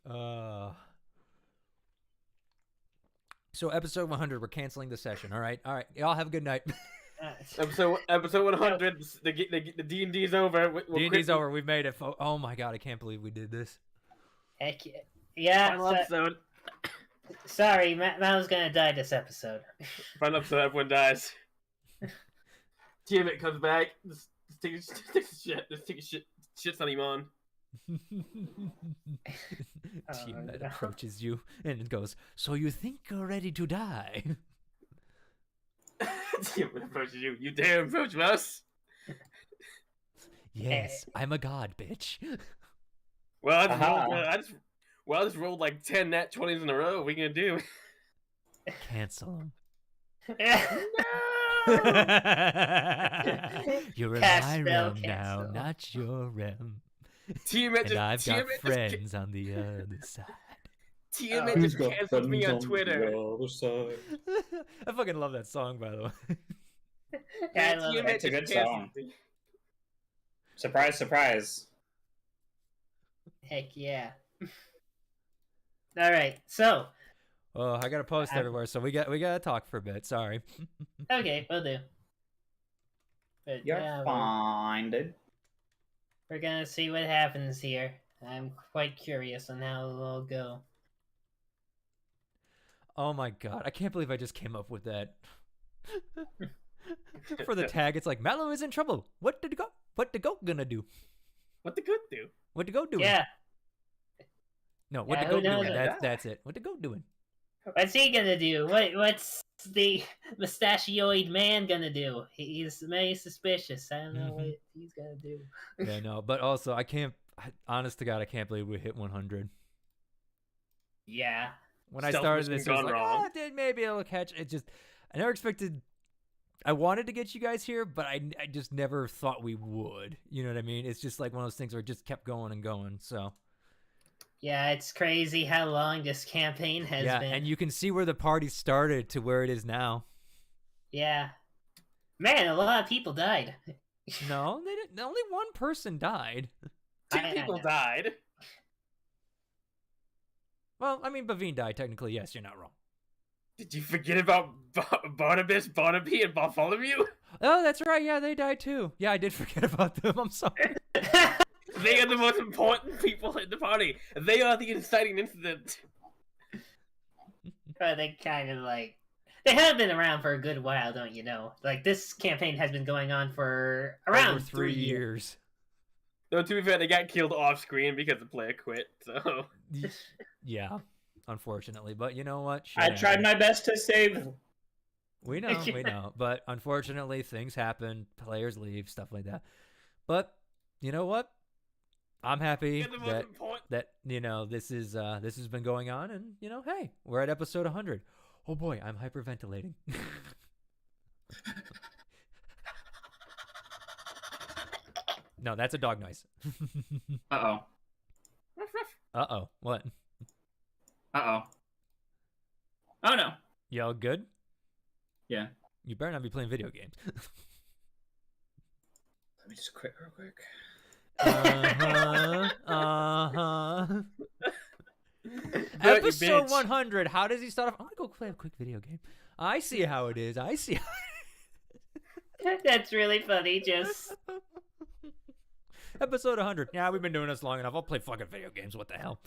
So episode 100, we're canceling the session. All right. Y'all have a good night. Episode 100. The D&D's over. D&D's over. We've made it. Oh my god, I can't believe we did this. Heck yeah. Final episode. Sorry, Mal's gonna die this episode. Final episode, everyone dies. Tiamat comes back. Just take a shit. Just take a shit. Shit's on Iman. Tiamat approaches you and goes, "So you think you're ready to die?" Tiamat approaches you. You dare approach us? Yes, I'm a god, bitch. Well, I just rolled like 10 nat 20s in a row. What are you gonna do? Cancel him. No! You're in Cast my spell, realm now, cancel. not your realm. Tiamat And I've got Tiamat friends on the other side. Tiamat just canceled me on Twitter. I fucking love that song, by the way. I love Tiamat it. It's a good just canceled song. me. Surprise, surprise. Heck yeah. All right, so Oh, I gotta post everywhere, so we gotta talk for a bit. Sorry. okay, we'll do. But You're yeah, fine, dude. we're gonna see what happens here. I'm quite curious on how it'll all go. Oh my god, I can't believe I just came up with that. For the tag, it's like Mallow is in trouble. What the goat gonna do? What the good do? What the goat doing? Yeah, No, what Yeah, the who goat knows doing? what That's it. What the goat doing? what's he gonna do? What's the mustachioid man gonna do? He's very suspicious. I don't know what he's gonna do. Yeah, no, but also honest to God, I can't believe we hit 100. Yeah. When I Stealth started mission this, it was gone like, wrong. dude, maybe it'll catch. I never expected. I wanted to get you guys here, but I just never thought we would. You know what I mean? It's just like one of those things where it just kept going and going. So Yeah, it's crazy how long this campaign has yeah, been. and you can see where the party started to where it is now. Yeah. Man, a lot of people died. No, they didn't. Only one person died. Two I people know. died. Well, I mean, Bavine died technically. Yes, you're not wrong. Did you forget about Barnabas, Barnaby, and Bartholomew? Oh, that's right. Yeah, they died too. Yeah, I did forget about them. I'm sorry. They are the most important people in the party. They are the inciting incident. But they kind of like... They have been around for a good while, don't you know? Like, this campaign has been going on for around Over 3 years. Though, to be fair, they got killed off screen because the player quit, so... Yeah, unfortunately. But you know what? I tried my best to save. We know. But unfortunately, things happen. Players leave, stuff like that. But you know what? I'm happy They're the most important. that this has been going on, and hey, we're at episode 100. Oh boy, I'm hyperventilating. No, that's a dog noise. Uh-oh. Uh-oh. What? Uh-oh. Oh, no. Y'all good? Yeah. You better not be playing video games. Let me just quit real quick. Episode bitch. 100. How does he start off? I'm gonna go play a quick video game. I see how it is. That's really funny, just... Episode 100. Yeah, we've been doing this long enough. I'll play fucking video games. What the hell?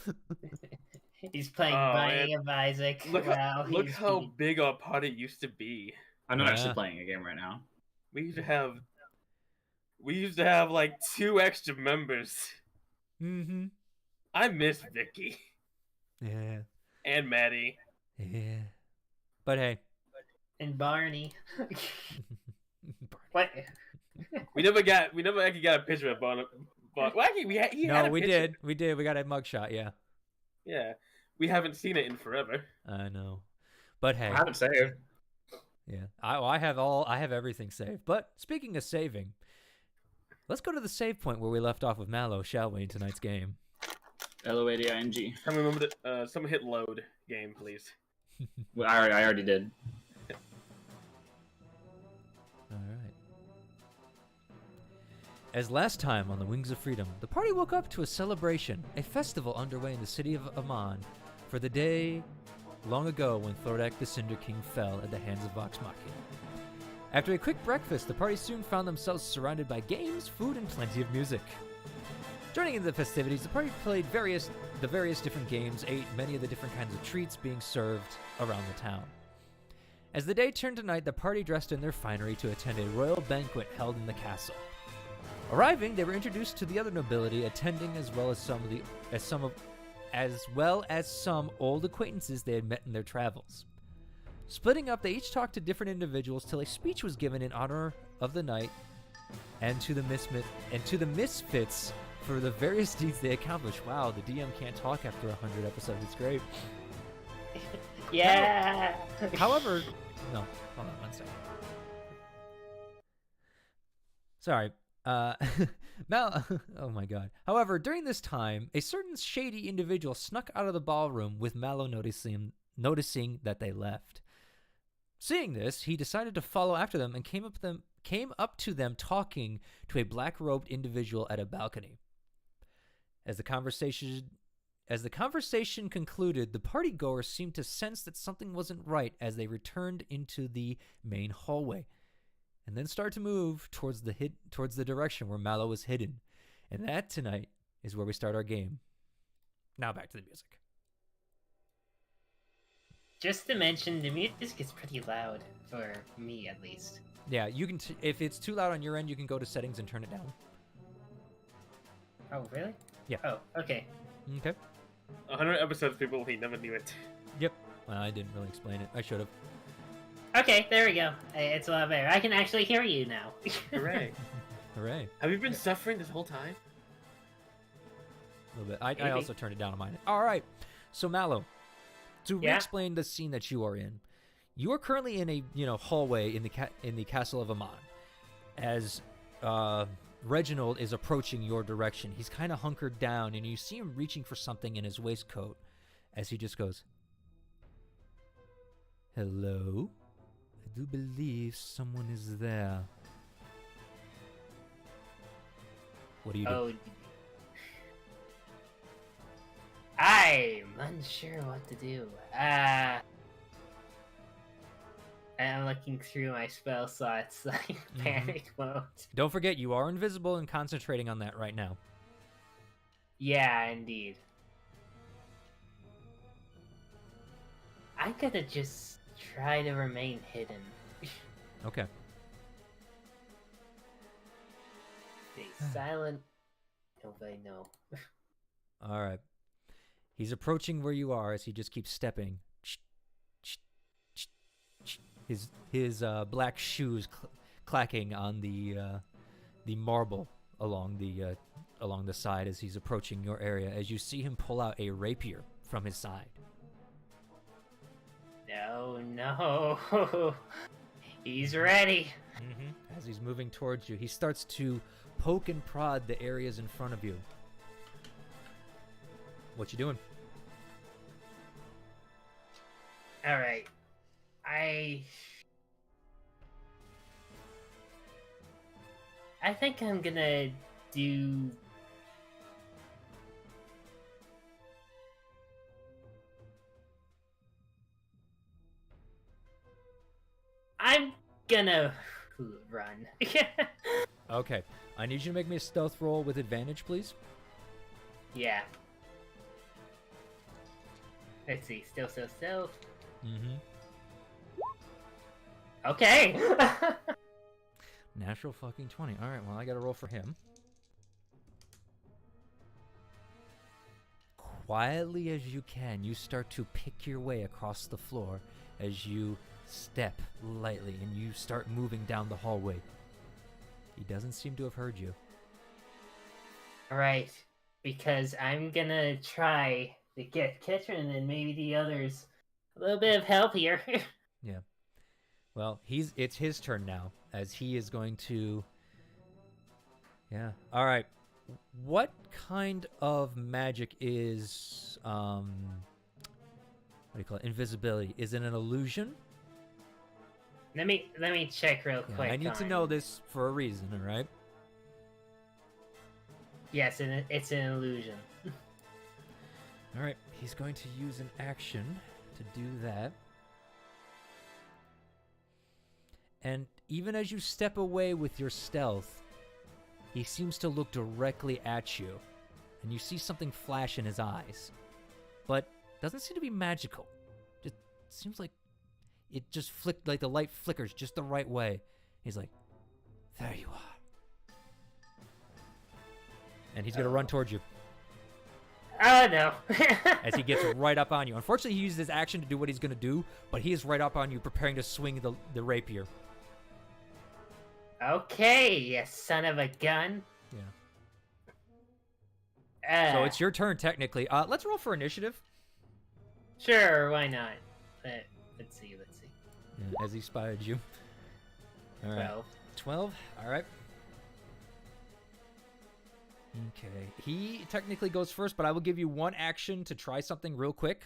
He's playing Oh, Binding of Isaac. Look, Wow, look he's how being- big our party used to be. I'm not Yeah. actually playing a game right now. We used to have like 2 extra members. Mm-hmm. I miss Vicky Yeah. and Maddie. Yeah. But hey. And Barney. What? We never actually got a picture of Bon. Well, actually, he had No, a we picture. did. We did. We got a mugshot, yeah. Yeah, we haven't seen it in forever. I know. But hey. I haven't saved. Yeah. I have everything saved. But speaking of saving, let's go to the save point where we left off with Mallow, shall we, in tonight's game? LOADING. I remember that. Someone hit load game, please. Well, I already did. All right. As last time on the Wings of Freedom, the party woke up to a celebration, a festival underway in the city of Amon for the day long ago when Thordak the Cinder King fell at the hands of Vox Machina. After a quick breakfast, the party soon found themselves surrounded by games, food, and plenty of music. Joining in the festivities, the party played the various different games, ate many of the different kinds of treats being served around the town. As the day turned to night, the party dressed in their finery to attend a royal banquet held in the castle. Arriving, they were introduced to the other nobility, attending as well as some old acquaintances they had met in their travels. Splitting up, they each talked to different individuals till a speech was given in honor of the night and to the Misfits for the various deeds they accomplished. Wow, the DM can't talk after 100 episodes. It's great. Yeah. However, no, hold on one second. Sorry. Oh my god. However, during this time, a certain shady individual snuck out of the ballroom with Mallow noticing that they left. Seeing this, he decided to follow after them and came up to them talking to a black-robed individual at a balcony. As the conversation concluded, the partygoers seemed to sense that something wasn't right as they returned into the main hallway, and then started to move towards the direction where Mallow was hidden. And that tonight is where we start our game. Now back to the music. Just to mention, the music is pretty loud for me, at least. Yeah, you can. If it's too loud on your end, you can go to settings and turn it down. Oh, really? Yeah. Oh, okay. Okay. 100 episodes, people, he never knew it. Yep. Well, I didn't really explain it. I should have. Okay, there we go. It's a lot better. I can actually hear you now. Hooray. Hooray. Have you been suffering this whole time? A little bit. I also turned it down on mine. All right. So, Mallow, to re-explain the scene that you are in, you are currently in a hallway in the castle of Amon. As Reginald is approaching your direction, he's kind of hunkered down, and you see him reaching for something in his waistcoat as he just goes, "Hello? I do believe someone is there." What do you do? Oh, I'm unsure what to do. I'm looking through my spell slots, like panic mode. Don't forget, you are invisible and concentrating on that right now. Yeah, indeed. I'm gonna just try to remain hidden. Okay. Stay silent. Nobody know. All right. He's approaching where you are as he just keeps stepping. His black shoes clacking on the marble along the side as he's approaching your area. As you see him pull out a rapier from his side. No. He's ready. As he's moving towards you, he starts to poke and prod the areas in front of you. What you doing? All right. I think I'm gonna do. I'm gonna run. Okay. I need you to make me a stealth roll with advantage, please. Yeah. Let's see. Still. Okay. Natural fucking 20. All right, well, I got to roll for him. Quietly as you can, you start to pick your way across the floor as you step lightly and you start moving down the hallway. He doesn't seem to have heard you. Alright, because I'm gonna try to get Kitchen and maybe the others a little bit of help here. Yeah. Well, it's his turn now, as he is going to... Yeah. All right. What kind of magic is... what do you call it? Invisibility. Is it an illusion? Let me check real quick. I need to know this for a reason, all right? Yes, and it's an illusion. All right, he's going to use an action to do that. And even as you step away with your stealth, he seems to look directly at you, and you see something flash in his eyes. But doesn't seem to be magical. Just seems like it just flicked, like the light flickers just the right way. He's like, there you are. And he's going to run towards you. Oh, no. As he gets right up on you. Unfortunately, he used his action to do what he's going to do, but he is right up on you, preparing to swing the rapier. Okay, you son of a gun. Yeah. So it's your turn, technically. Let's roll for initiative. Sure, why not? Let's see. Yeah, as he spotted you. All right. 12. All right. Okay. He technically goes first, but I will give you one action to try something real quick.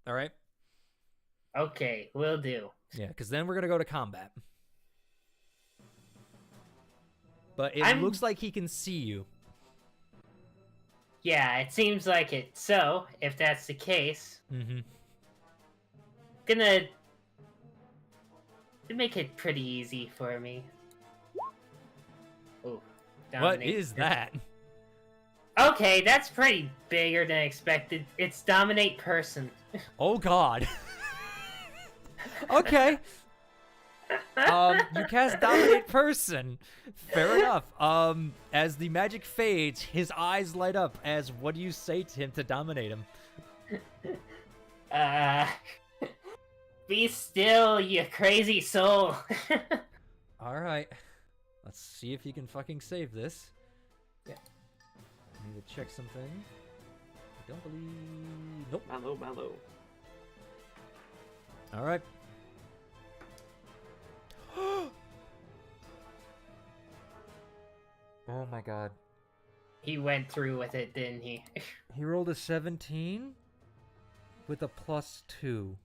All right? Okay, will do. Yeah, because then we're going to go to combat. But it looks like he can see you. Yeah, it seems like it. So, if that's the case, gonna make it pretty easy for me. Ooh, what is that? Okay, that's pretty bigger than expected. It's dominate person. Oh God. Okay. You cast dominate person. Fair enough. As the magic fades, his eyes light up. As what do you say to him to dominate him? Be still, you crazy soul. All right. Let's see if he can fucking save this. Yeah. I need to check something. I don't believe. Nope. Mallow. All right. Oh my God. He went through with it, didn't he? He rolled a 17 with a +2.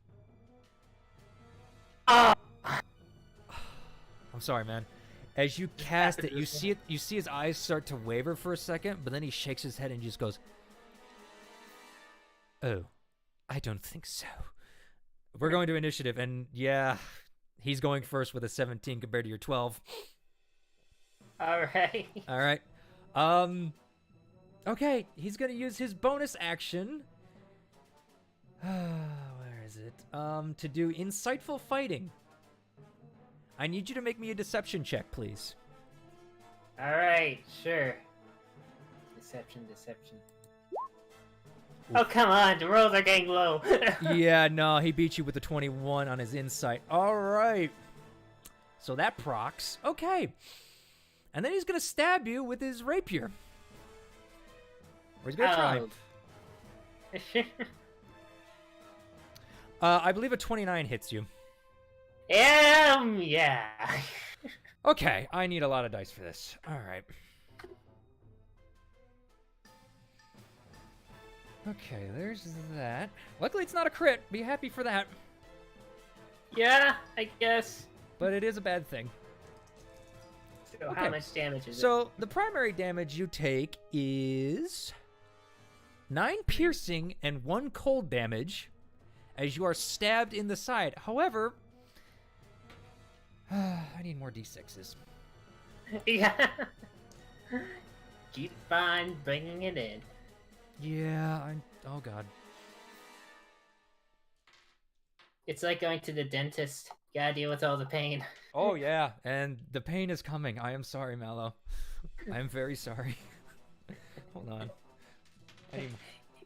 Oh! I'm sorry, man. As you cast it, you see his eyes start to waver for a second, but then he shakes his head and just goes, "Oh, I don't think so." We're going to initiative, and yeah, he's going first with a 17 compared to your 12. All right. All right. Okay, he's gonna use his bonus action. Where is it? To do insightful fighting. I need you to make me a deception check, please. All right, sure. Deception. Oh, come on, the rolls are getting low. Yeah, no, he beat you with a 21 on his insight. All right. So that procs. Okay. And then he's going to stab you with his rapier. Or he's going to try. I believe a 29 hits you. Yeah. Okay, I need a lot of dice for this. All right. Okay, there's that. Luckily, it's not a crit. Be happy for that. Yeah, I guess. But it is a bad thing. So Okay. how much damage is it? So the primary damage you take is 9 piercing and 1 cold damage as you are stabbed in the side. However, I need more d6s. Yeah. Keep on bringing it in. Yeah, oh God. It's like going to the dentist. Gotta deal with all the pain. Oh yeah, and the pain is coming. I am sorry, Mallow. I am very sorry. Hold on.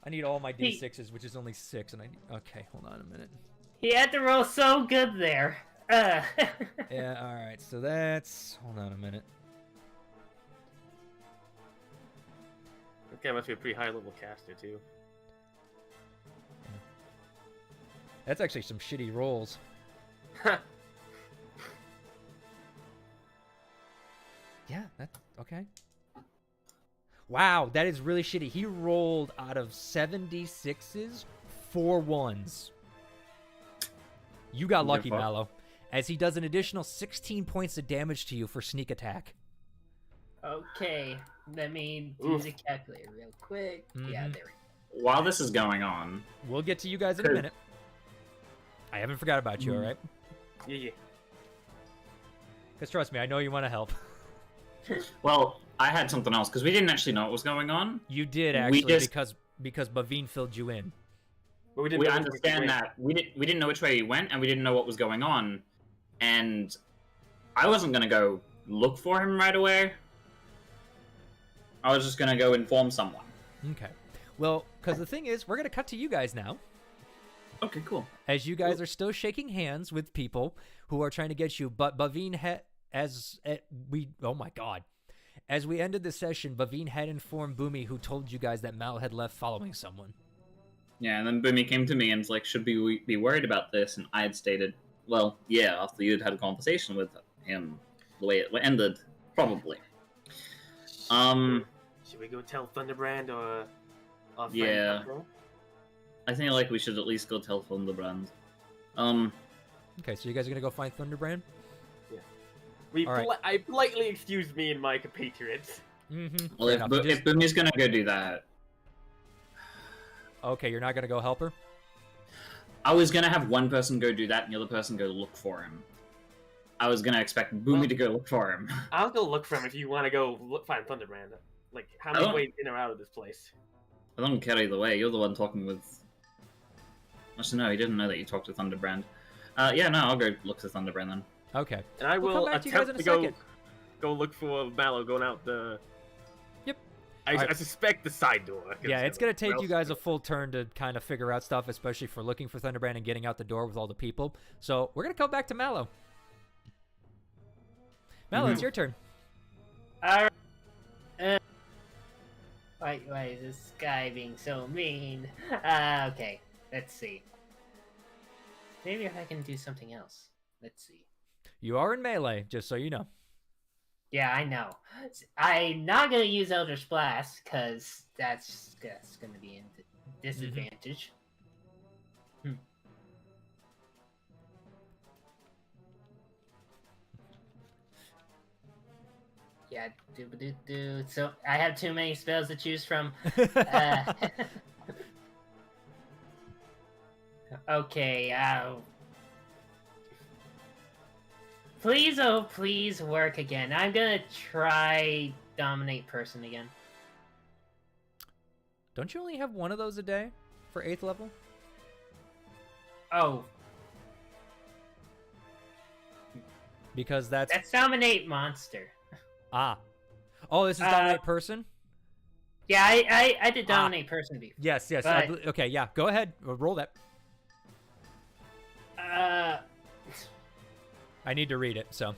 I need all my d6s, which is only 6, and okay, hold on a minute. He had to roll so good there. Yeah, alright, so that's... Hold on a minute. Okay, must be a pretty high level caster too. That's actually some shitty rolls. Yeah, that's okay. Wow, that is really shitty. He rolled out of 76s, 4 1s. You got lucky, Mallow, as he does an additional 16 points of damage to you for sneak attack. Okay. Let me do the calculator real quick. Yeah, Mhm. there we go. While this is going on, We'll get to you guys in a minute. I haven't forgot about you, all right? Yeah. Because trust me, I know you want to help. well, I had something else because we didn't actually know what was going on. You did We actually just- because Bavine filled you in. But we didn't We know which way to understand win. that we didn't know which way he went, and we didn't know what was going on, and I wasn't gonna go look for him right away. I was just gonna go inform someone. Okay. Well, because the thing is, we're gonna cut to you guys now, Okay, cool. as you guys are still shaking hands with people who are trying to get you. But Bavine oh my god, as we ended the session, Bavine had informed Boomy, who told you guys that Mal had left following someone. Yeah, and then Boomy came to me and was like, "Should we be worried about this?" And I had stated, "Well, yeah, after you'd had a conversation with him, the way it ended, probably." Should we go tell Thunderbrand or our friend Yeah. Tucker? I think like we should at least go tell Thunderbrand. Okay, so you guys are gonna go find Thunderbrand. We All right. I politely excused me and my compatriots. Mm-hmm. Well, if Boomy's gonna go do that, Okay, you're not gonna go help her. I was gonna have one person go do that and the other person go look for him. I was gonna expect Boomy to go look for him. I'll go look for him if you want to go find Thunderbrand. Like, how many Oh. ways in or out of this place? I don't care either way. You're the one talking with. Actually, no, he didn't know that you talked to Thunderbrand. Yeah, no, I'll go look for Thunderbrand then. Okay. And I We'll will come back to you guys attempt in to a go second. go look for Mallow going out the. Yep. I Alright. suspect the side door. 'cause Yeah, it's gonna take where you else- guys a full turn to kind of figure out stuff, especially for looking for Thunderbrand and getting out the door with all the people. So we're gonna come back to Mallow. Mallow, it's your turn. Alright. Why is this guy being so mean? Okay, let's see. Maybe if I can do something else. Let's see. You are in melee, just so you know. Yeah, I know. I'm not gonna use Eldritch Blast because that's gonna be a disadvantage. Yeah, do. So I have too many spells to choose from. Okay. Please, oh please, work again. I'm gonna try dominate person again. Don't you only have one of those a day for 8th level? Oh, Because that's dominate monster. ah. Oh, this is dominate person. Yeah, I did dominate person before. Yes. but- Okay, yeah. Go ahead. Roll that. I need to read it. So. 'Cause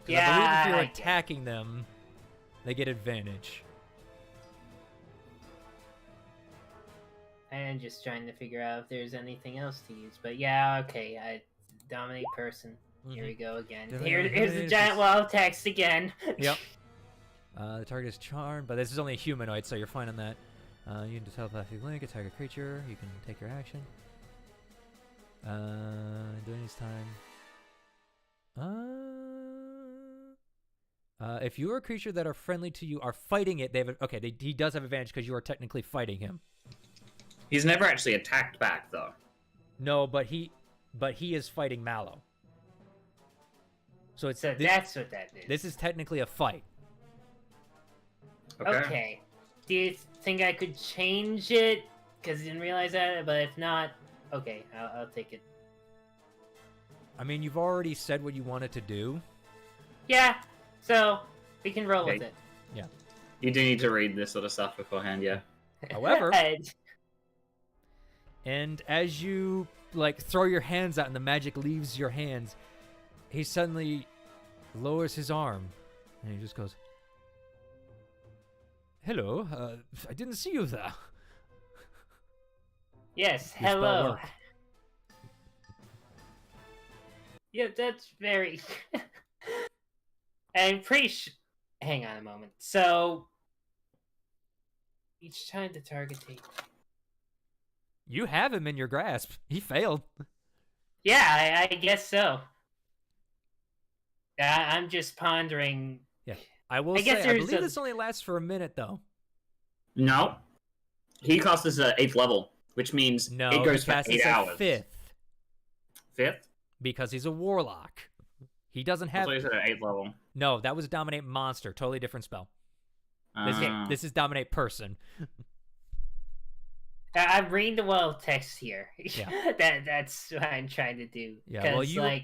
Yeah, I believe if you're I get it. attacking them, they get advantage. I'm just trying to figure out if there's anything else to use. But yeah, okay. I dominate person. Here we go again. Here's the giant wall of text again. Yep. The target is charmed, but this is only a humanoid, so you're fine on that. You can do telepathic link, attack a creature. You can take your action. During this time. If you or a creature that are friendly to you are fighting it, he does have advantage because you are technically fighting him. He's never actually attacked back though. No, but he is fighting Mallow. So it's So that's what that is. this is technically a fight. Okay. Do you think I could change it? Because I didn't realize that, but if not, okay, I'll take it. I mean, you've already said what you wanted to do. Yeah, so we can roll with Okay. it. You do need to read this sort of stuff beforehand, yeah. However, and as you like throw your hands out and the magic leaves your hands, he suddenly lowers his arm and he just goes, "Hello, I didn't see you there." Yes, Your spell hello. worked. Yeah, that's very. I'm pretty hang on a moment. So, each time the target takes. You have him in your grasp. He failed. Yeah, I guess so. I'm just pondering. Yeah. I will say, I believe this only lasts for a minute, though. No. He casts this at 8th level, which means No, it goes he for casts 8 this hours. at 5th. 5th? Because he's a warlock. He doesn't have... I thought you said at 8th level. No, that was Dominate Monster. Totally different spell. Ah. This is Dominate Person. I'm reading the world text here. Yeah. That's what I'm trying to do. Yeah, well,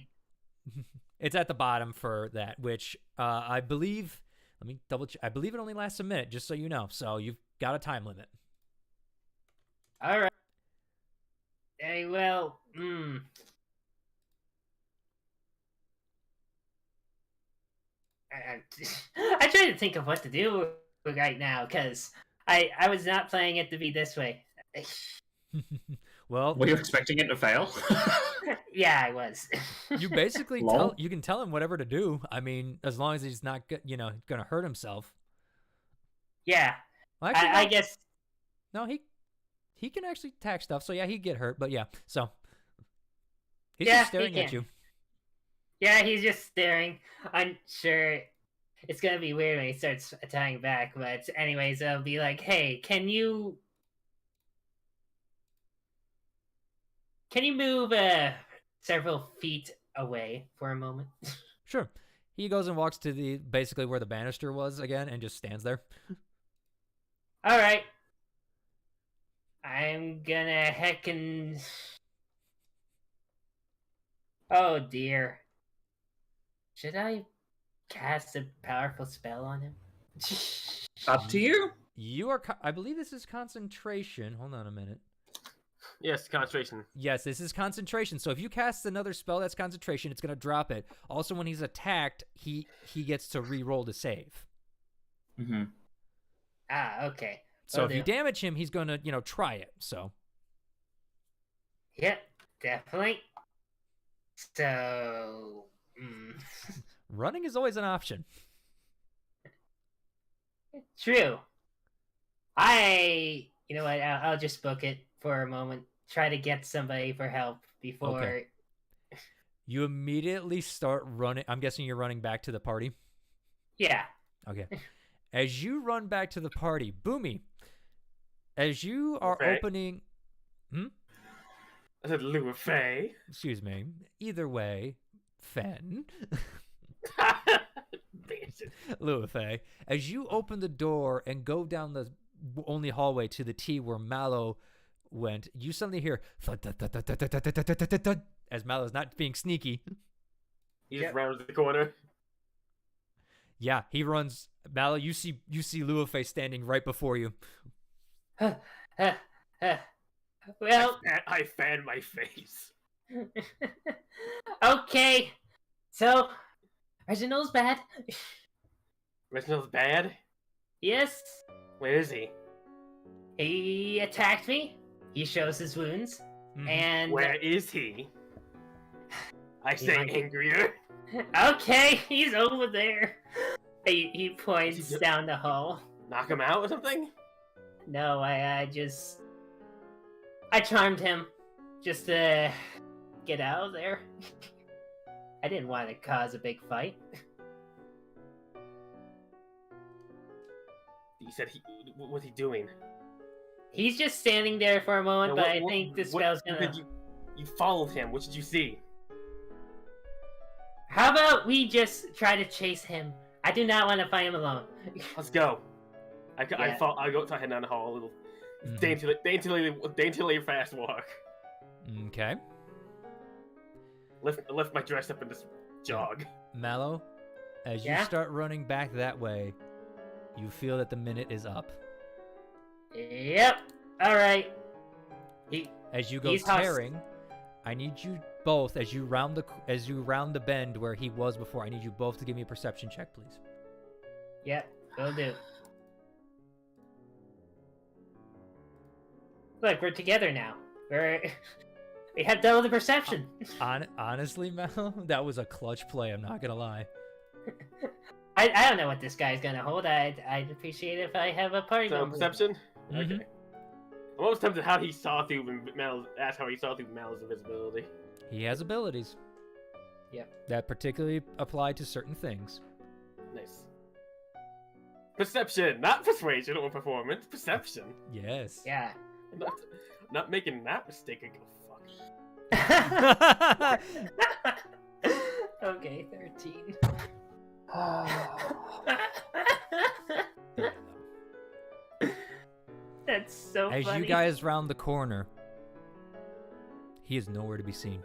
it's at the bottom for that, which I believe... Let me double check. I believe it only lasts a minute, just so you know. So you've got a time limit. All right. Very well. I'm trying to think of what to do right now, because I was not playing it to be this way. Well, were you expecting it to fail? Yeah, I was. You basically you can tell him whatever to do. I mean, as long as he's not gonna hurt himself. Yeah. Well, actually, I guess. No, he can actually attack stuff. So yeah, he'd get hurt. But yeah, so he's Yeah, just staring he at can. you. Yeah, he's just staring. I'm sure it's gonna be weird when he starts attacking back. But anyways, I'll be like, "Hey, can you move several feet away for a moment?" Sure. He goes and walks to basically where the banister was again, and just stands there. All right. I'm gonna heckin'. Oh dear. Should I cast a powerful spell on him? Up to you. You are. I believe this is concentration. Hold on a minute. Yes, concentration. Yes, this is concentration. So if you cast another spell that's concentration, it's gonna drop it. Also, when he's attacked, he gets to re-roll to save. Mm-hmm. Ah, okay. So if you damage him, he's gonna try it. So. Yep, definitely. So. Running is always an option. True. You know what? I'll just book it for a moment. Try to get somebody for help before. Okay. You immediately start running. I'm guessing you're running back to the party. Yeah. Okay. As you run back to the party, Boomy, as you are opening... I said Luafay. Excuse me. Either way, Fen. Luafay. As you open the door and go down the only hallway to the T where Mallow went, you suddenly hear as Mallow's not being sneaky. He just rounds the corner. Yeah, he runs. Mallow, you see Luafay standing right before you. Well, I fan my face. Okay. So, Reginald's bad. Reginald's bad? Yes. Where is he? He attacked me. He shows his wounds. Mhm. And Where is he? I say angrier. Okay, he's over there. He points down the hall. Knock him out or something? No, I charmed him just to get out of there. I didn't want to cause a big fight. You said what's he doing? He's just standing there for a moment, Now, but I think the spell's gonna... You followed him. What did you see? How about we just try to chase him? I do not want to fight him alone. Let's go. I go head down the hall a little. Daintily fast walk. Okay. Lift my dress up and just jog. Mallow, as you start running back that way, you feel that the minute is up. Yep. All right. As you go tearing, I need you both as you round the bend where he was before. I need you both to give me a perception check, please. Yep, will do. Look, we're together now. We have double the perception. Honestly, Mallow, that was a clutch play. I'm not gonna lie. I don't know what this guy's gonna hold. I'd appreciate it if I have a party. So perception. Mm-hmm. Okay. I'm almost tempted how he saw through Mal's invisibility. He has abilities. Yep. That particularly apply to certain things. Nice. Perception, not persuasion or performance. Perception. Yes. Yeah. Not making that mistake again. Okay, 13. That's so As funny. you guys round the corner, he is nowhere to be seen.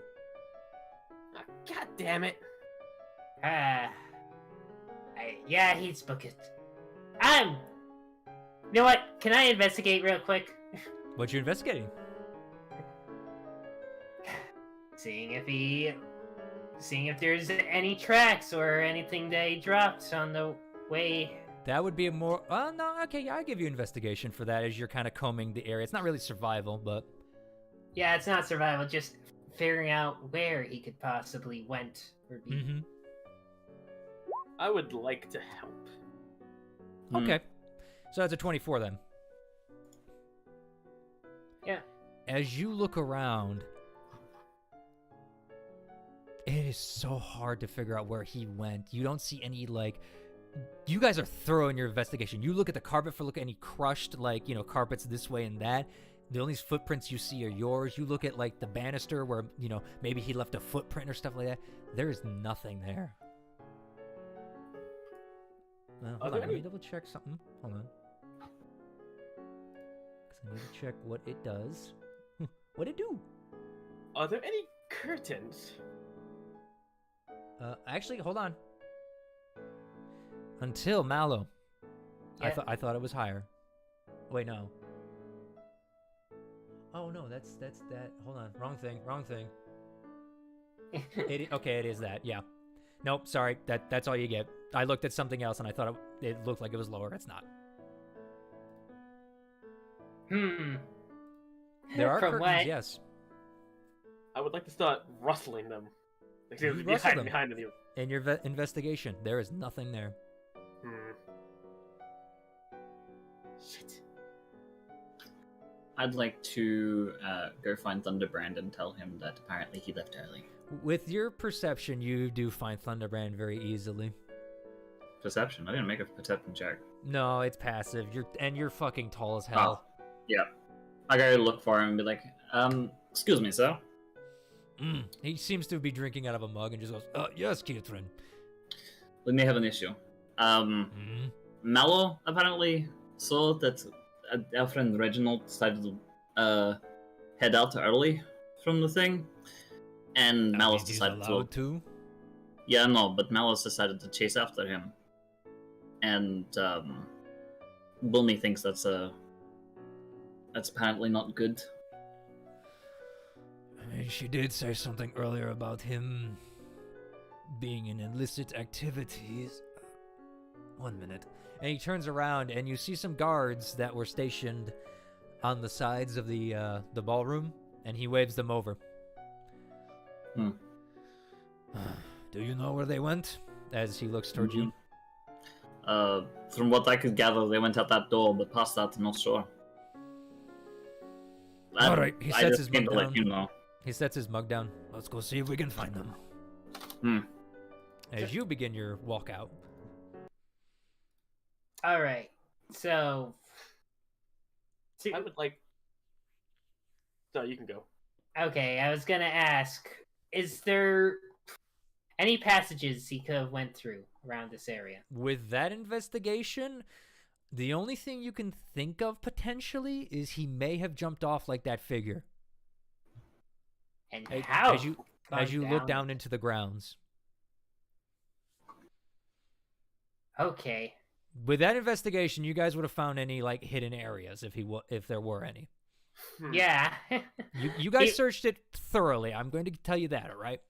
God damn it. Yeah, he's booked. You know what? Can I investigate real quick? What you investigating? Seeing if there's any tracks or anything they dropped on the way. That would be a more... Oh, no, okay, yeah, I'll give you investigation for that as you're kind of combing the area. It's not really survival, but... Yeah, it's not survival, just figuring out where he could possibly went or be. Mm-hmm. I would like to help. Okay. So that's a 24 then. Yeah. As you look around, it is so hard to figure out where he went. You don't see any, like... You guys are thorough in your investigation. You look at the carpet for look at any crushed, like, you know, carpets this way and that. The only footprints you see are yours. You look at, like, the banister where, you know, maybe he left a footprint or stuff like that. There is nothing there. Hold on, let me double check something. Hold on. Because I need to check what it does. What'd it do? Are there any curtains? Actually, hold on. Until Mallow. Yeah. I thought it was higher. Wait, no. Oh no, that's that. Hold on, wrong thing. Okay, it is that. Yeah. Nope, sorry. That's all you get. I looked at something else and I thought it looked like it was lower. It's not. There are From curtains, what? yes. I would like to start rustling them. Like, You rustle them. behind you. In your investigation, there is nothing there. Shit. I'd like to go find Thunderbrand and tell him that apparently he left early. With your perception, you do find Thunderbrand very easily. Perception? I didn't make a perception check. No, it's passive. You're fucking tall as hell. Yeah. I go look for him and be like, excuse me, sir. He seems to be drinking out of a mug and just goes, yes, Kietrin. We may have an issue. Mallow apparently saw that our friend Reginald decided to head out early from the thing, and Mallow's decided to. Yeah, no, but Mallow's decided to chase after him, and Bulmy thinks that's apparently not good. I mean, she did say something earlier about him being in illicit activities. 1 minute. And he turns around, and you see some guards that were stationed on the sides of the ballroom, and he waves them over. Do you know where they went? As he looks towards you. From what I could gather, they went out that door, but past that, I'm not sure. All right, he sets his mug to down. let you know. He sets his mug down. Let's go see if we can find them. As you begin your walk out. All right. So I would like... So you can go. okay, I was gonna ask, is there any passages he could have went through around this area? With that investigation, the only thing you can think of potentially is he may have jumped off like that figure. And how? As you look down into the grounds. Okay. With that investigation, you guys would have found any like hidden areas if there were any. Yeah. You guys searched it thoroughly. I'm going to tell you that, all right?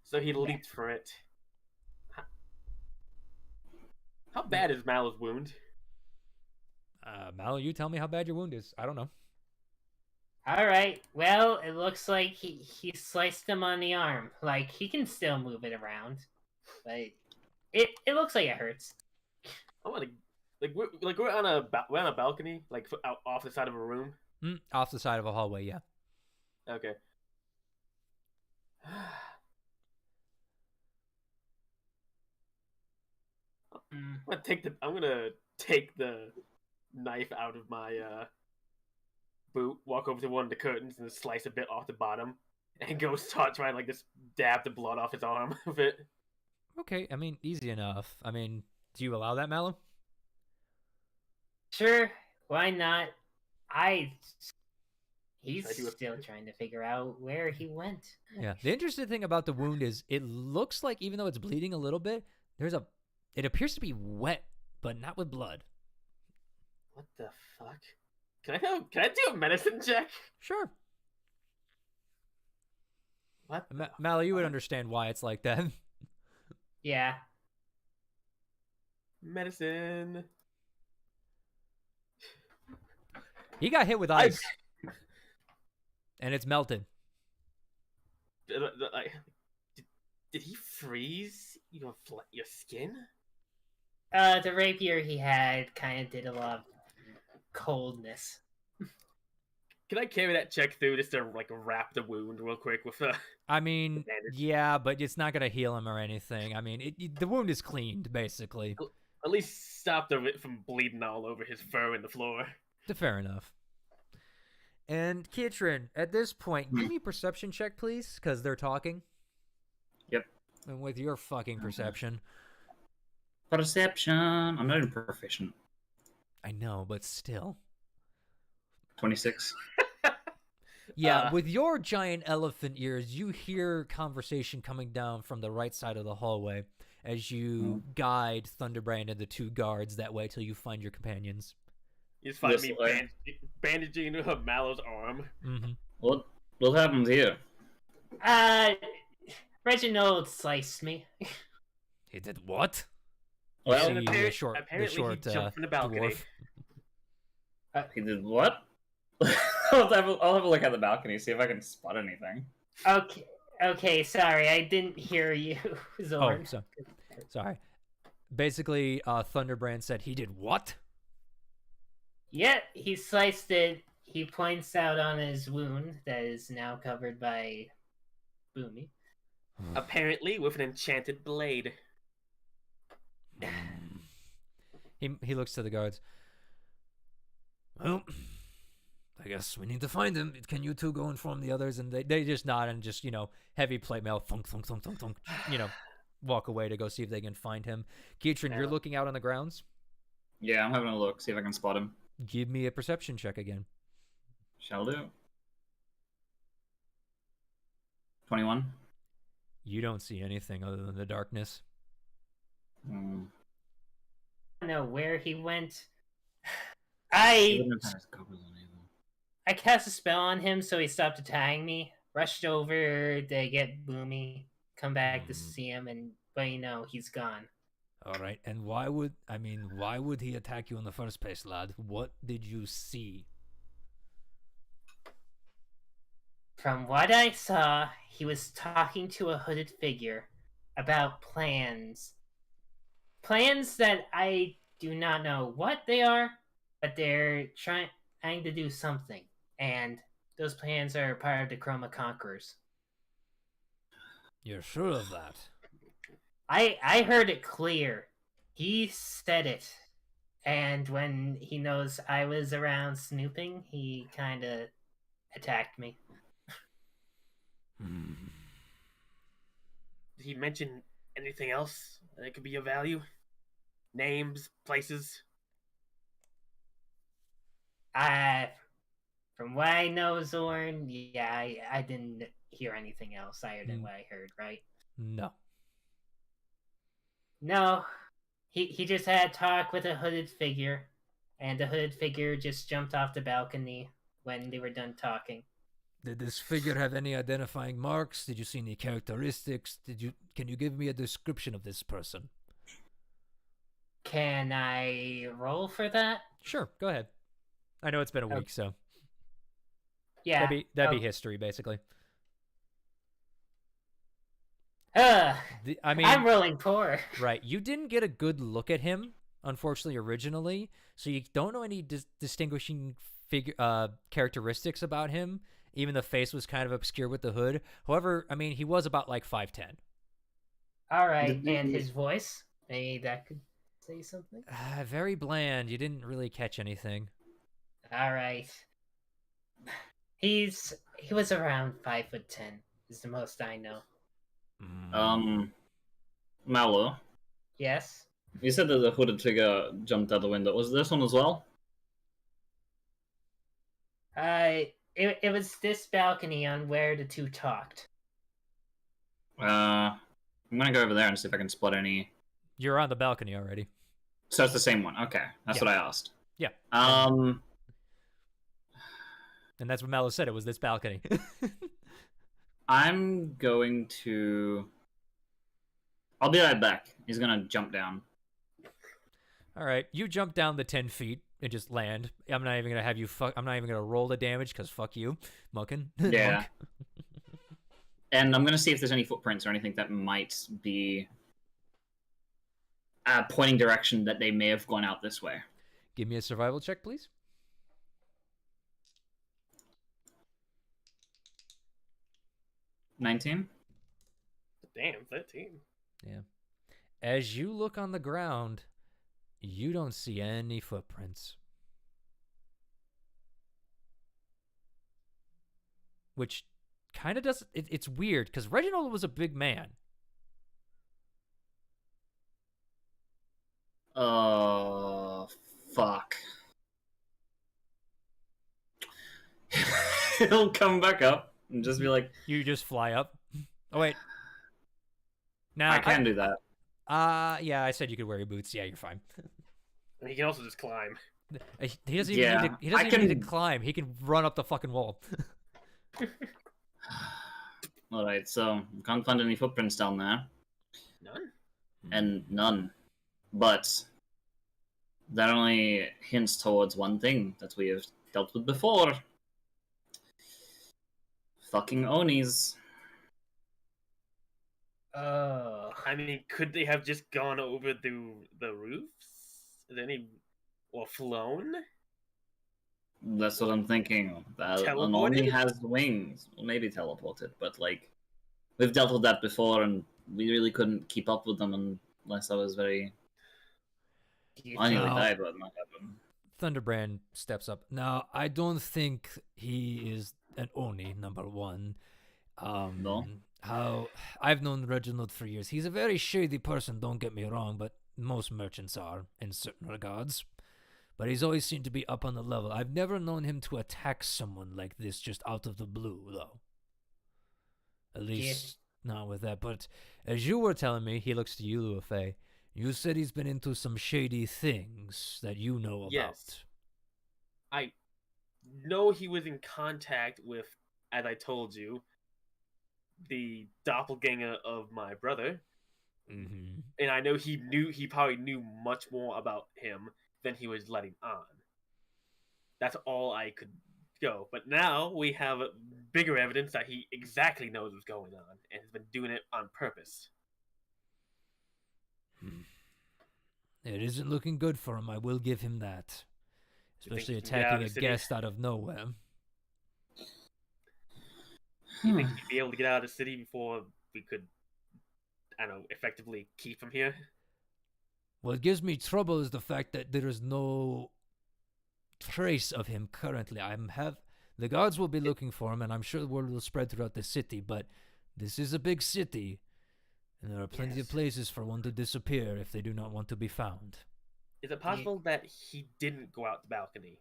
So he leaped for it. How bad is Mallow's wound? Mallow, you tell me how bad your wound is. I don't know. All right. Well, it looks like he sliced him on the arm. Like he can still move it around, but it looks like it hurts. I want to we're on a balcony, like out off the side of a room. Off the side of a hallway, yeah. Okay. I'm gonna take the knife out of my boot, walk over to one of the curtains, and slice a bit off the bottom, and go start trying like just dab the blood off his arm with it. Okay, I mean, easy enough. I mean, do you allow that, Mallow? Sure, why not? He's still trying to figure out where he went. Yeah. The interesting thing about the wound is it looks like, even though it's bleeding a little bit, it appears to be wet, but not with blood. What the fuck? Can I do a medicine check? Sure. What? Mallow, you would understand why it's like that. Yeah. Medicine. He got hit with ice. And it's melted. Did he freeze your skin? The rapier he had kind of did a lot of coldness. Can I carry that check through just to like wrap the wound real quick with I mean, bandage? yeah, but it's not gonna heal him or anything. I mean, the wound is cleaned basically. At least stop it from bleeding all over his fur and the floor. Fair enough. And Kitrin, at this point, give me a perception check, please, because they're talking. Yep. And with your fucking perception. Perception. I'm not even proficient. I know, but still. 26. Yeah, with your giant elephant ears, you hear conversation coming down from the right side of the hallway as you guide Thunderbrand and the two guards that way till you find your companions. You just find me bandaging Mallow's arm. Mm-hmm. What happened here? Reginald sliced me. He did what? Well, apparently the short he jumped from the balcony. dwarf. He did what? I'll have a look at the balcony, see if I can spot anything. Okay, sorry, I didn't hear you, Zorn. Oh, sorry. Basically, Thunderbrand said he did what? Yeah, he sliced it. He points out on his wound that is now covered by Boomy. Apparently with an enchanted blade. He looks to the guards. Well, I guess we need to find him. Can you two go inform the others? And they just nod and just, heavy plate mail, thunk, thunk, thunk, thunk, thunk, walk away to go see if they can find him. Keitrin, you're looking out on the grounds? Yeah, I'm having a look, see if I can spot him. Give me a perception check again. Shall do. 21. You don't see anything other than the darkness. I don't know where he went. I cast a spell on him so he stopped attacking me. Rushed over to get Boomy. Come back to see him, but he's gone. All right, and why would he attack you in the first place, lad? What did you see? From what I saw, he was talking to a hooded figure about plans. Plans that I do not know what they are, but they're trying to do something. And those plans are part of the Chroma Conquerors. You're sure of that? I heard it clear. He said it. And when he knows I was around snooping, he kind of attacked me. Did he mention anything else that could be of value? Names, places? From what I know, Zorn, yeah, I didn't hear anything else other than what I heard, right? No. No. He just had a talk with a hooded figure, and the hooded figure just jumped off the balcony when they were done talking. Did this figure have any identifying marks? Did you see any characteristics? Can you give me a description of this person? Can I roll for that? Sure, go ahead. I know it's been a week, so yeah, that'd be history, basically. I'm rolling poor. Right, you didn't get a good look at him, unfortunately, originally, so you don't know any distinguishing characteristics about him. Even the face was kind of obscure with the hood. However, he was about like 5'10". All right, and his voice, maybe that could say something? Very bland. You didn't really catch anything. All right. He was around 5'10" is the most I know. Mallow, Yes. you said that the hooded figure jumped out the window. Was this one as well? It was this balcony on where the two talked. I'm gonna go over there and see if I can spot any. You're on the balcony already. So it's the same one. Okay, that's Yeah. what I asked. Yeah. Um, And that's what Mallow said. It was this balcony. I'm going to. I'll be right back. He's gonna jump down. All right, you jump down the 10 feet and just land. I'm not even gonna have you I'm not even gonna roll the damage because fuck you, Muckin. Yeah. Monk. And I'm gonna see if there's any footprints or anything that might be pointing direction that they may have gone out this way. Give me a survival check, please. $19. Damn, 13. Yeah. As you look on the ground, you don't see any footprints. Which kind of does... it's weird, because Reginald was a big man. Fuck. He'll come back up and just be like... You just fly up. Oh, wait. Nah, I can do that. Yeah, I said you could wear your boots. Yeah, you're fine. And he can also just climb. He doesn't even need to, he doesn't even need to climb. He can run up the fucking wall. Alright, so can't find any footprints down there. None? And none. But that only hints towards one thing that we have dealt with before. Fucking Onis. Oh. I mean, could they have just gone over the roofs? Is there any... or flown? That's what I'm thinking. An Teleported? Oni has wings. Well, maybe teleported, but like we've dealt with that before, and we really couldn't keep up with them unless I was very. I nearly died when that happened. Thunderbrand steps up. Now, I don't think he is an Oni, number one. No? How I've known Reginald for years. He's a very shady person, don't get me wrong, but most merchants are in certain regards. But he's always seemed to be up on the level. I've never known him to attack someone like this just out of the blue, though. At least not with that. But as you were telling me, he looks to you, Luafei. You said he's been into some shady things that you know about. Yes. I know he was in contact with, as I told you, the doppelganger of my brother. Mm-hmm. And I know he probably knew much more about him than he was letting on. That's all I could go. But now we have bigger evidence that he exactly knows what's going on and has been doing it on purpose. It isn't looking good for him, I will give him that. You think Especially he can get out attacking of a the city? guest out of nowhere. Do you think he'd be able to get out of the city before we could, I don't know, effectively keep him here? What gives me trouble is the fact that there is no trace of him currently. The guards will be looking for him, and I'm sure the word will spread throughout the city, but this is a big city, and there are plenty of places for one to disappear if they do not want to be found. Is it possible that he didn't go out the balcony?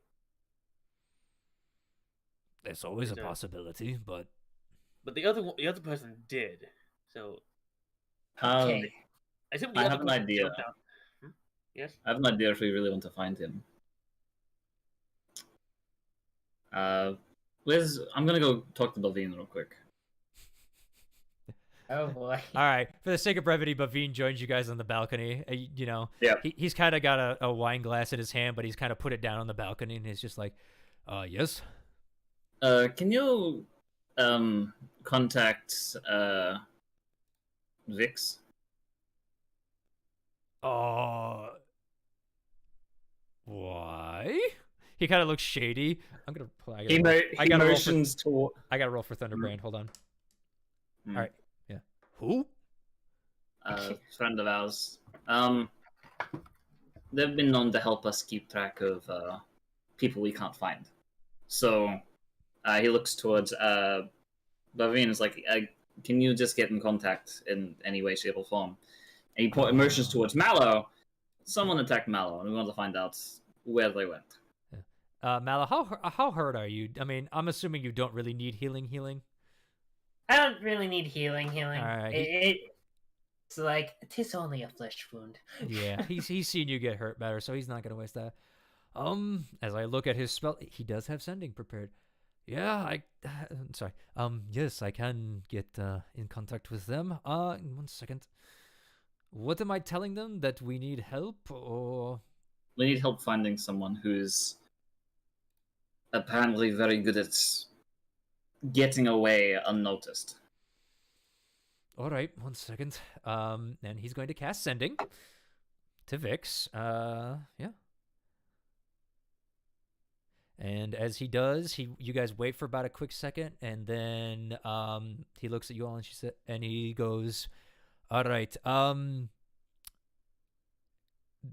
There's always a Is it- possibility, but But the other person did. So Okay. I assume I other have an person idea. jumped out. Yes. I have an idea if we really want to find him. Liz, I'm gonna go talk to Balvin real quick. Oh boy. all right. For the sake of brevity, Bavine joins you guys on the balcony. Yeah. He's kind of got a wine glass in his hand, but he's kind of put it down on the balcony, and he's just like, yes? Can you contact Vix? Why? He kind of looks shady. I gotta roll for Thunderbrand. Hold on. Hmm. All right. Yeah. Who? Friend of ours. they've been known to help us keep track of people we can't find. So he looks towards Bavine and is like, can you just get in contact in any way, shape, or form? And he motions towards Mallow. Someone attacked Mallow, and we want to find out where they went. Mallow, how hurt are you? I mean, I'm assuming you don't really need healing. I don't really need healing. All right, It's like, 'tis only a flesh wound. Yeah, he's seen you get hurt better, so he's not gonna waste that. As I look at his spell, he does have sending prepared. Yeah, sorry. Yes, I can get in contact with them. 1 second. What am I telling them? That we need help, or We need help finding someone who's apparently very good at getting away unnoticed. all right? 1 second. And he's going to cast sending to Vix. Yeah. And as he does, you guys wait for about a quick second, and then he looks at you all, and he goes, "All right.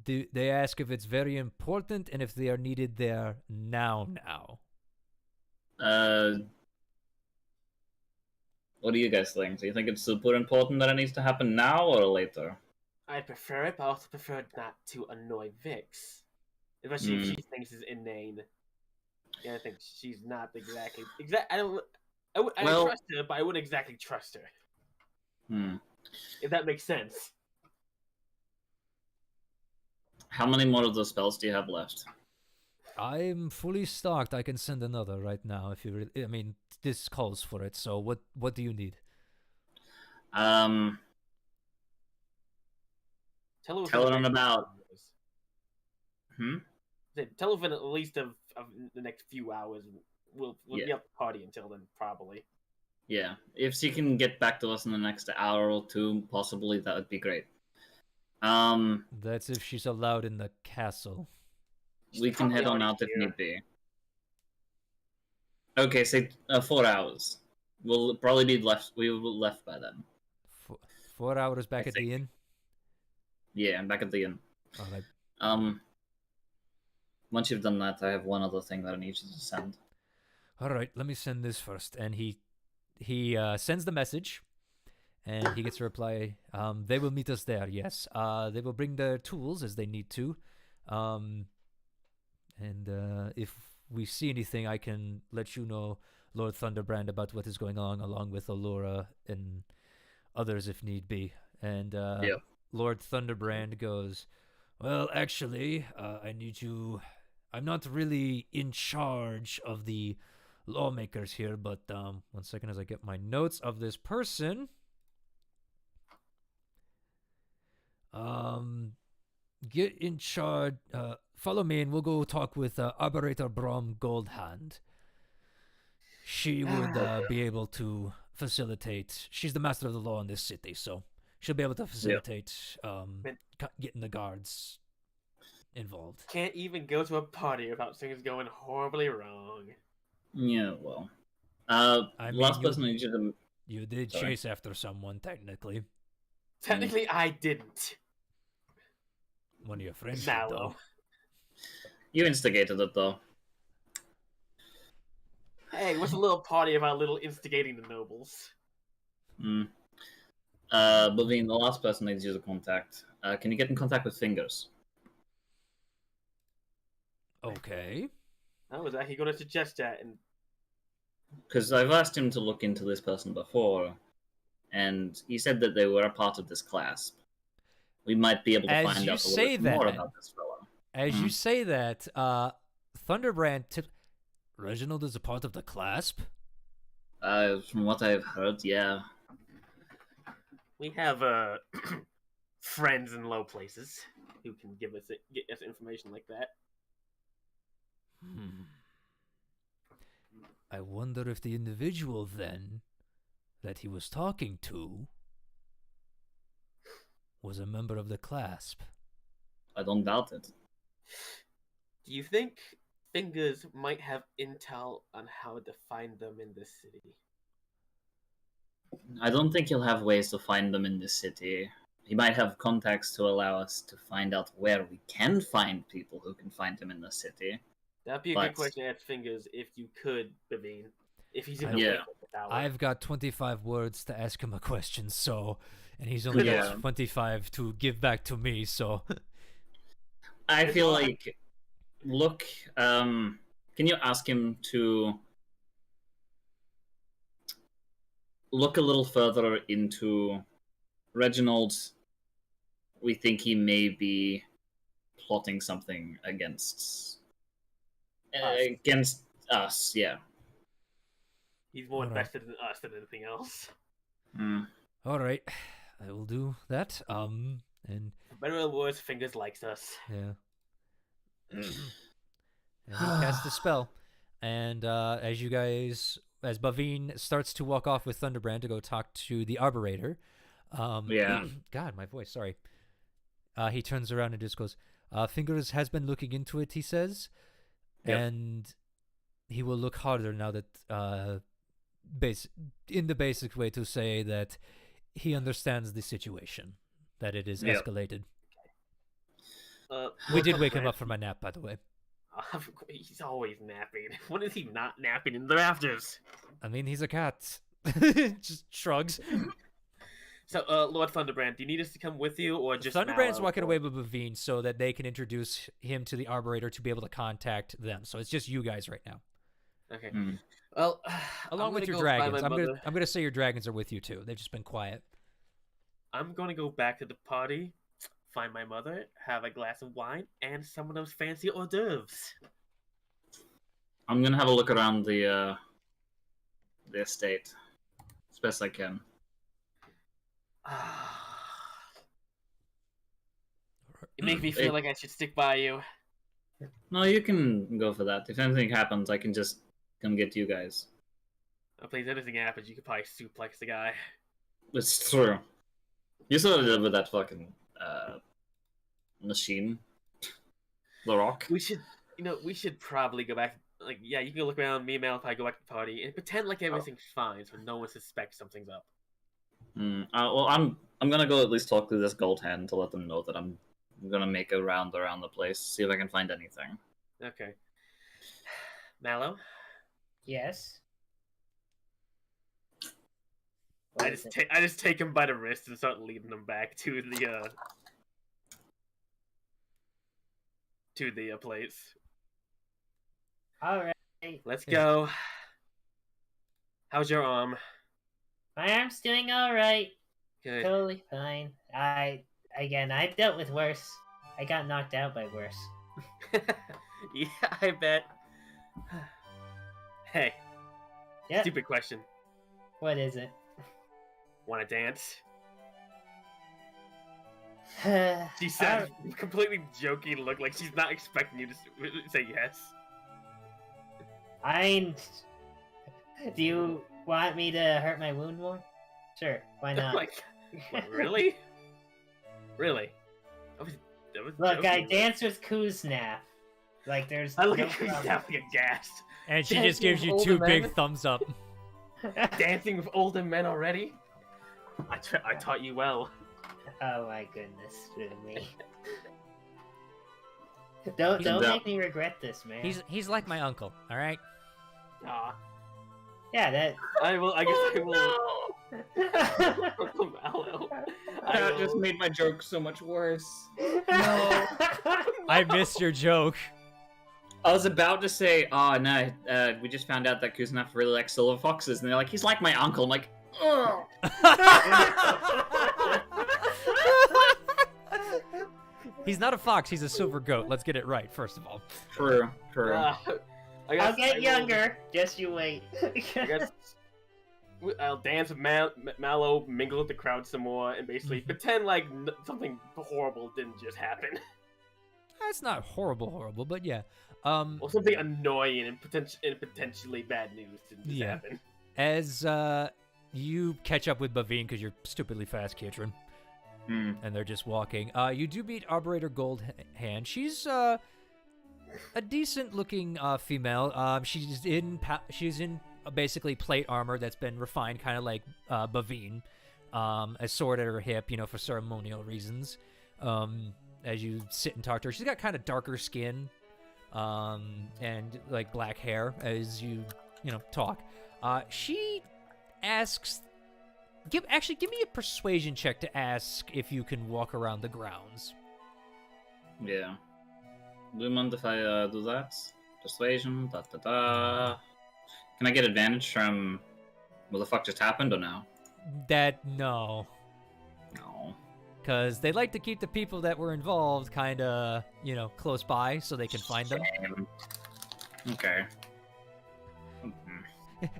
They ask if it's very important and if they are needed there now. What do you guys think? Do you think it's super important that it needs to happen now or later? I prefer it, but I also prefer not to annoy Vix. Especially if she thinks it's inane. Yeah, I think she's not exactly... I trust her, but I wouldn't exactly trust her. If that makes sense. How many more of those spells do you have left? I'm fully stocked. I can send another right now if you really... I mean, this calls for it, so what do you need? Tell her in about... Tell her in at least of the next few hours. We'll be up the party until then, probably. Yeah, if she can get back to us in the next hour or two, possibly, that would be great. That's if she's allowed in the castle. We can head on out if need be. Okay, say 4 hours. We'll probably be left. We will be left by then. 4 hours back at the inn. Yeah, I'm back at the inn. All right. Once you've done that, I have one other thing that I need you to send. All right, let me send this first. And he sends the message, and he gets a reply. They will meet us there. Yes. They will bring their tools as they need to. And if we see anything, I can let you know, Lord Thunderbrand, about what is going on, along with Allura and others if need be. And Lord Thunderbrand goes, well, actually, I need you... I'm not really in charge of the lawmakers here, but 1 second as I get my notes of this person. Get in charge... follow me and we'll go talk with Arbiter Brom Goldhand. She would be able to facilitate... She's the master of the law in this city, so she'll be able to facilitate getting the guards involved. Can't even go to a party without things going horribly wrong. Yeah, well. You did chase after someone, technically. Technically, I didn't. One of your friends did, though. You instigated it, though. Hey, what's a little party about little instigating the nobles? Bavine, the last person needs you to contact. Can you get in contact with Fingers? Okay. I was actually going to suggest that. Because I've asked him to look into this person before, and he said that they were a part of this clasp. We might be able to find out a little bit more about this fellow. As you say that, Thunderbrand tips... Reginald is a part of the clasp? From what I've heard, yeah. We have friends in low places who can get us information like that. I wonder if the individual, then, that he was talking to was a member of the clasp. I don't doubt it. Do you think Fingers might have intel on how to find them in this city? I don't think he'll have ways to find them in this city. he might have contacts to allow us to find out where we can find people who can find him in the city. That'd be a good question to ask Fingers if you could, Bavine. If he's in the Yeah. way of the tower. I've got 25 words to ask him a question, so, and he's only got 25 to give back to me, so. I feel like, look, can you ask him to look a little further into Reginald? We think he may be plotting something against us, yeah. He's more invested in us than anything else. All right, I will do that. And for better or worse, Fingers likes us. Yeah. And he casts the spell, and as Bavine starts to walk off with Thunderbrand to go talk to the Arborator, God, my voice, sorry. He turns around and just goes, Fingers has been looking into it, he says, and he will look harder now that, in the basic way to say that he understands the situation, that it is escalated. We did wake him up from a nap, by the way. He's always napping. When is he not napping in the rafters? I mean, he's a cat. Just shrugs. So, Lord Thunderbrand, do you need us to come with you, or just Thunderbrand's walking away with Bavine so that they can introduce him to the Arborator to be able to contact them. So it's just you guys right now. Okay. Well, along with your dragons. I'm gonna say your dragons are with you too. They've just been quiet. I'm gonna go back to the party, find my mother, have a glass of wine, and some of those fancy hors d'oeuvres. I'm gonna have a look around the estate as best I can. You make me feel like I should stick by you. No, you can go for that. If anything happens, I can just come get you guys. Oh, please, anything happens, you could probably suplex the guy. It's true. You saw what I did with that fucking machine. The Rock. We should probably go back. Like, yeah, you can go look around. Me and Malachi go back to the party and pretend like everything's fine, so no one suspects something's up. Well, I'm gonna go at least talk to this gold hand to let them know that I'm gonna make a round around the place, see if I can find anything. Okay. Mallow? Yes? I just take him by the wrist and start leading him back to the place. Alright. Let's go. How's your arm? My arm's doing alright. Good. Totally fine. I dealt with worse. I got knocked out by worse. Yeah, I bet. Hey. Yep. Stupid question. What is it? Wanna dance? She She said, completely joking look like she's not expecting you to say yes. Do you want me to hurt my wound more? Sure, why not? Like, what, really? Really? That was Look, I joking. dance with Kuznap. Like, there's. I look no at you problem. definitely aghast. And she Dancing just gives with you two older big men? thumbs up. Dancing with older men already? I taught you well. Oh my goodness, me. Don't make me regret this, man. He's like my uncle, all right? Aw. Yeah, that. I guess I will. Mallow. That just made my joke so much worse. No. I missed your joke. I was about to say, oh no, we just found out that Kuznap really likes silver foxes, and they're like, he's like my uncle. I'm like, oh. He's not a fox, he's a silver goat. Let's get it right, first of all. True. I'll get younger. Just you wait. I guess I'll dance with Mallow, mingle with the crowd some more, and basically pretend like something horrible didn't just happen. That's not horrible, but yeah. Or something annoying and potentially bad news didn't just happen. As you catch up with Bavine because you're stupidly fast, Katrin, and they're just walking. You do meet Arborator Goldhand. She's a decent-looking female. She's in basically plate armor that's been refined, kind of like Bavine. a sword at her hip, for ceremonial reasons. As you sit and talk to her, she's got kind of darker skin, and like black hair. As you talk, she asks, give me a persuasion check to ask if you can walk around the grounds. Yeah. Do you mind if I do that? Persuasion, da. Can I get advantage from what the fuck just happened or no? No. No. Because they like to keep the people that were involved kind of, close by so they can find them. Shame. Okay.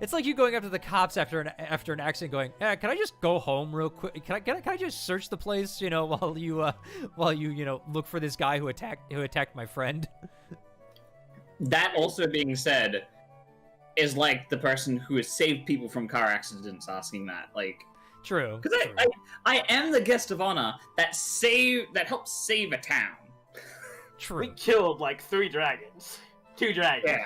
It's like you going up to the cops after an accident, going, "Can I just go home real quick? Can I just search the place, while you look for this guy who attacked my friend?" That also being said, is like the person who has saved people from car accidents asking that, like. True. Because I am the guest of honor that helps save a town. True. We killed like 3 dragons. 2 dragons. Yeah.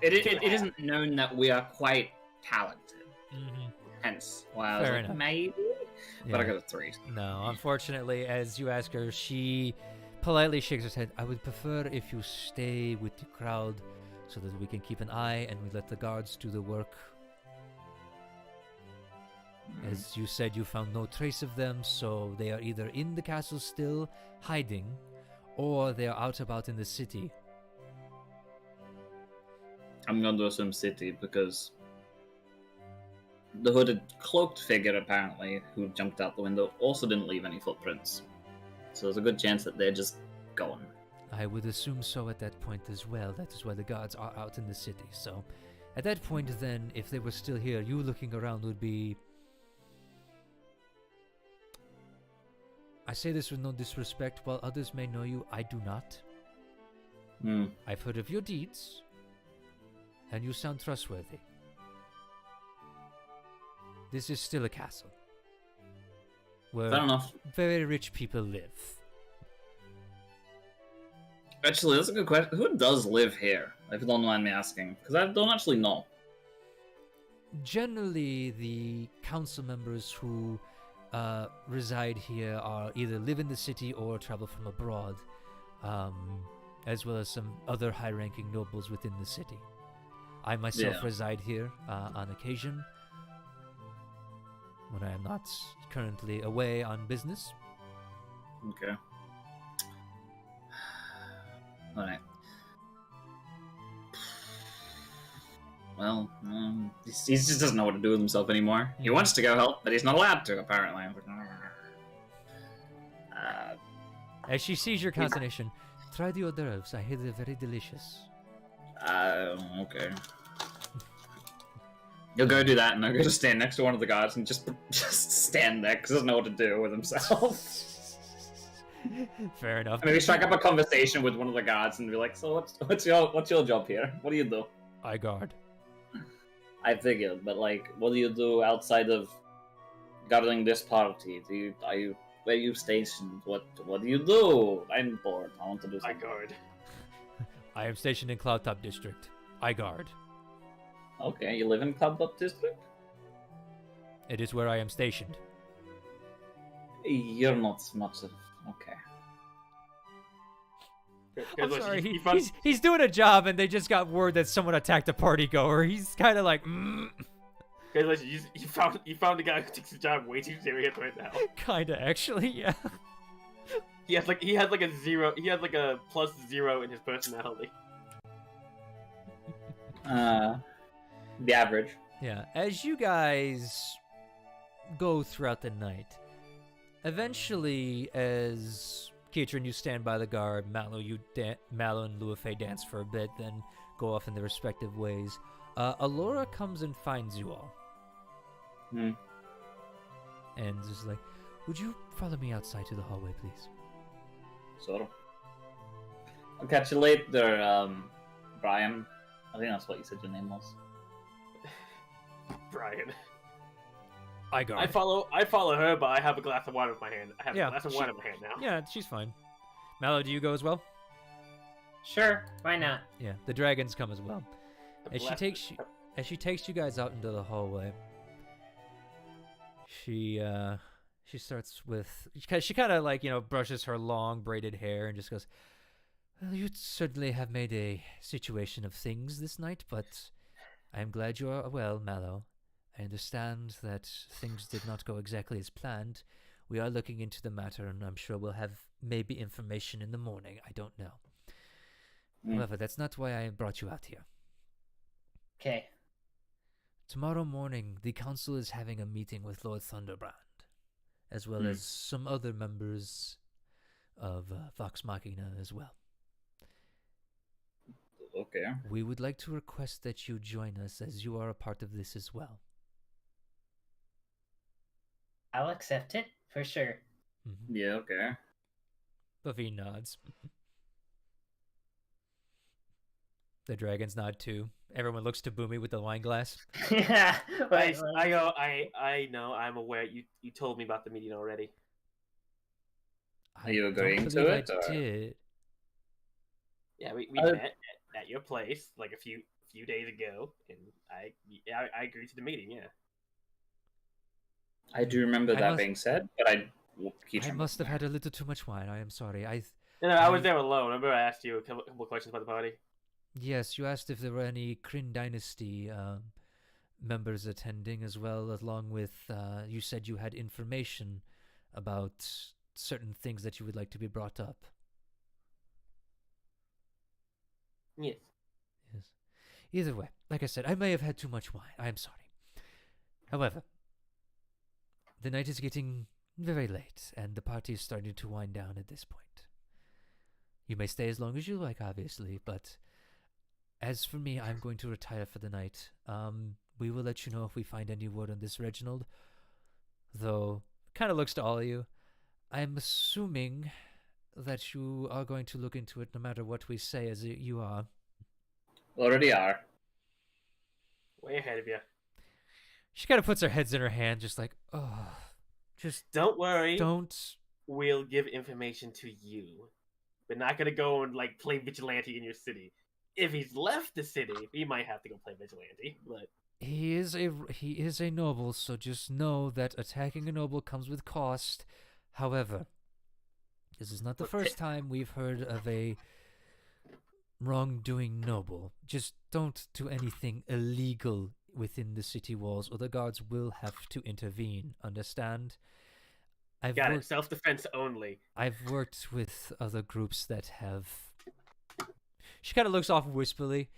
It isn't known that we are quite talented. Mm-hmm. Hence why I was Fair like, enough. maybe. Yeah. But I got a 3. No, unfortunately, as you ask her, she politely shakes her head. I would prefer if you stay with the crowd so that we can keep an eye and we let the guards do the work. As you said, you found no trace of them, so they are either in the castle still, hiding, or they are out about in the city. I'm going to assume city because the hooded, cloaked figure, apparently, who jumped out the window, also didn't leave any footprints. So there's a good chance that they're just gone. I would assume so at that point as well. That is why the guards are out in the city. So, at that point then, if they were still here, you looking around would be... I say this with no disrespect. While others may know you, I do not. I've heard of your deeds, and you sound trustworthy. This is still a castle, where Fair enough. very rich people live. Actually, that's a good question. Who does live here? If you don't mind me asking. Because I don't actually know. Generally, the council members who reside here are either live in the city or travel from abroad, as well as some other high-ranking nobles within the city. I myself reside here on occasion when I am not currently away on business. Okay. Alright. Well, he just doesn't know what to do with himself anymore. He wants to go help, but he's not allowed to, apparently. As she sees your consternation, try the hors d'oeuvres. I hear they're very delicious. Okay. He'll go do that, and I'll go to stand next to one of the guards and just stand there, because he doesn't know what to do with himself. Fair enough. Maybe strike up a conversation with one of the guards and be like, so what's your job here? What do you do? I guard. I figured, but like, what do you do outside of guarding this party? Where are you stationed? What do you do? I'm bored. I want to do I something. guard. I am stationed in Cloudtop District. I guard. Okay, you live in Cloudtop District? It is where I am stationed. You're not much of... Okay. I'm sorry, he's doing a job and they just got word that someone attacked a party goer. He's kind of like, Guys, listen, you found the guy who takes the job way too serious right now. Kinda, actually, yeah. He has like a +0 in his personality. The average. Yeah, as you guys go throughout the night, eventually, as Keatron, you stand by the guard, Mallow and Luafay dance for a bit, then go off in their respective ways. Alora comes and finds you all. And is like, would you follow me outside to the hallway, please? Sort of. I'll catch you later, Brian. I think that's what you said your name was. Brian. I guard. I follow her, but I have a glass of wine in my hand. I have Yeah, a glass of wine in my hand now. Yeah, she's fine. Mallow, do you go as well? Sure, why not? Yeah, the dragons come as well. A As glass- she takes you guys out into the hallway, She starts with she kind of like brushes her long braided hair and just goes, "Well, you certainly have made a situation of things this night, but I am glad you are well, Mallow. I understand that things did not go exactly as planned. We are looking into the matter, and I'm sure we'll have maybe information in the morning. I don't know. However, that's not why I brought you out here. Okay. Tomorrow morning, the council is having a meeting with Lord Thunderbrand, as well as some other members of Vox Machina as well. Okay. We would like to request that you join us, as you are a part of this as well." I'll accept it, for sure. Yeah, okay. Buffy nods. The dragons nod too. Everyone looks to Boomy with the wine glass. Yeah. I know, I'm aware. You told me about the meeting already. Are you agreeing don't to believe it, I or- did. Yeah, we met at your place like a few days ago, and I agreed to the meeting. Yeah. I do remember I that must- being said, but I must have had a little too much wine. I am sorry. No, I was there alone. Remember, I asked you a couple questions about the party. Yes, you asked if there were any Kryn Dynasty members attending as well, along with you said you had information about certain things that you would like to be brought up. Yes. Yes. Either way, like I said, I may have had too much wine. I am sorry. However, the night is getting very late, and the party is starting to wind down at this point. You may stay as long as you like, obviously, but as for me, I'm going to retire for the night. We will let you know if we find any word on this Reginald. Though, kind of looks to all of you. I'm assuming that you are going to look into it no matter what we say, as you are. already are. Way ahead of you. She kind of puts her heads in her hand, just like, oh, just Don't worry. don't. We'll give information to you. We're not gonna go and like play vigilante in your city. If he's left the city, we might have to go play vigilante. But He is a noble, so just know that attacking a noble comes with cost. However, this is not the first time we've heard of a wrongdoing noble. Just don't do anything illegal within the city walls, or the guards will have to intervene. Understand? got it. Self-defense only. I've worked with other groups that have. She kind of looks off wistfully,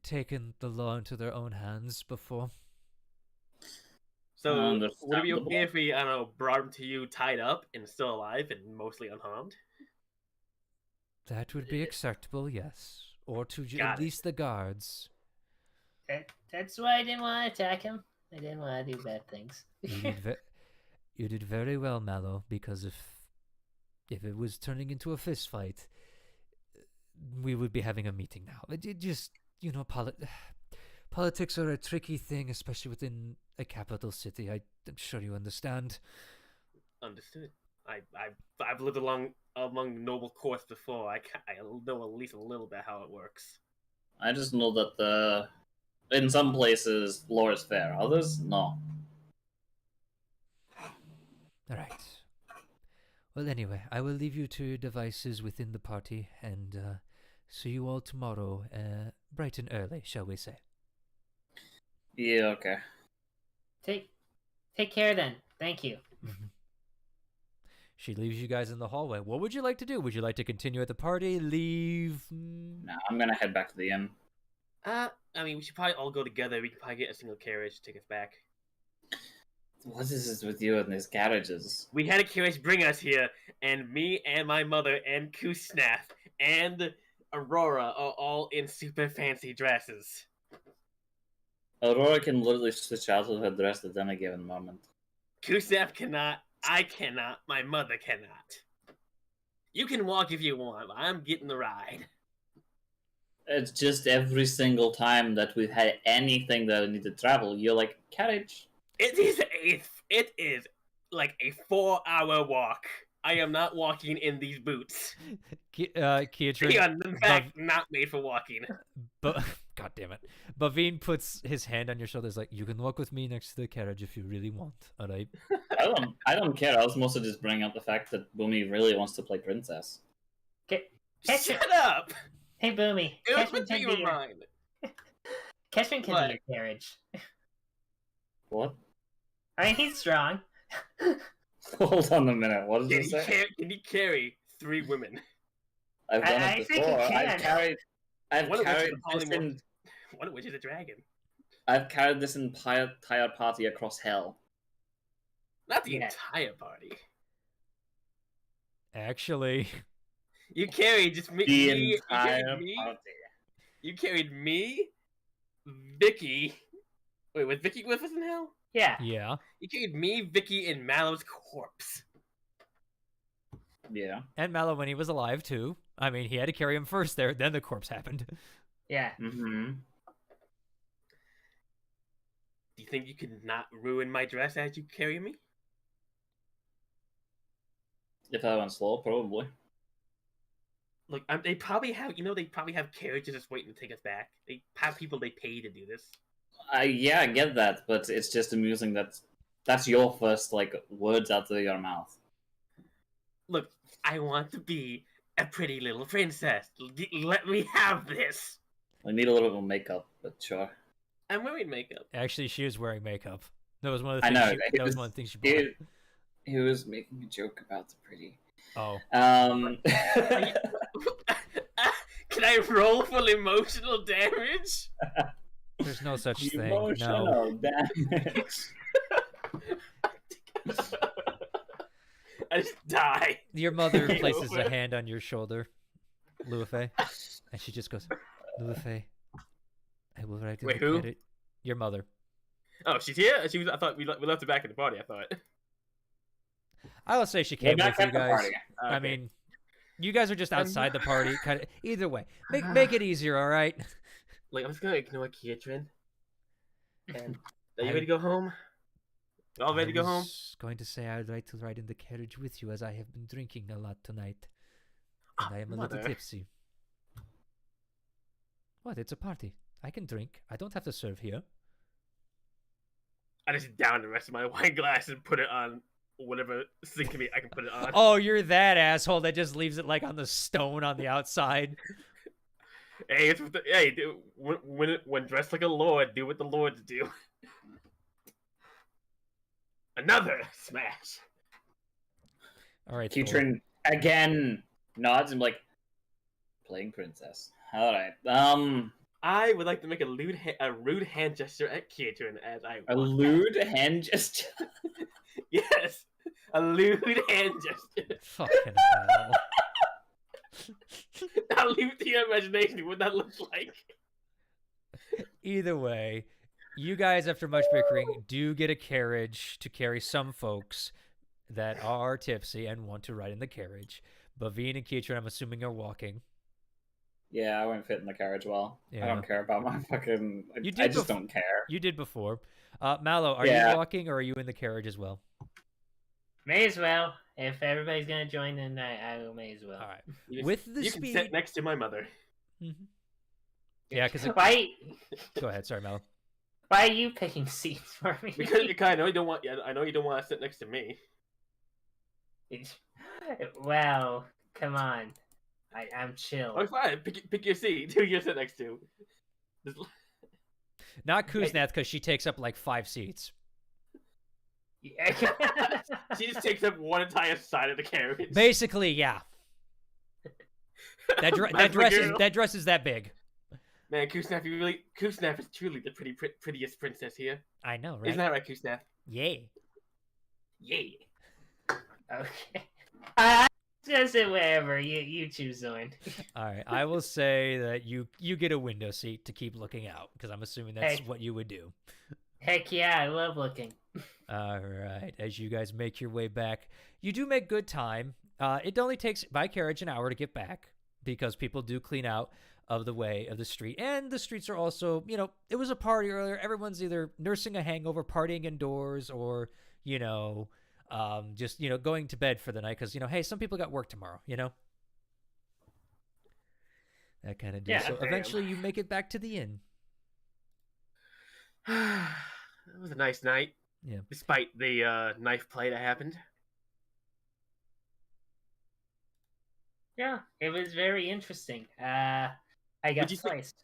taken the law into their own hands before. So would it be Understandable. okay if we, I don't know, brought him to you tied up and still alive and mostly unharmed? That would be acceptable, yes. Or to Got at it. least the guards. That's why I didn't want to attack him. I didn't want to do bad things. You did very well, Mallow, because if it was turning into a fist fight, we would be having a meeting now. It just, politics are a tricky thing, especially within a capital city. I'm sure you understand. Understood. I've lived among noble courts before. I know at least a little bit how it works. I just know that in some places law is fair, others no. All right. Well, anyway, I will leave you to your devices within the party, and see you all tomorrow, bright and early, shall we say. Yeah, okay. Take care then. Thank you. Mm-hmm. She leaves you guys in the hallway. What would you like to do? Would you like to continue at the party? Leave? Now I'm gonna head back to the inn. I mean, we should probably all go together. We can probably get a single carriage to take us back. What is this with you and these carriages? We had a carriage bring us here, and me and my mother and Kusnath and Aurora are all in super fancy dresses. Aurora can literally switch out of her dress at any given moment. Kusnath cannot. I cannot. My mother cannot. You can walk if you want, but I'm getting the ride. It's just every single time that we've had anything that I need to travel, you're like, carriage. It is like a 4-hour walk. I am not walking in these boots. They Kiatrin, are in fact not made for walking. God damn it. Bavine puts his hand on your shoulder. He's like, you can walk with me next to the carriage if you really want. All right. I don't care. I was mostly just bringing up the fact that Boomy really wants to play princess. Shut up! Hey, Boomy. It was Ketchum meant to can be be in your, mind. Ketchum can What? be your carriage. What? I mean, he's strong. Hold on a minute. What did Can you say? can he carry 3 women? I've done I it think he before. can. I've One of which is carried a this polymorph. One of which is a dragon. I've carried this entire party across hell. Not the Yeah. entire party. Actually, You carried just me. The You entire carried me. party. You carried me, Vicky. Wait, was Vicky with us in hell? Yeah. yeah. You carried me, Vicky, and Mallow's corpse. Yeah. And Mallow when he was alive, too. I mean, he had to carry him first there, then the corpse happened. Yeah. Mm-hmm. Do you think you could not ruin my dress as you carry me? If I went slow, probably. Look, they probably have, they probably have carriages just waiting to take us back. They have people they pay to do this. Yeah, I get that, but it's just amusing that that's your first words out of your mouth. Look, I want to be a pretty little princess. Let me have this. I need a little bit of makeup, but sure. I'm wearing makeup. Actually, she was wearing makeup. That was one of the I things know. that was one of the things she bought. He was making a joke about the pretty. Oh. Can I roll for emotional damage? There's no such thing. No. Emotional damage. I just die. Your mother places a hand on your shoulder, Luafe, and she just goes, Luafe, I will write in Wait, the who? credit. Your mother. Oh, she's here? I thought we left her back in the party, I thought. I will say she came with you guys. I Okay. mean, you guys are just outside the party. Kind of. Either way, make it easier, all right? Like, I'm just gonna ignore Kiatrin. And are you I- ready to go home? You all ready to go I home? was going to say I'd like to ride in the carriage with you, as I have been drinking a lot tonight, and I am a little Mother. tipsy. What? It's a party. I can drink. I don't have to serve here. I just down the rest of my wine glass and put it on whatever sink me I can put it on. Oh, you're that asshole that just leaves it on the stone on the outside. Hey, dude, when dressed like a lord, do what the lords do. Another smash. All right, Thor. Keatrin again nods and playing princess. All right. I would like to make a rude hand gesture at Kiatrin as I A walk lewd hand gesture. out. Yes, a lewd hand gesture. Fucking hell. I'll leave it to your imagination what that looks like. Either way, you guys, after much bickering, do get a carriage to carry some folks that are tipsy and want to ride in the carriage. Bavine and Keitran, I'm assuming, are walking. Yeah, I won't fit in the carriage well. I Yeah. don't care about my fucking. You I did just don't care. You did before. Mallow, are Yeah. you walking or are you in the carriage as well? May as well. If everybody's gonna join, then I will may as well. All right. You can- With the you can speed. sit next to my mother. Mhm. Yeah, because Why? go ahead. Sorry, Mallow. Why are you picking seats for me? Because I know you don't want. I know you don't want to sit next to me. Well, come on. I'm chill. Oh, fine. Pick your seat. Who you sit next to? Just- Not Kuznath, because she takes up 5 seats. She just takes up one entire side of the carriage. Basically, yeah. That dress is that big. Man, Kusnaf, Kusnaf is truly the prettiest princess here. I know, right? Isn't that right, Kusnaf? Yay. Yay. Okay. I'm just gonna sit wherever. You choose, Zorn. All right. I will say that you get a window seat to keep looking out, because I'm assuming that's Hey. what you would do. Heck yeah, I love looking. All right. As you guys make your way back, you do make good time. It only takes by carriage an hour to get back, because people do clean out of the way of the street. And the streets are also, it was a party earlier. Everyone's either nursing a hangover, partying indoors, or, just, going to bed for the night because, hey, some people got work tomorrow, that kind of deal. Yeah, So damn. eventually you make it back to the inn. It was a nice night. Yeah. Despite the knife play that happened. Yeah, it was very interesting. I got you think- sliced.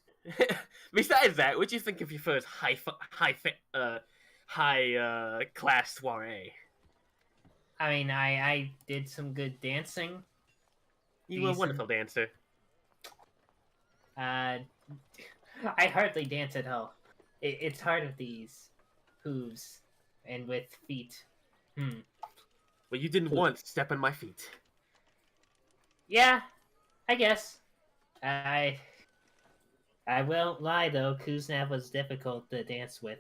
Besides that, what do you think of your first high class soiree? I mean, I did some good dancing. You were a Decent. wonderful dancer. I hardly dance at all. It's hard with these hooves and with feet. Well, you didn't once step on my feet. Yeah, I guess. I won't lie though. Kuznav was difficult to dance with.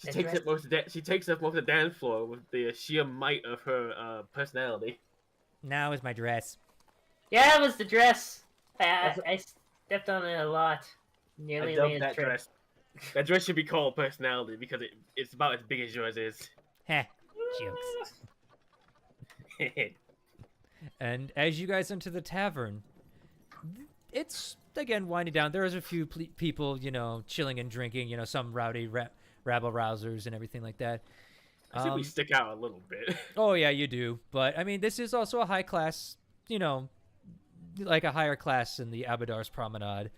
She The takes dress- up most of she takes up most of the dance floor with the sheer might of her personality. Now is my dress. Yeah, it was the dress. I stepped on it a lot. Nearly I love made a that trip. dress. That dress should be called personality because it's about as big as yours is. Heh. Jokes. And as you guys enter the tavern, it's again winding down. There is a few people, chilling and drinking. Some rowdy rabble rousers and everything like that. I think we stick out a little bit. Oh yeah, you do. But I mean, this is also a high class, like a higher class in the Abadar's Promenade,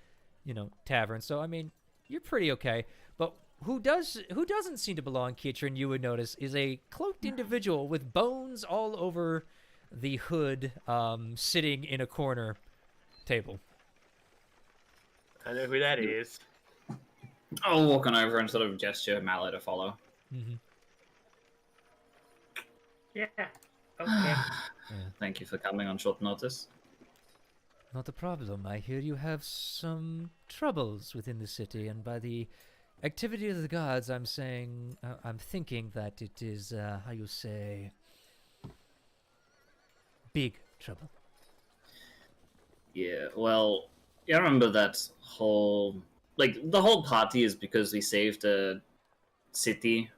tavern. So I mean, you're pretty okay. But who doesn't seem to belong, Kitrin, you would notice, is a cloaked individual with bones all over the hood, sitting in a corner table. I know who that is. I'll walk on over and sort of gesture Mallow to follow. Mm-hmm. Yeah. Okay. Thank you for coming on short notice. Not a problem. I hear you have some troubles within the city, and by the activity of the gods, I'm thinking that it is, how you say, big trouble. Yeah, well, you remember that the whole party is because we saved a city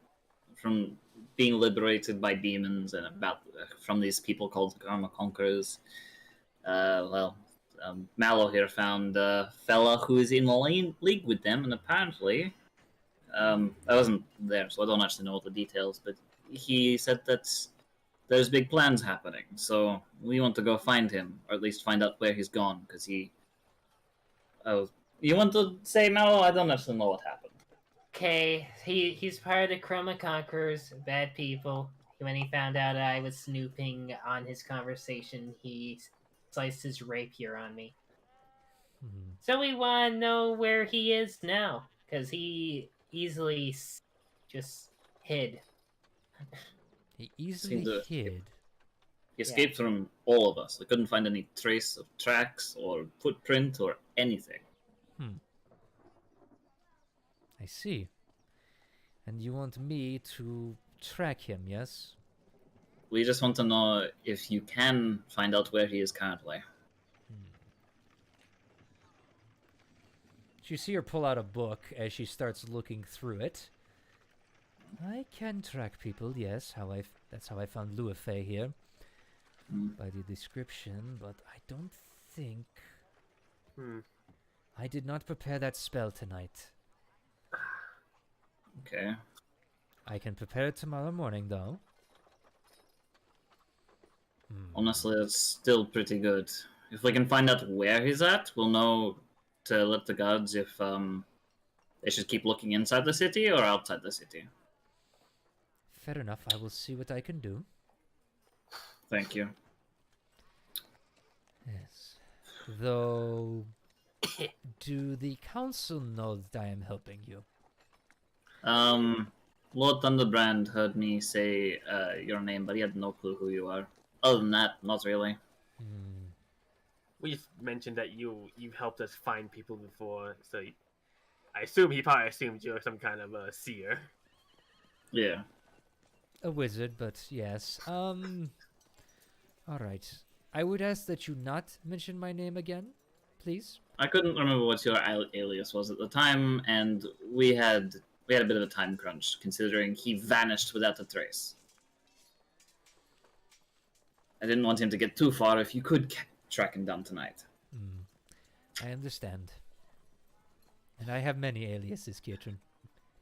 from being liberated by demons and from these people called Karma Conquerors. Mallow here found a fella who is in league with them, and apparently, I wasn't there, so I don't actually know all the details, but he said that there's big plans happening, so we want to go find him, or at least find out where he's gone, because he... Oh, you want to say Mallow? I don't actually know what happened. Okay, he's part of the Chroma Conquerors, bad people. When he found out I was snooping on his conversation, he sliced his rapier on me. So we want to know where he is now, because he easily just hid. He easily hid. He escaped from all of us. I couldn't find any trace of tracks or footprint or anything. I see. And you want me to track him, yes? We just want to know if you can find out where he is currently. You see her pull out a book as she starts looking through it. I can track people, yes. That's how I found Luafay here. By the description, but I don't think... I did not prepare that spell tonight. Okay. I can prepare it tomorrow morning, though. Honestly, that's still pretty good. If we can find out where he's at, we'll know to let the guards if they should keep looking inside the city or outside the city. Fair enough. I will see what I can do. Thank you. Yes. Though, do the council know that I am helping you? Lord Thunderbrand heard me say your name, but he had no clue who you are. Other than that, not really. We just mentioned that you've helped us find people before, so I assume he probably assumed you're some kind of a seer. Yeah. A wizard, but yes. Alright. I would ask that you not mention my name again, please. I couldn't remember what your alias was at the time, and we had a bit of a time crunch, considering he vanished without a trace. I didn't want him to get too far. If you could tracking down tonight. I understand. And I have many aliases, Kietran.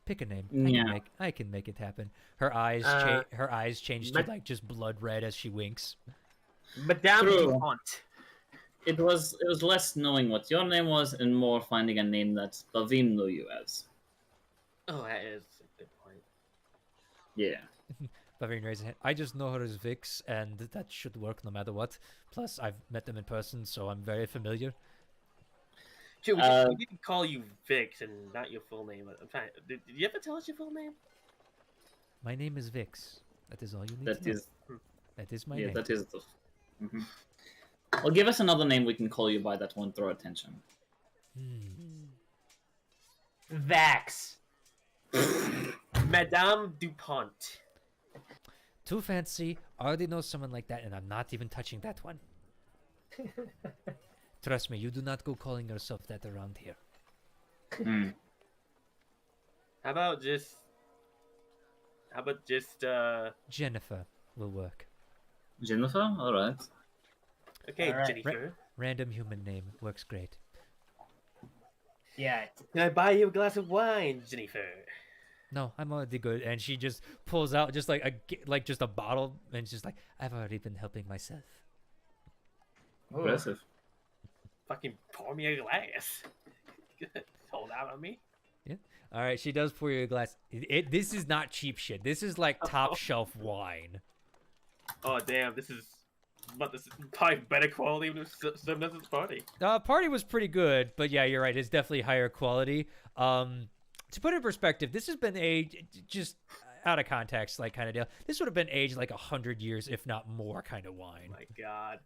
Pick a name. Yeah. I can make it happen. Her eyes change to but- like just blood red as she winks. Madame True. Dupont. It was less knowing what your name was and more finding a name that Bavim knew you as. Oh, that is a good point. Yeah. Bavarian raises a hand. I just know her as Vix, and that should work no matter what. Plus, I've met them in person, so I'm very familiar. Dude, we didn't call you Vix and not your full name. I'm trying. Did you ever tell us your full name? My name is Vix. That is all you need That to know. is. That is my Yeah, name. that is the. Mhm. Well, give us another name we can call you by that won't draw attention. Vax. Madame Dupont. Too fancy. Already know someone like that, and I'm not even touching that one. Trust me, you do not go calling yourself that around here. How about just Jennifer will work. Jennifer? Alright. okay, All right. Jennifer. Random human name works great. Yeah. Can I buy you a glass of wine, Jennifer? No, I'm already good. And she just pulls out just like just a bottle, and she's like, I've already been helping myself. Impressive. Fucking pour me a glass. Hold out on me. All right, she does pour you a glass. This is not cheap shit. This is like top shelf wine. Oh damn, this is probably better quality than some of this party. Party was pretty good, but yeah, you're right. It's definitely higher quality. To put it in perspective, this has been aged just out of context, like kind of deal. This would have been aged like 100 years, if not more, kind of wine. My God.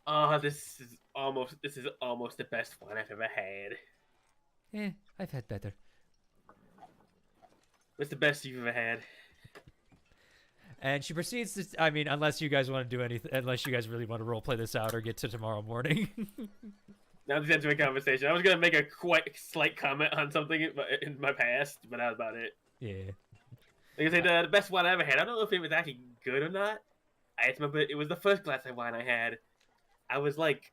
Oh, this is almost the best wine I've ever had. I've had better. What's the best you've ever had? And she proceeds to, I mean, unless you guys want to do anything, unless you guys really want to roleplay this out or get to tomorrow morning. Now I'm just entering a conversation. I was gonna make a quite slight comment on something in my past, but that was about it. Yeah. Like I said, the best wine I ever had. I don't know if it was actually good or not. I just remember it was the first glass of wine I had. I was like,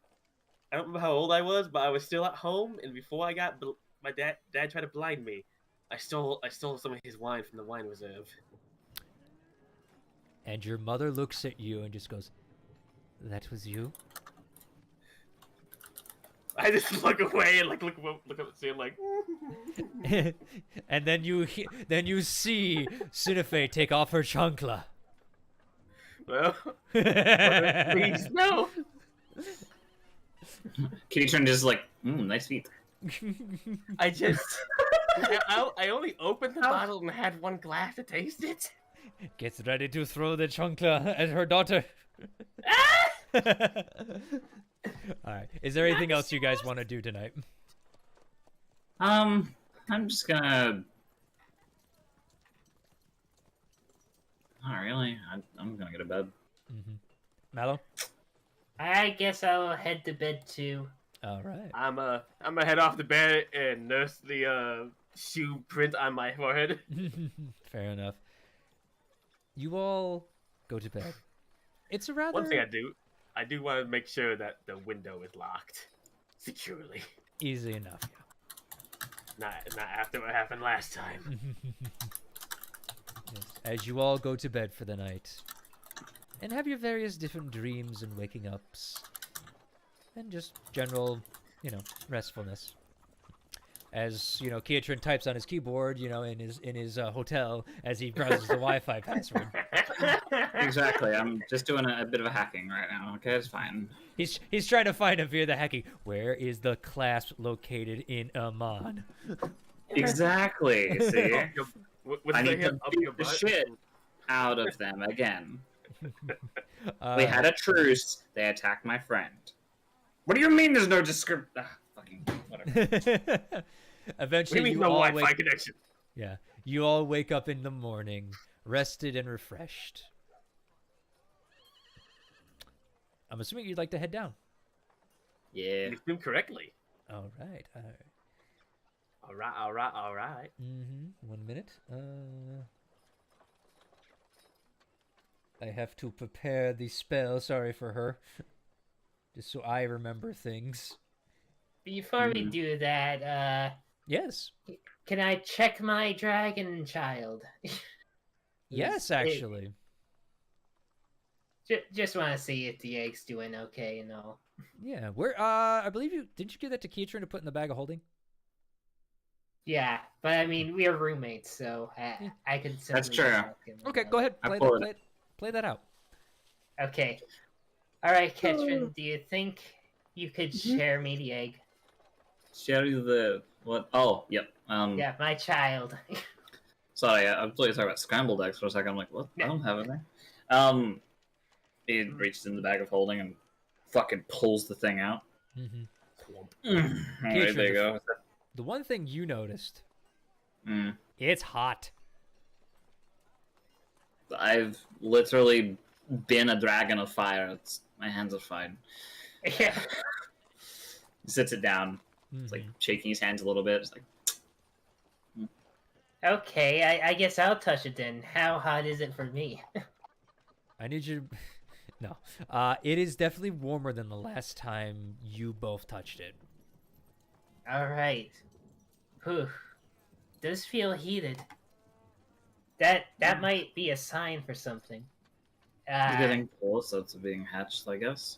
I don't remember how old I was, but I was still at home, and before I got, my dad tried to blind me. I stole some of his wine from the wine reserve. And your mother looks at you and just goes, "That was you?" I just look away and like look up and see him like. And then you see Sinife take off her chancla. Well, mother, please no. Kitty turned is like, nice feet. I just, I only opened the bottle and had one glass to taste it. Gets ready to throw the chancla at her daughter. Alright. Is there anything else you guys want to do tonight? I'm just gonna. Not really. I'm gonna go to bed. Mallow? I guess I'll head to bed too. Alright. I'm gonna head off to bed and nurse the shoe print on my forehead. Fair enough. You all go to bed. It's a rather... One thing I do want to make sure that the window is locked securely. Easy enough, Not after what happened last time. Yes. As you all go to bed for the night, and have your various different dreams and waking ups, and just general, restfulness. As Kiatrin types on his keyboard, in his hotel as he browses the Wi-Fi password. Exactly. I'm just doing a bit of a hacking right now. Okay, it's fine. He's trying to find him via the hacking. Where is the clasp located in Amman? Exactly. See, I need to up beat your the butt? shit out of them again. Uh, We had a truce. They attacked my friend. What do you mean? There's no description? Fucking whatever. Eventually, We need you no all Wi-Fi wake. connection. Yeah, you all wake up in the morning, rested and refreshed. I'm assuming you'd like to head down. Yeah. You assumed correctly. All right. All right. 1 minute. I have to prepare the spell. Sorry for her. just so I remember things. Before we do that, Yes. can I check my dragon child? Yes, actually. Just want to see if the egg's doing okay and all. Yeah. Where? I believe you did. You give that to Keatron to put in the bag of holding? Yeah, but I mean, we are roommates, so I could simply That's true. ask him Okay, about go it. ahead. I Play pulled that. Play that out. Okay. All right, Ketrin, do you think you could share me the egg? Share you the what? Oh, yep. Yeah, my child. Sorry, I thought you were talking about scrambled eggs for a second. I'm like, what? I don't have any. He reaches in the bag of holding and fucking pulls the thing out. Mm-hmm. Alright, there you go. The one thing you noticed, Mm. it's hot. I've literally been a dragon of fire. My hands are fine. Yeah. He sits it down. It's like shaking his hands a little bit. It's like, Okay, I guess I'll touch it then. How hot is it for me? I need you. No. It is definitely warmer than the last time you both touched it. All right. Whew. Does feel heated. That might be a sign for something. he's getting closer to being hatched, I guess.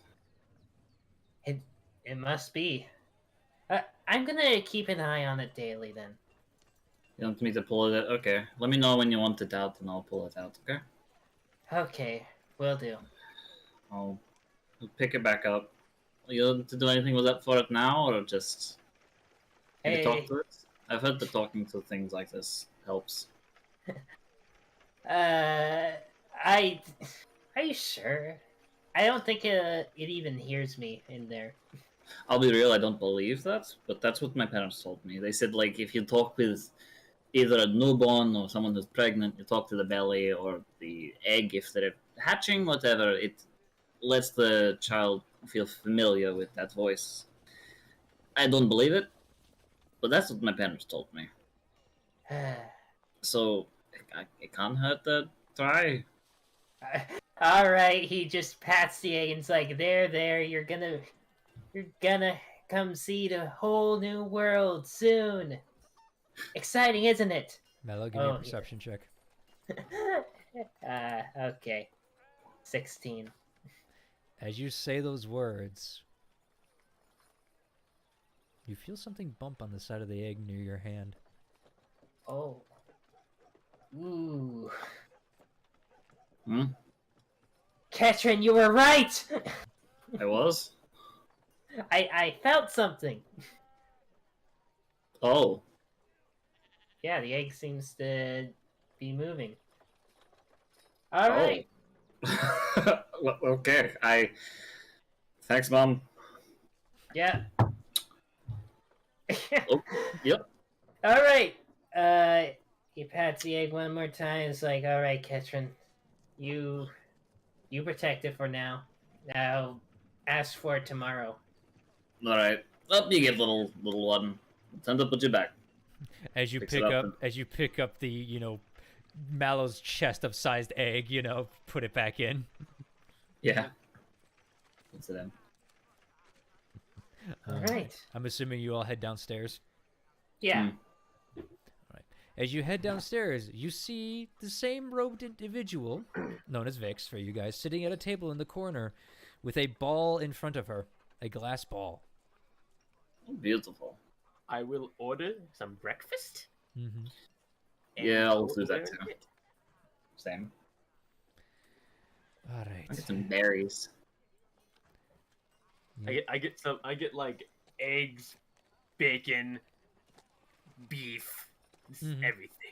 It must be. I'm gonna keep an eye on it daily then. You want me to pull it out? Okay. Let me know when you want it out and I'll pull it out, okay? Okay, will do. I'll pick it back up. You want to do anything with that for it now, or just maybe talk to it? I've heard that talking to things like this helps. Are you sure? I don't think it even hears me in there. I'll be real, I don't believe that, but that's what my parents told me. They said, like, if you talk with either a newborn or someone who's pregnant, you talk to the belly or the egg if they're hatching, whatever, it lets the child feel familiar with that voice. I don't believe it, but that's what my parents told me. So, it can't hurt to try. All right, he just pats the egg and's like, there, you're gonna come see the whole new world soon. Exciting, isn't it? Mello, give me a perception check. Okay. 16. As you say those words, you feel something bump on the side of the egg near your hand. Oh. Ooh. Hmm? Ketrin, you were right! I was? I felt something. Oh. Yeah, the egg seems to be moving. Alright. Well, okay, Thanks, Mom. Yeah. Oh, yep. Alright. He pats the egg one more time. It's like, alright, Ketrin. You protect it for now. Now, ask for it tomorrow. Alright. Well, you get little one. Time to put you back. As you Picks pick it up, up as you pick up the Mallow's chest of sized egg, put it back in. Yeah. Puts it in. Alright. I'm assuming you all head downstairs. Yeah. As you head downstairs, you see the same robed individual, known as Vix for you guys, sitting at a table in the corner with a ball in front of her, a glass ball. Beautiful. I will order some breakfast. Mm-hmm. Yeah, I'll go do that over too. it. Same. All I right. get some berries. I get like eggs, bacon, beef, Mhm. everything.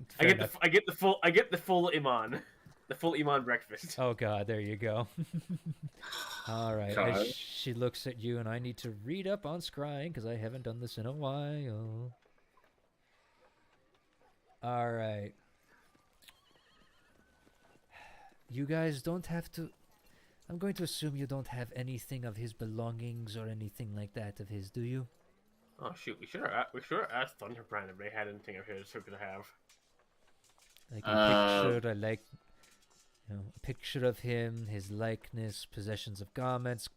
Fair I enough. get the full Iman. The full Iman breakfast. Oh God, there you go. All right. God. As she looks at you, and I need to read up on scrying because I haven't done this in a while. All right. You guys don't have to. I'm going to assume you don't have anything of his belongings or anything like that of his, do you? Oh shoot, we should have asked Thunderbrand if they had anything of his who could have. Like a picture, a picture of him, his likeness, possessions of garments,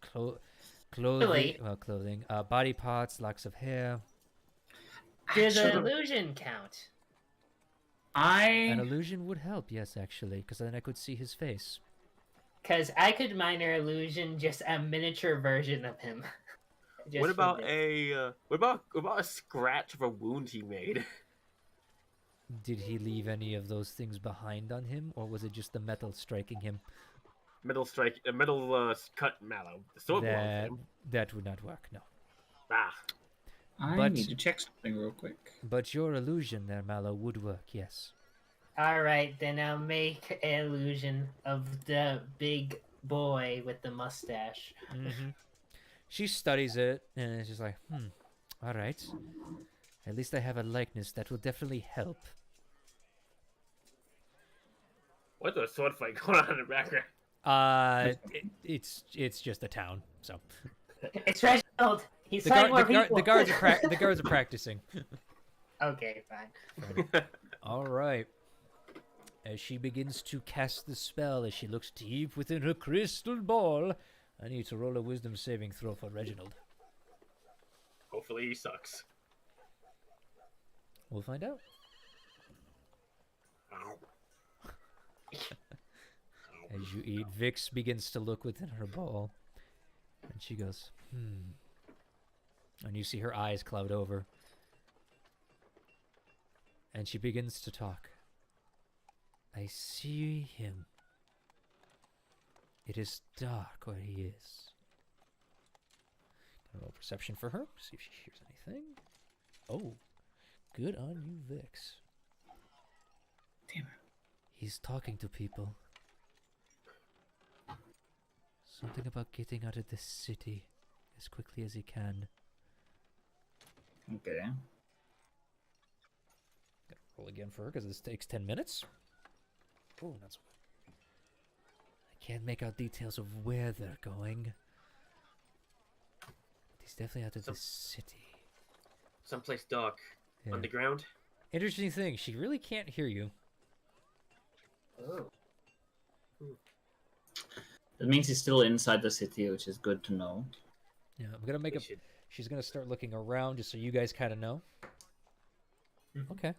Clothing, body parts, locks of hair. Does an Actually, illusion count? An I illusion would help, yes, actually, because then I could see his face. Because I could minor illusion just a miniature version of him. Just What for about this. what about a scratch of a wound he made? Did he leave any of those things behind on him, or was it just the metal striking him? Metal strike, metal cut mallow. The sword belongs to him. That would not work, no. Ah, But- need to check something real quick. But your illusion there, Mallow, would work, yes. Alright, then I'll make an illusion of the big boy with the mustache. Mm-hmm. She studies it, and she's like, all right. At least I have a likeness that will definitely help. what's a sword fight going on in the background? It's just a town, so. It's Reginald! He's The, fighting more people! the guards are practicing. Okay, fine. All right. As she begins to cast the spell, as she looks deep within her crystal ball, I need to roll a wisdom saving throw for Reginald. Hopefully he sucks. We'll find out. Ow. As you eat, Vix begins to look within her ball, and she goes, And you see her eyes cloud over. And she begins to talk. I see him. It is dark where he is. Gonna roll perception for her, see if she hears anything. Oh, good on you, Vix. Damn it. He's talking to people. Something about getting out of this city as quickly as he can. Okay. Gotta roll again for her because this takes 10 minutes. Oh, that's good. I can't make out details of where they're going. But he's definitely out of this city. Someplace dark, Yeah. underground. Interesting thing, she really can't hear you. Oh. That means he's still inside the city, which is good to know. Yeah, I'm gonna make We a. should- She's gonna start looking around just so you guys kind of know. Mhm. Okay.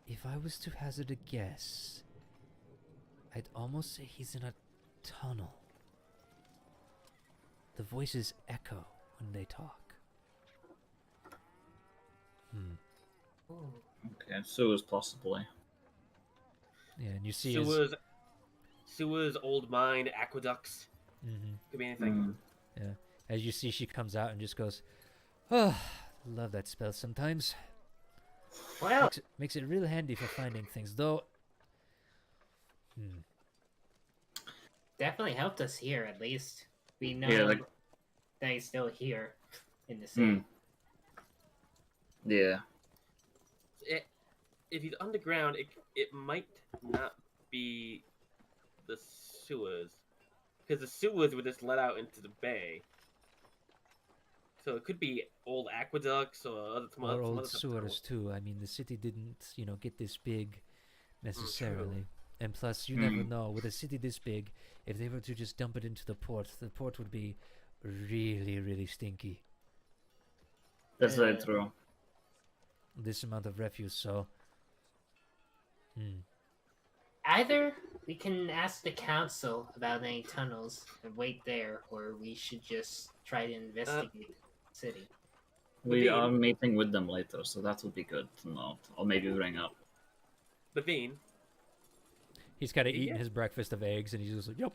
If I was to hazard a guess, I'd almost say he's in a tunnel. The voices echo when they talk. Okay, sewers possibly. Yeah, and you see his. Sewers, old mine, aqueducts. Mhm. Could be anything. Yeah. As you see, she comes out and just goes, "Oh, love that spell sometimes. Well, Makes it real handy for finding things, though." definitely helped us here, at least. We know Yeah, like- that he's still here in the city. Yeah. If he's underground, it might not be the sewers, because the sewers were just let out into the bay. So it could be old aqueducts or some Or other old stuff. sewers, too. I mean, the city didn't, get this big necessarily. And plus, you never know. With a city this big, if they were to just dump it into the port would be really, really stinky. That's very true. This amount of refuse, so. Either we can ask the council about any tunnels and wait there, or we should just try to investigate the city. We are meeting with them later, so that would be good to know. Or maybe bring up. Levine, He's kind of eating Yeah. his breakfast of eggs, and he's just like, "Yep."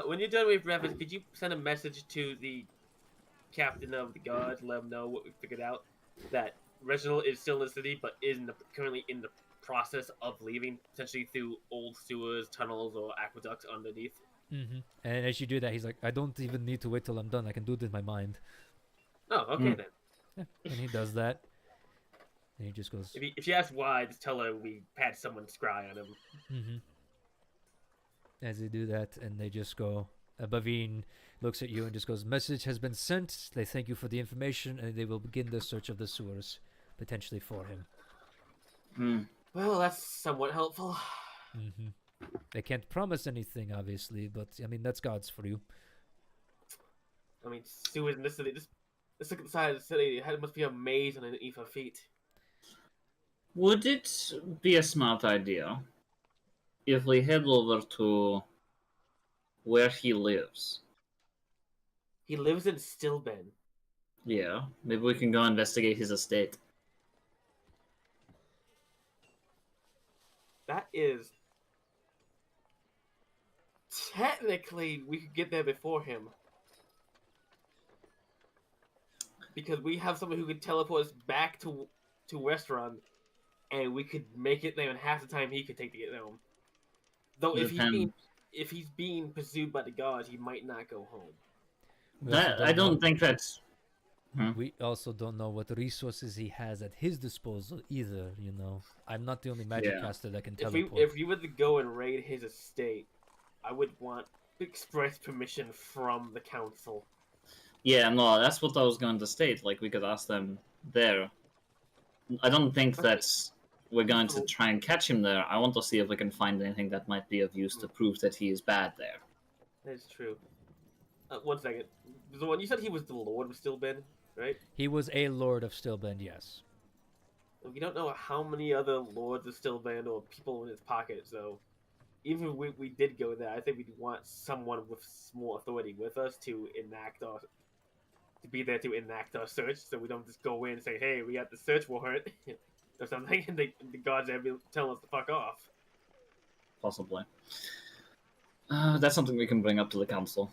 when you're done with breakfast, could you send a message to the captain of the guard, let him know what we figured out, that Reginald is still in the city, but is currently in the process of leaving, potentially through old sewers, tunnels, or aqueducts underneath. And as you do that, he's like, "I don't even need to wait till I'm done. I can do it in my mind." Oh, okay then. Yeah. And he does that. And he just goes, If she asks why, just tell her we had someone scry on him. As they do that, and they just go, Bavine looks at you and just goes, "Message has been sent. They thank you for the information, and they will begin the search of the sewers, potentially for him." Well, that's somewhat helpful. They can't promise anything, obviously, but I mean that's God's for you. I mean, Sue is in this city. Let's look at the side of the city. It must be a maze underneath her feet. Would it be a smart idea if we head over to where he lives? He lives in Stillben. Yeah, maybe we can go investigate his estate. That is... Technically, we could get there before him. Because we have someone who could teleport us back to Westron, and we could make it there in half the time he could take to get home. Though if he's being pursued by the gods, he might not go home. I don't think that's... We also don't know what resources he has at his disposal either, you know. I'm not the only magic caster that can teleport. If we were to go and raid his estate, I would want express permission from the council. Yeah, no, that's what I was going to state. Like, we could ask them there. I don't think that's... We're going to try and catch him there. I want to see if we can find anything that might be of use to prove that he is bad there. That's true. 1 second. The one you said he was the Lord of Stillben, right? He was a Lord of Stillbend, yes. We don't know how many other Lords of Stillben or people in his pocket, so even if we did go there, I think we'd want someone with more authority with us to be there to enact our search, so we don't just go in and say, hey, we got the search warrant, or something, and the gods are telling us to fuck off. Possibly. That's something we can bring up to the council.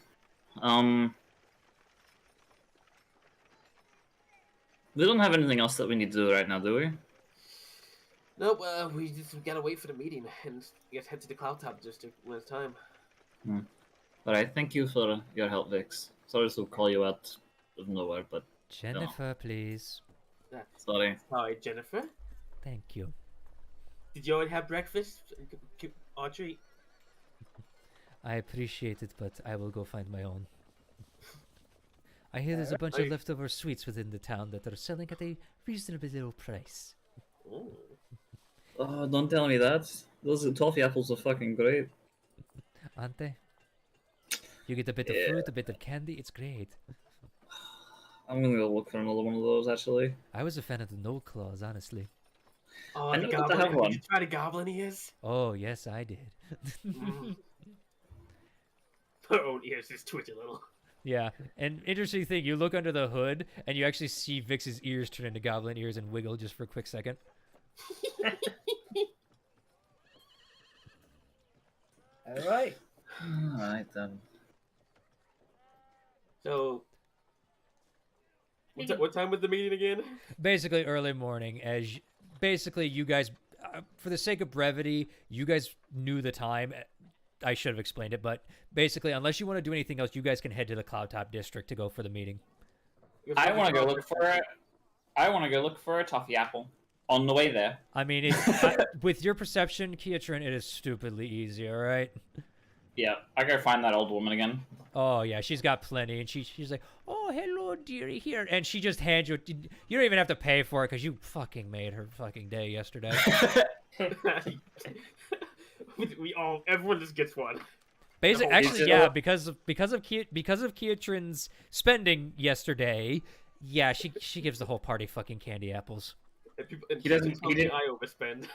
We don't have anything else that we need to do right now, do we? Nope, we gotta wait for the meeting, and I guess head to the Cloud Top District when it's time. Alright, thank you for your help, Vix. Sorry to call you out of nowhere, but... Jennifer, please. Sorry. Sorry, Jennifer. Thank you. Did you already have breakfast, Audrey? I appreciate it, but I will go find my own. I hear there's a bunch of leftover sweets within the town that are selling at a reasonably low price. Ooh. Oh, don't tell me that. Those toffee apples are fucking great. Aren't they? You get a bit of fruit, a bit of candy, it's great. I'm gonna go look for another one of those, actually. I was a fan of the no claws, honestly. Oh, I the know that I goblin. have one. Did you try the goblin ears? Oh, yes, I did. Her own ears just twitch a little. Yeah, and interesting thing, you look under the hood, and you actually see Vix's ears turn into goblin ears and wiggle just for a quick second. Alright. Alright then. So, what time was the meeting again? Basically, early morning, basically you guys, for the sake of brevity, you guys knew the time. I should have explained it, but basically, unless you want to do anything else, you guys can head to the Cloud Top District to go for the meeting. I want to go look for it. I want to go look for a toffee apple on the way there. I mean, with your perception, Kiatrin, it is stupidly easy, all right? Yeah, I gotta find that old woman again. Oh, yeah, she's got plenty, and she's like, oh, hello, dearie, here. And she just hands you, you don't even have to pay for it, because you fucking made her fucking day yesterday. Everyone just gets one. Basically, No, actually, yeah, because of Kiatrin's spending yesterday, yeah, she gives the whole party fucking candy apples. He doesn't. I overspend.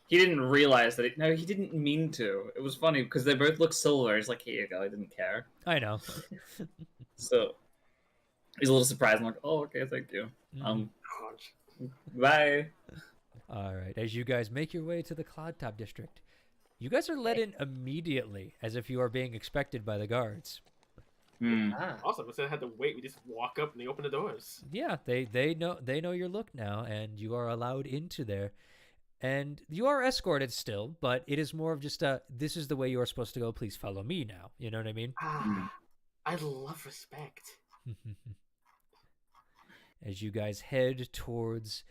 He didn't realize that. No, he didn't mean to. It was funny because they both look silver. He's like, here you go. I didn't care. I know. So he's a little surprised. I'm like, oh, okay, thank you. Bye. All right, as you guys make your way to the Cloud Top District, you guys are let in immediately, as if you are being expected by the guards. Awesome. Instead of had to wait, we just walk up and they open the doors. Yeah, they know your look now, and you are allowed into there. And you are escorted still, but it is more of just this is the way you are supposed to go. Please follow me now. You know what I mean? I love respect. As you guys head towards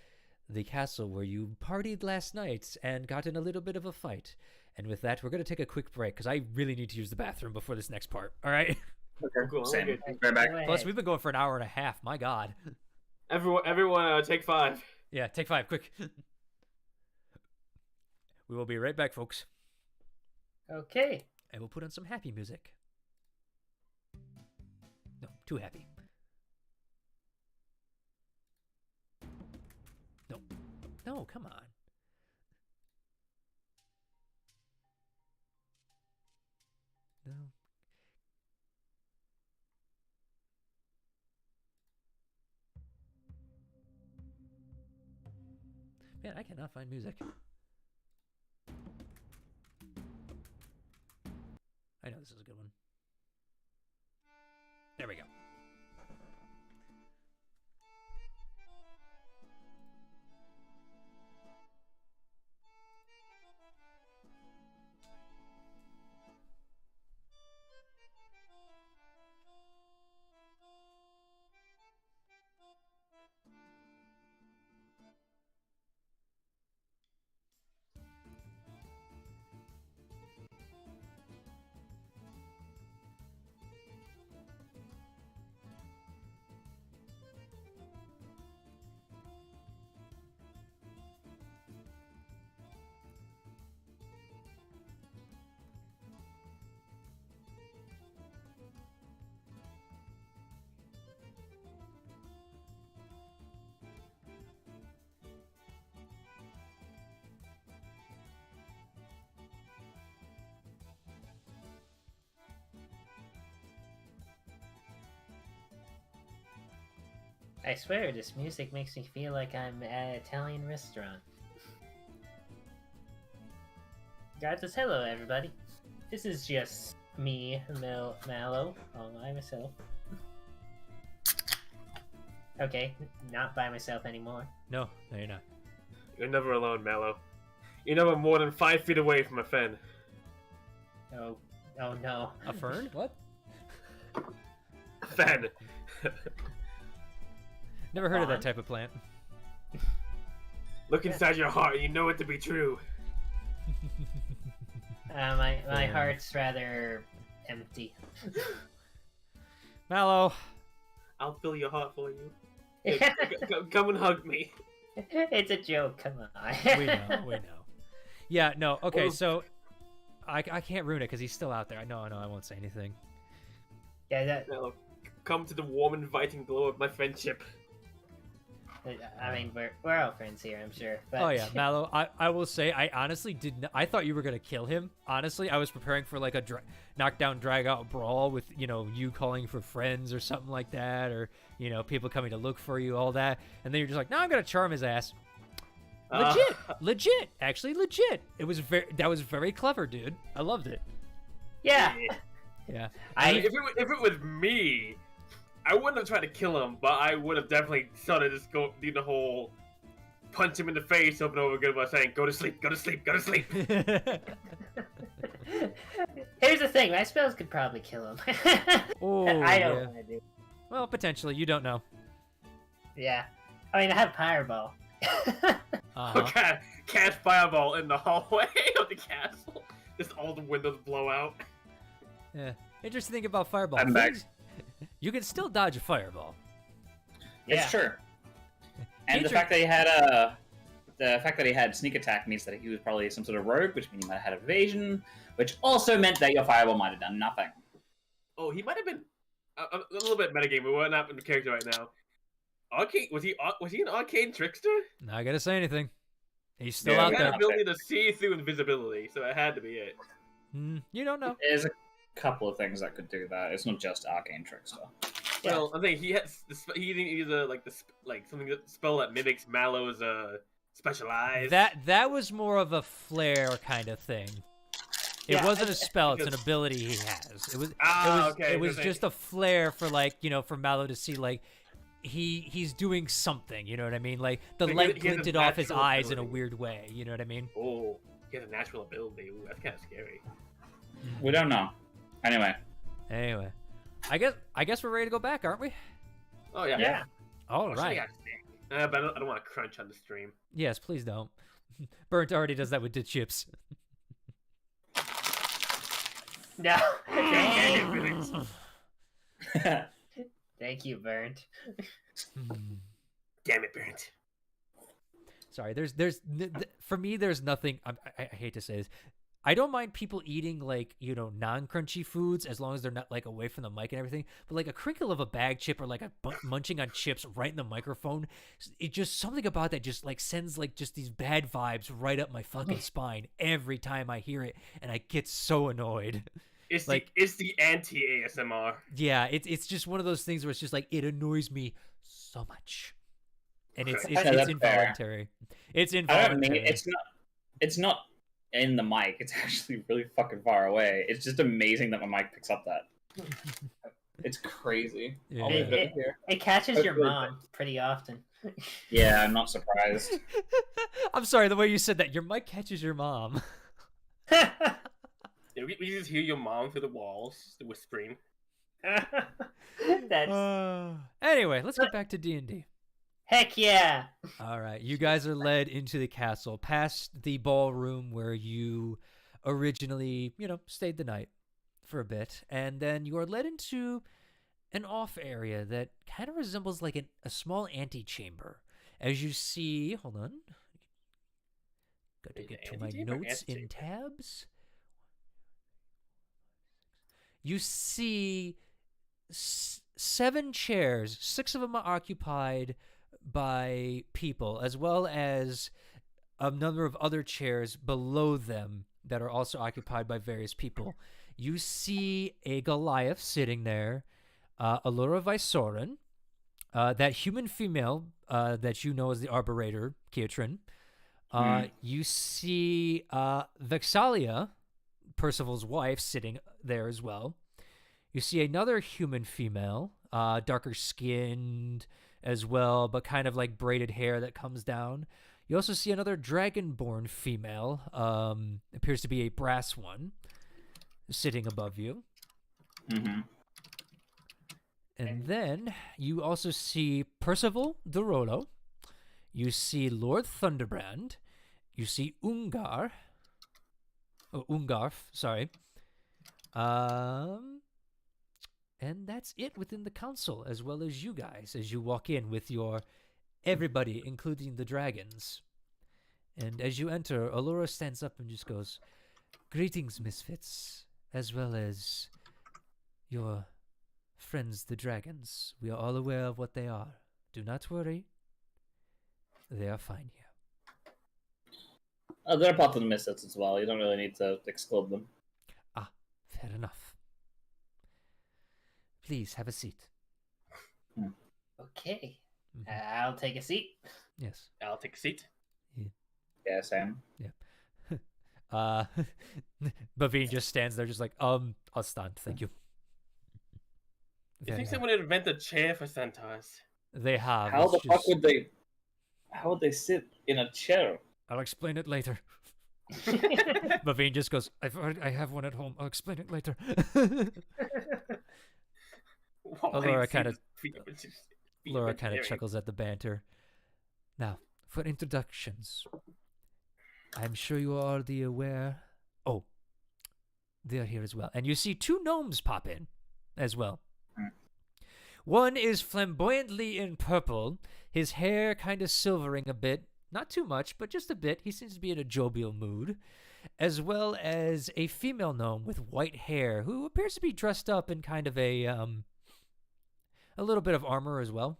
the castle where you partied last night and got in a little bit of a fight. And with that, we're going to take a quick break because I really need to use the bathroom before this next part. All right? Okay, cool. Same. Right back. Plus, we've been going for an hour and a half. My God. Everyone, take 5. Yeah, take 5, quick. We will be right back, folks. Okay. And we'll put on some happy music. No, too happy. No. No, come on. No. Man, I cannot find music. I know this is a good one. There we go. I swear, this music makes me feel like I'm at an Italian restaurant. Guys, hello everybody. This is just me, Mallow, all by myself. Okay, not by myself anymore. No, you're not. You're never alone, Mallow. You're never more than 5 feet away from a fen. Oh no. A fern? What? Fen. Never heard of that type of plant. Look inside your heart, and you know it to be true. My heart's rather empty. Mallow. I'll fill your heart for you. Hey, come and hug me. It's a joke, come on. We know. Yeah, no, okay, Well, so I can't ruin it because he's still out there. No, I won't say anything. Yeah, that. Mallow, come to the warm, inviting glow of my friendship. I mean, we're all friends here, I'm sure. But... Oh yeah, Mallow. I will say, I honestly didn't. I thought you were gonna kill him. Honestly, I was preparing for like a knockdown, drag out brawl with you calling for friends or something like that, or people coming to look for you, all that. And then you're just like, no, I'm gonna charm his ass. Legit, actually legit. It was that was very clever, dude. I loved it. Yeah. Yeah. If it was me, I wouldn't have tried to kill him, but I would have definitely started to go do the whole punch him in the face over and over again by saying, "Go to sleep, go to sleep, go to sleep." Here's the thing, my spells could probably kill him. Oh, I don't want to do. Well, potentially, you don't know. Yeah. I mean, I have Fireball. Uh-huh. Cast fireball in the hallway of the castle. Just all the windows blow out. Yeah. Interesting thing about fireball. I'm back. You can still dodge a fireball. Yeah. It's true. And the fact that he had sneak attack means that he was probably some sort of rogue, which means he might have had evasion, which also meant that your fireball might have done nothing. Oh, he might have been a little bit metagame, but we're not in the character right now. Arcane was he an arcane trickster? Not gonna say anything. He's still Yeah, out He there. had the ability to see through invisibility, so it had to be it. You don't know. There's a couple of things that could do that. It's not just arcane trickster. Yeah. Well, I think he didn't use something that spell that mimics Mallow's special eyes. That was more of a flare kind of thing. It Yeah, wasn't a spell; it's an because- ability he has. okay. It was because just a flare for for Mallow to see he's doing something. You know what I mean? Like the But light he has a glinted off his natural eyes in a ability. weird way. You know what I mean? Oh, he has a natural ability. Ooh, that's kind of scary. We don't know. Anyway. Anyway, I guess we're ready to go back, aren't we? Oh yeah. Yeah. All Oh, right. but I don't want to crunch on the stream. Yes, please don't. Burnt already does that with the chips. No. Damn. Thank you, Burnt. Damn it, Burnt. Sorry, for me, there's nothing. I hate to say this. I don't mind people eating like, non-crunchy foods as long as they're not like away from the mic and everything. But like a crinkle of a bag chip or like munching on chips right in the microphone, it just something about that just like sends like just these bad vibes right up my fucking spine every time I hear it, and I get so annoyed. It's like it's the anti ASMR. Yeah, it's just one of those things where it's just like it annoys me so much, and it's Yeah, that's involuntary. It's I involuntary. don't mean it's not in the mic. It's actually really fucking far away. It's just amazing that my mic picks up that. It's crazy. Yeah. I'll leave it here. It catches your Hopefully- mom pretty often. Yeah, I'm not surprised. I'm sorry, the way you said that. Your mic catches your mom. Yeah, we just hear your mom through the walls, the whispering. That's Anyway, let's get back to D&D. heck yeah. All right, you guys are led into the castle, past the ballroom where you originally, stayed the night for a bit, and then you are led into an off area that kind of resembles like a small antechamber. As you see, hold on, got to Wait, get to my antechamber or notes in antechamber? tabs. You see 7 chairs, 6 of them are occupied by people, as well as a number of other chairs below them that are also occupied by various people. You see a Goliath sitting there, Allura Visorin, that human female that you know as the Arborator, Kiatrin. You see Vexalia, Percival's wife, sitting there as well. You see another human female, darker skinned as well, but kind of like braided hair that comes down. You also see another dragonborn female, appears to be a brass one, sitting above you. Mm-hmm. And then you also see Percival de Rolo. You see Lord Thunderbrand. You see Ungarf, sorry. And that's it within the council, as well as you guys, as you walk in with your everybody, including the dragons. And as you enter, Allura stands up and just goes, "Greetings, Misfits, as well as your friends, the dragons. We are all aware of what they are. Do not worry. They are fine here." They're part of the Misfits as well. You don't really need to exclude them. Ah, fair enough. Please, have a seat. Okay. Mhm. I'll take a seat. Yes. I'll take a seat. Yeah, Sam. Bavine just stands there just like, I'll stand, thank you. You Very think well. someone would invent a chair for centaurs? They have. How it's the fuck just- would they? How would they sit in a chair? I'll explain it later. Bavine just goes, I have one at home. I'll explain it later. Laura kinda chuckles at the banter. Now, for introductions. I'm sure you are already aware. Oh, they're here as well. And you see 2 gnomes pop in as well. One is flamboyantly in purple, his hair kind of silvering a bit. Not too much, but just a bit. He seems to be in a jovial mood. As well as a female gnome with white hair who appears to be dressed up in kind of a little bit of armor as well.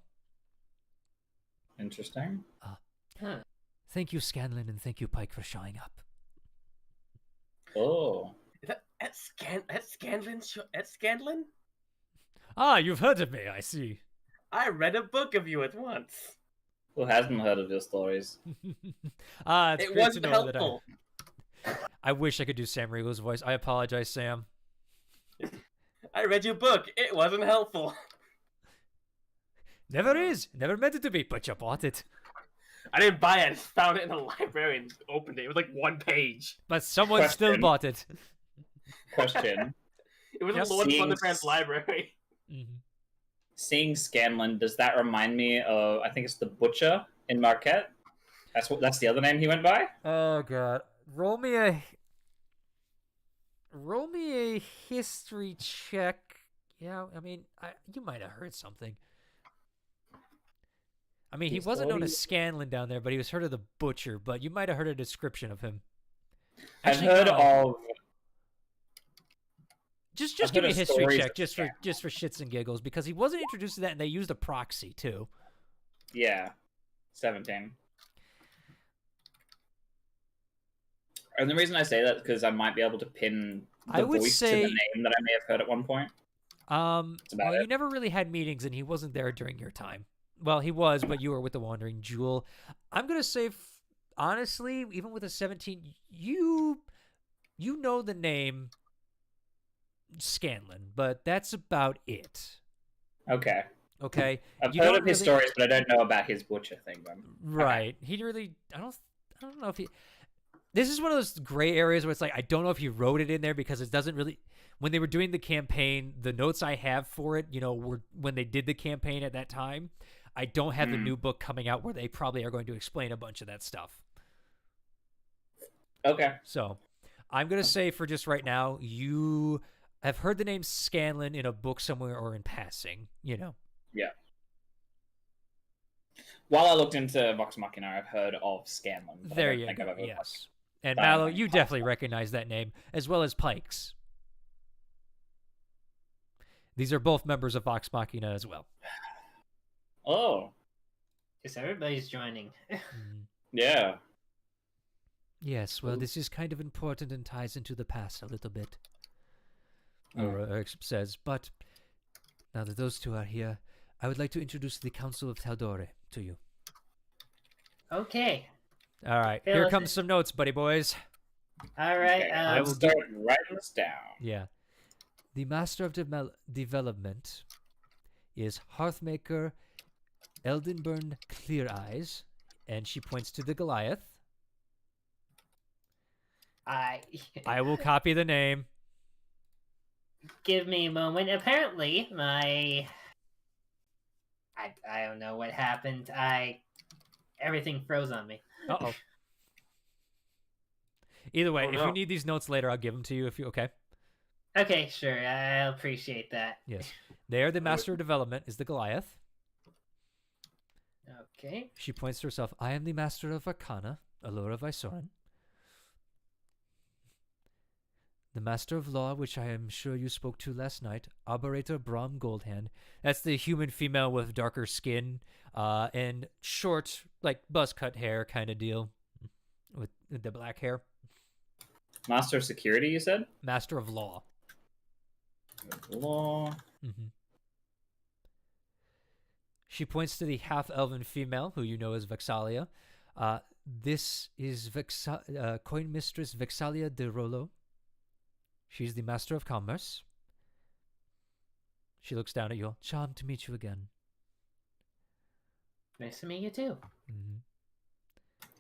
Interesting. Thank you, Scanlan, and thank you, Pike, for showing up. Oh. Is that Scanlan? Scanlan? Ah, you've heard of me, I see. I read a book of you at once. Who hasn't heard of your stories? It's It great wasn't to know that helpful. I wish I could do Sam Riegel's voice. I apologize, Sam. I read your book. It wasn't helpful. Never is. Never meant it to be, but you bought it. I didn't buy it. I just found it in the library and opened it. It was like 1 page. But someone still Question. bought it. Question. It was Yep. in Lord Seeing- Thunderbrand's library. Mhm. Seeing Scanlan, does that remind me of? I think it's the Butcher in Marquette. That's the other name he went by. Oh god. Roll me a history check. Yeah, I mean, you might have heard something. I mean, he wasn't known as Scanlan down there, but he was heard of the Butcher, but you might have heard a description of him. Actually, I've heard no. of. Just I've give heard me a of history stories check, of just for shits and giggles, because he wasn't introduced to that, and they used a proxy too. Yeah, 17. And the reason I say that is because I might be able to pin I the would voice to say- the name that I may have heard at one point. Well, about you it. never really had meetings, and he wasn't there during your time. Well, he was, but you were with the Wandering Jewel. I'm gonna say, honestly, even with a 17, you know the name Scanlan, but that's about it. Okay. Okay, I've You heard don't of his really- stories, but I don't know about his butcher thing. Then. Right. He really. I don't know if he. This is one of those gray areas where it's like I don't know if he wrote it in there because it doesn't really. When they were doing the campaign, the notes I have for it, were when they did the campaign at that time. I don't have the new book coming out where they probably are going to explain a bunch of that stuff. Okay. So, I'm gonna say for just right now, you have heard the name Scanlan in a book somewhere or in passing. Yeah. While I looked into Vox Machina, I've heard of Scanlan. but I There don't you think I've go. ever, Yes. And found Mallow, any you class definitely stuff. recognize that name, as well as Pikes. These are both members of Vox Machina as well. Oh, Because everybody's joining. yeah. Yes, well, this is kind of important and ties into the past a little bit. Or says, but now that those two are here, I would like to introduce the Council of tal'dorei to you. Okay. All right, Hey, here listen. comes some notes, buddy boys. All right. Okay, I let's will start writing this down. Yeah. The Master of Development is Hearthmaker Eldenburn Clear Eyes, and she points to the Goliath. I will copy the name. Give me a moment. Apparently, I don't know what happened. Everything froze on me. Uh-oh. Either way, Oh, if no. you need these notes later, I'll give them to you if you okay. Okay, sure. I appreciate that. Yes. There, the Master of Development is the Goliath. Okay. She points to herself. I am the Master of Arcana, Allura Visoran. The Master of Law, which I am sure you spoke to last night, Operator Brom Goldhand. That's the human female with darker skin and short, like buzz cut hair kind of deal with the black hair. Master of Security, you said? Master of Law. Law. Mm-hmm. She points to the half-elven female, who you know as Vexalia. This is Coin Mistress Vexalia de Rolo. She's the Master of Commerce. She looks down at you. Charmed to meet you again. Nice to meet you too. Mm-hmm.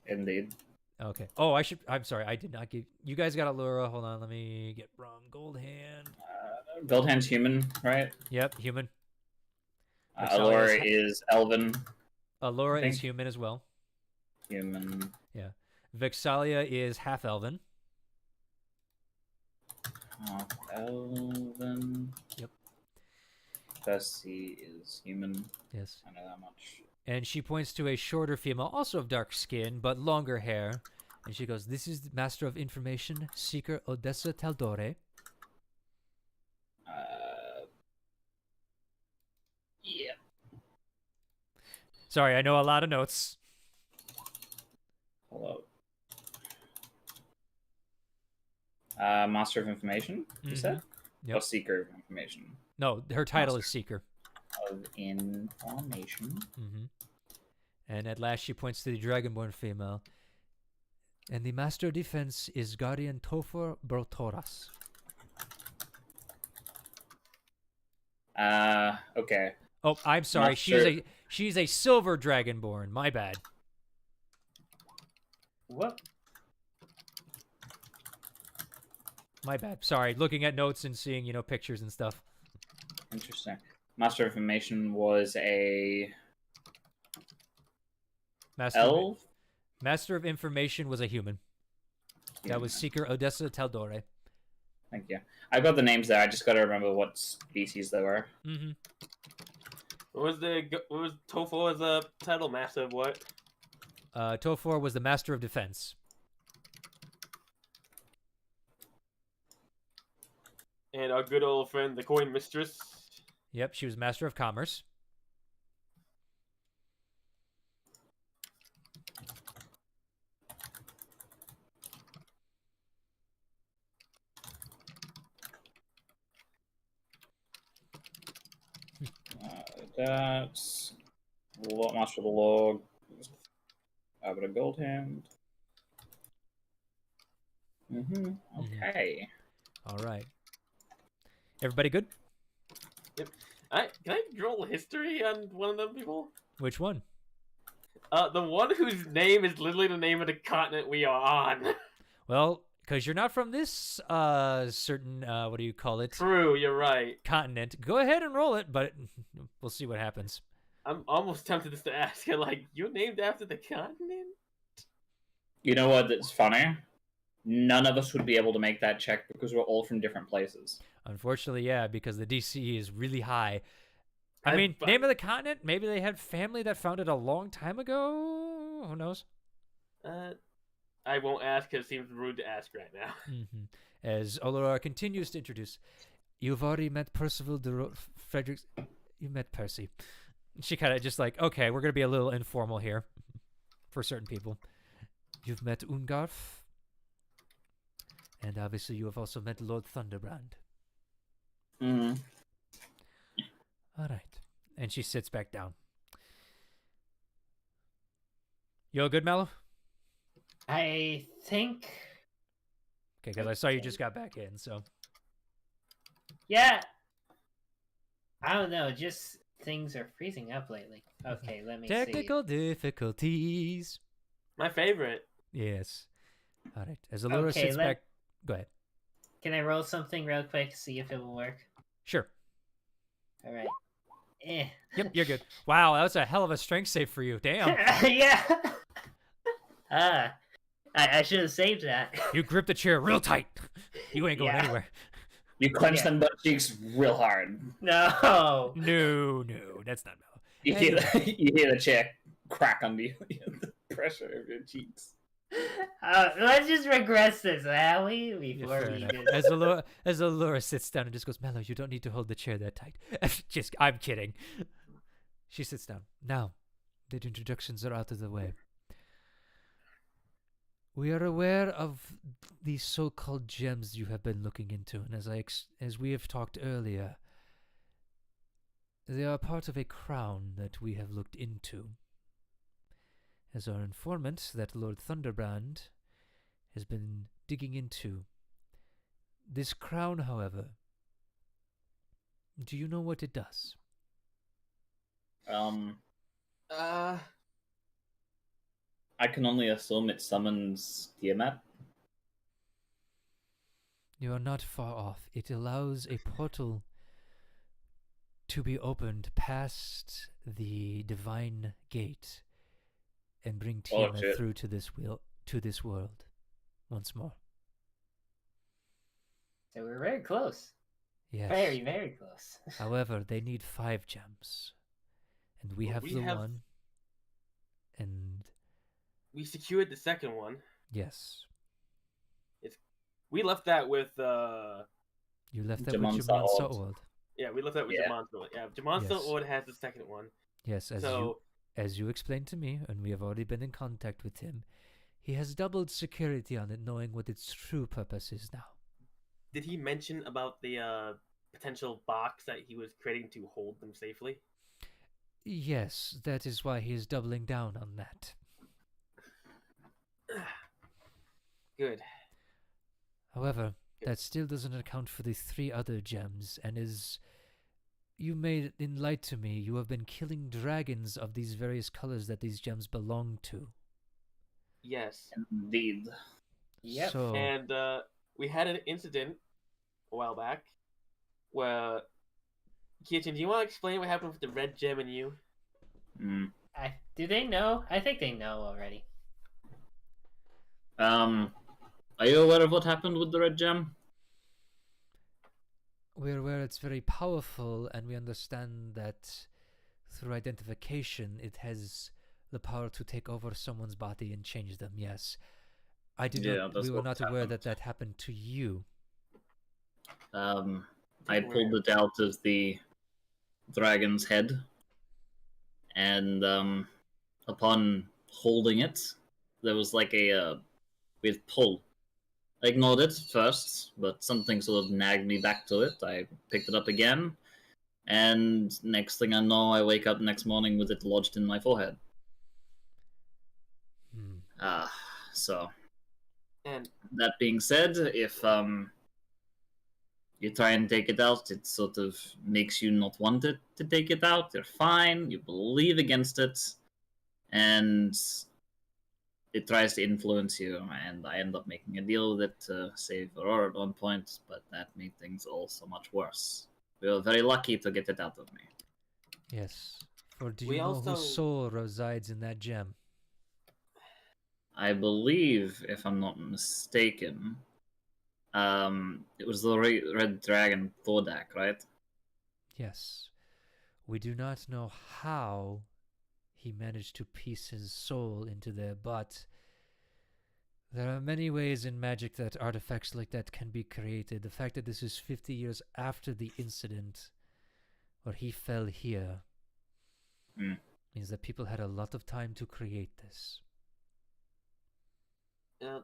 Indeed. Okay. Oh, I'm sorry. I did not give... You guys got Allura. Hold on. Let me get Brom Goldhand. Goldhand's human, right? Yep, human. Allura is elven. Allura I is think. human as well. Human. Yeah. Vexalia is half-elven. Elven. Yep. Percy is human. Yes. I know that much. And she points to a shorter female, also of dark skin, but longer hair. And she goes, this is the Master of Information, Seeker Odessa tal'dorei. Yeah. Sorry, I know a lot of notes. Hello. Master of Information, you said? Yep. Or Seeker of Information? No, her title is Seeker. Of Information. Mm-hmm. And at last she points to the Dragonborn female. And the Master of Defense is Guardian Tofor Brotoras. Okay. Oh, I'm sorry. Not sure. She's a silver Dragonborn. My bad. What? My bad. Sorry. Looking at notes and seeing, pictures and stuff. Interesting. Master of Information was a elf? Master of Information was a human. That was Seeker Odessa tal'dorei. Thank you. I got the names there. I just got to remember what species they were. Mm-hmm. What was Tofo as a title? Master of what? Tofor was the Master of Defense. And our good old friend, the coin mistress. Yep, she was Master of Commerce. That's a lot much for the log. I've got a gold hand. Okay. All right. Everybody good? Can I roll history on one of them people? Which one? The one whose name is literally the name of the continent we are on. Well, because you're not from this certain, what do you call it? True, you're right. Continent. Go ahead and roll it, but we'll see what happens. I'm almost tempted just to ask her, like, you're named after the continent? You know what? That's funny. None of us would be able to make that check because we're all from different places. Unfortunately, yeah, because the DC is really high. I mean, but- name of the continent? Maybe they had family that found it a long time ago? Who knows? I won't ask because it seems rude to ask right now. As Olora continues to introduce, you've already met Percival Fredericks. You met Percy. She kind of just like, okay, we're going to be a little informal here for certain people. You've met Ungarf. And obviously you have also met Lord Thunderbrand. Mm-hmm. All right. And she sits back down. You all good, Mallow? I think. Okay, because I saw you just got back in, so. Yeah. I don't know. Just things are freezing up lately. Okay, let me see. Technical difficulties. My favorite. Yes. All right. As Allura Okay, sits back. Go ahead. Can I roll something real quick, see if it will work? Sure. All right. Eh. Yep, you're good. Wow, that was a hell of a strength save for you. Damn. Yeah. I should have saved that. You grip the chair real tight. You ain't going Yeah. anywhere. You clench Yeah. them butt cheeks real hard. No. No, that's not Mallow. You hear you hear the chair crack under you. The pressure of your cheeks. Let's just regress this, shall we? Yeah, Before fair we enough. just... As Allura sits down and just goes, Mallow, you don't need to hold the chair that tight. I'm kidding. She sits down. Now, the introductions are out of the way. We are aware of the so-called gems you have been looking into, and as we have talked earlier, they are part of a crown that we have looked into. As our informant, that Lord Thunderbrand has been digging into. This crown, however, do you know what it does? I can only assume it summons Tiamat. You are not far off. It allows a portal to be opened past the divine gate and bring Oh, Tiamat shit. through to this world once more. So we're very close. Yes. Very, very close. However, they need 5 gems. And we Well, have we the have- one. And We secured the second one. yes. We left that with You left that Jaman with Jaman Sa'od. Sa'od. yeah, we left that with Yeah. Jaman Sa'od. Yeah, Jaman Yes. Sa'od has the second one. Yes, as you explained to me, and we have already been in contact with him, he has doubled security on it, knowing what its true purpose is now. Did he mention about the potential box that he was creating to hold them safely? Yes, that is why he is doubling down on that. Good. However, that still doesn't account for the 3 other gems, and as you made enlighten to me, you have been killing dragons of these various colors that these gems belong to. Yes. Indeed. Yep. So, And we had an incident a while back where Kitchen, do you want to explain what happened with the red gem and you? Do they know? I think they know already. Are you aware of what happened with the red gem? we're aware it's very powerful, and we understand that through identification, it has the power to take over someone's body and change them. Yes, Yeah, that's we were what not aware happened. that happened to you. I pulled it out of the dragon's head, and upon holding it, there was like a weird pull. I ignored it first, but something sort of nagged me back to it. I picked it up again, and next thing I know, I wake up next morning with it lodged in my forehead. Hmm. So And that being said, if you try and take it out, it sort of makes you not want it to take it out. You're fine, you believe against it, and it tries to influence you, and I end up making a deal with it to save Aurora at one point, but that made things all so much worse. We were very lucky to get it out of me. Yes. For do We you know also- whose soul resides in that gem? I believe, if I'm not mistaken, it was the red dragon Thordak, right? Yes. We do not know how he managed to piece his soul into there, but there are many ways in magic that artifacts like that can be created. The fact that this is 50 years after the incident where he fell here means that people had a lot of time to create this.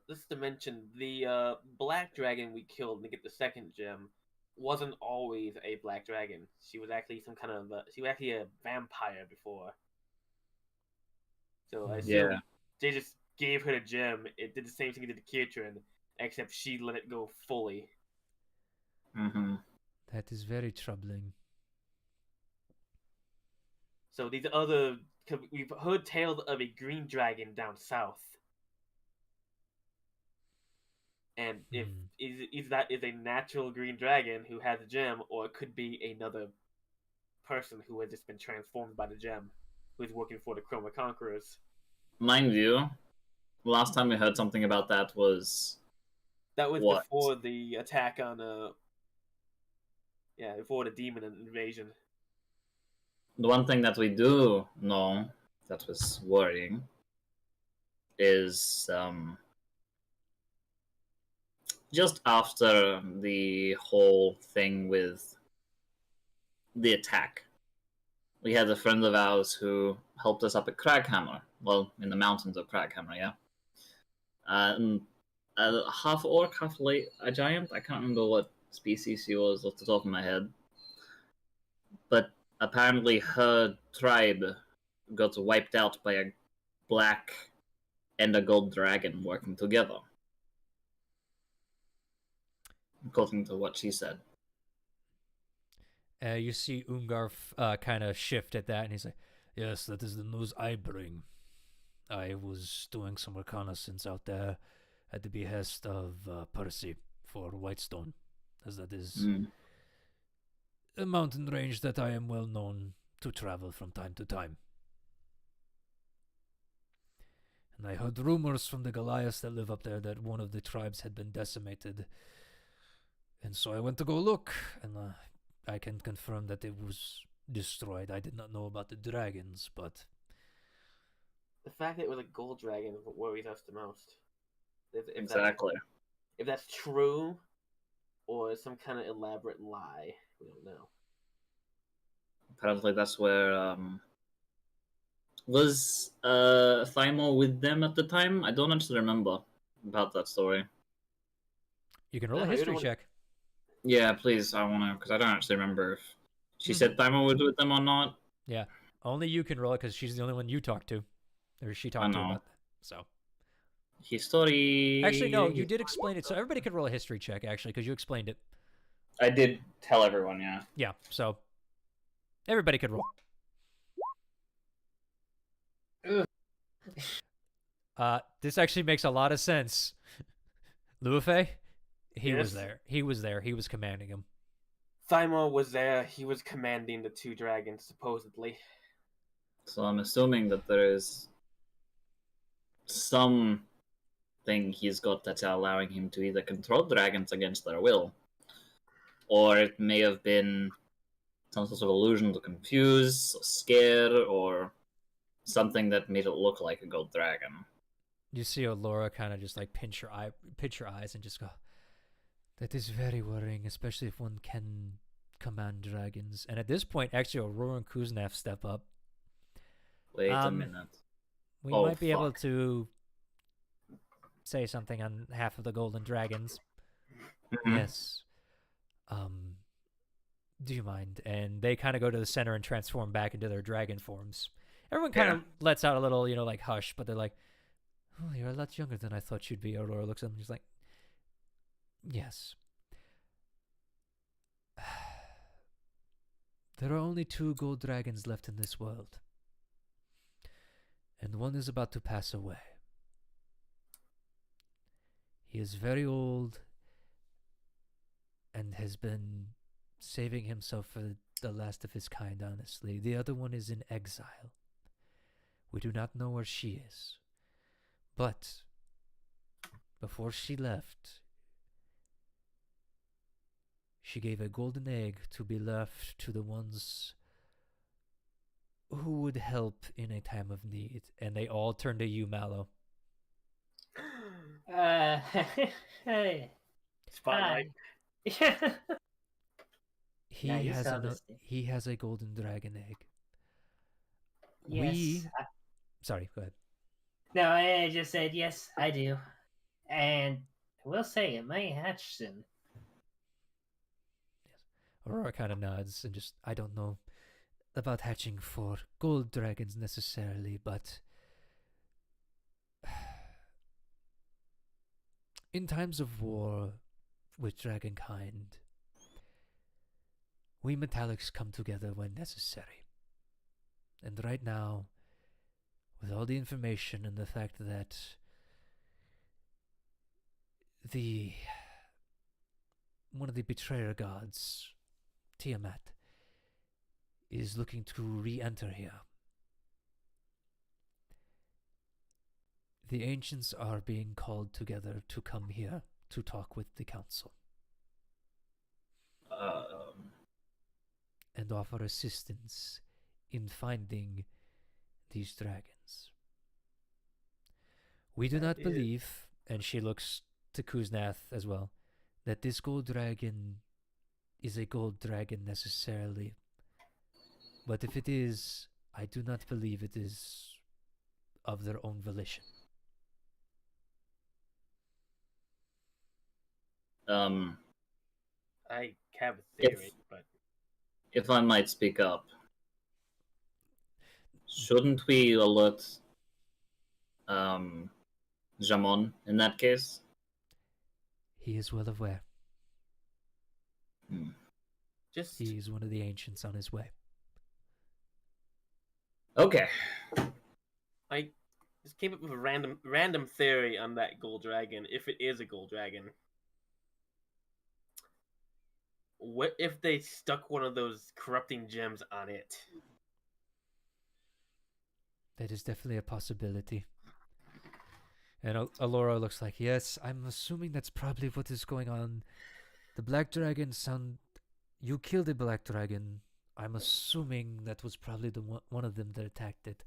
just to mention, the black dragon we killed to get the second gem wasn't always a black dragon. She was actually some kind of she was actually a vampire before. So I assume Yeah. they just gave her the gem. It did the same thing it did to Kietrin, except she let it go fully. Mm-hmm. That is very troubling. So these cause we've heard tales of a green dragon down south. And if either that is a natural green dragon who has a gem, or it could be another person who has just been transformed by the gem, who is working for the Chroma Conquerors. Mind you, last time we heard something about that was That was what? before the attack on before the demon invasion. The one thing that we do know that was worrying is just after the whole thing with the attack, we had a friend of ours who helped us up at Craghammer. Well, in the mountains of Craghammer, yeah. Half orc, half a giant. I can't remember what species she was off the top of my head. But apparently her tribe got wiped out by a black and a gold dragon working together. According to what she said. You see Ungarf kind of shift at that, and he's like, "Yes, that is the news I bring. I was doing some reconnaissance out there at the behest of Percy for Whitestone, as that is a mountain range that I am well known to travel from time to time. And I heard rumors from the Goliaths that live up there that one of the tribes had been decimated. And so I went to go look, and I can confirm that it was destroyed. I did not know about the dragons, but The fact that it was a gold dragon is what worries us the most. Exactly. If that's true, or some kind of elaborate lie, we don't know. Apparently that's where was Thymor with them at the time? I don't actually remember about that story. you can roll a No, history you're the check. Yeah, please, I wanna, because I don't actually remember if she said Thymor was with them or not. Yeah, only you can roll it because she's the only one you talked to, or she talked to know. about that. So History. actually, no, you did explain it, so everybody could roll a history check actually because you explained it. I did tell everyone, yeah. Yeah, so everybody could roll. This actually makes a lot of sense. Luafe, he was Yes? there. He was there. He was commanding him. Thymor was there. He was commanding the two dragons, supposedly. So I'm assuming that there is some thing he's got that's allowing him to either control dragons against their will, or it may have been some sort of illusion to confuse, or scare, or something that made it look like a gold dragon. You see Laura kind of just like pinch her eyes and just go, That is very worrying, especially if one can command dragons. And at this point, actually, Aurora and Kuznaf step up. Wait a minute. We Oh, might be able fuck. to say something on half of the golden dragons. Mhm. Yes. Do you mind? And they kind of go to the center and transform back into their dragon forms. Everyone kind of lets out a little, like hush, but they're like, "Oh, you're a lot younger than I thought you'd be." Aurora looks at them and she's like, "Yes. There are only 2 gold dragons left in this world. And one is about to pass away. He is very old and has been saving himself for the last of his kind, honestly. The other one is in exile. We do not know where she is. But before she left, she gave a golden egg to be left to the ones who would help in a time of need." And they all turn to you, Mallow. Hey. Spotlight. Hi. He Now you has saw this thing. he has a golden dragon egg. Yes. Sorry, go ahead. No, I just said yes, I do, and I will say it may hatch soon. Aurora kind of nods and just, "I don't know about hatching for gold dragons necessarily, but in times of war with dragonkind, we metallics come together when necessary. And right now, with all the information and the fact that one of the betrayer gods, Tiamat, is looking to re-enter here. The ancients are being called together to come here to talk with the council and offer assistance in finding these dragons. We do not believe," and she looks to Kuznath as well, "that this gold dragon is a gold dragon necessarily. But if it is, I do not believe it is of their own volition." I have a theory, but If I might speak up, shouldn't we alert Jamon in that case? He is well aware. just He is one of the ancients on his way. Okay. I just came up with a random theory on that gold dragon. If it is a gold dragon, what if they stuck one of those corrupting gems on it? That is definitely a possibility. And Alora looks like, "Yes, I'm assuming that's probably what is going on. The black dragon you killed a black dragon. I'm assuming that was probably one of them that attacked it.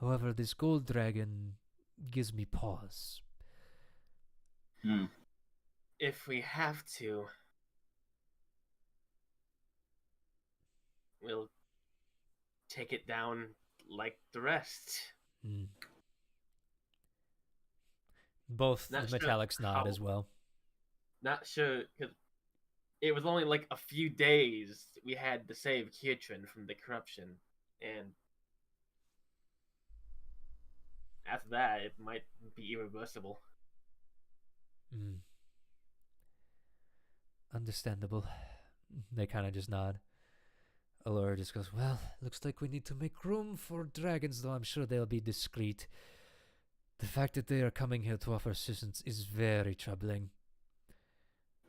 However, this gold dragon gives me pause." If we have to, we'll take it down like the rest. Both the Not sure metallics nod how. as well. Not sure, because it was only like a few days we had to save Kietrin from the corruption, and after that, it might be irreversible. Understandable. They kind of just nod. Alora just goes, "Well, looks like we need to make room for dragons, though I'm sure they'll be discreet. The fact that they are coming here to offer assistance is very troubling.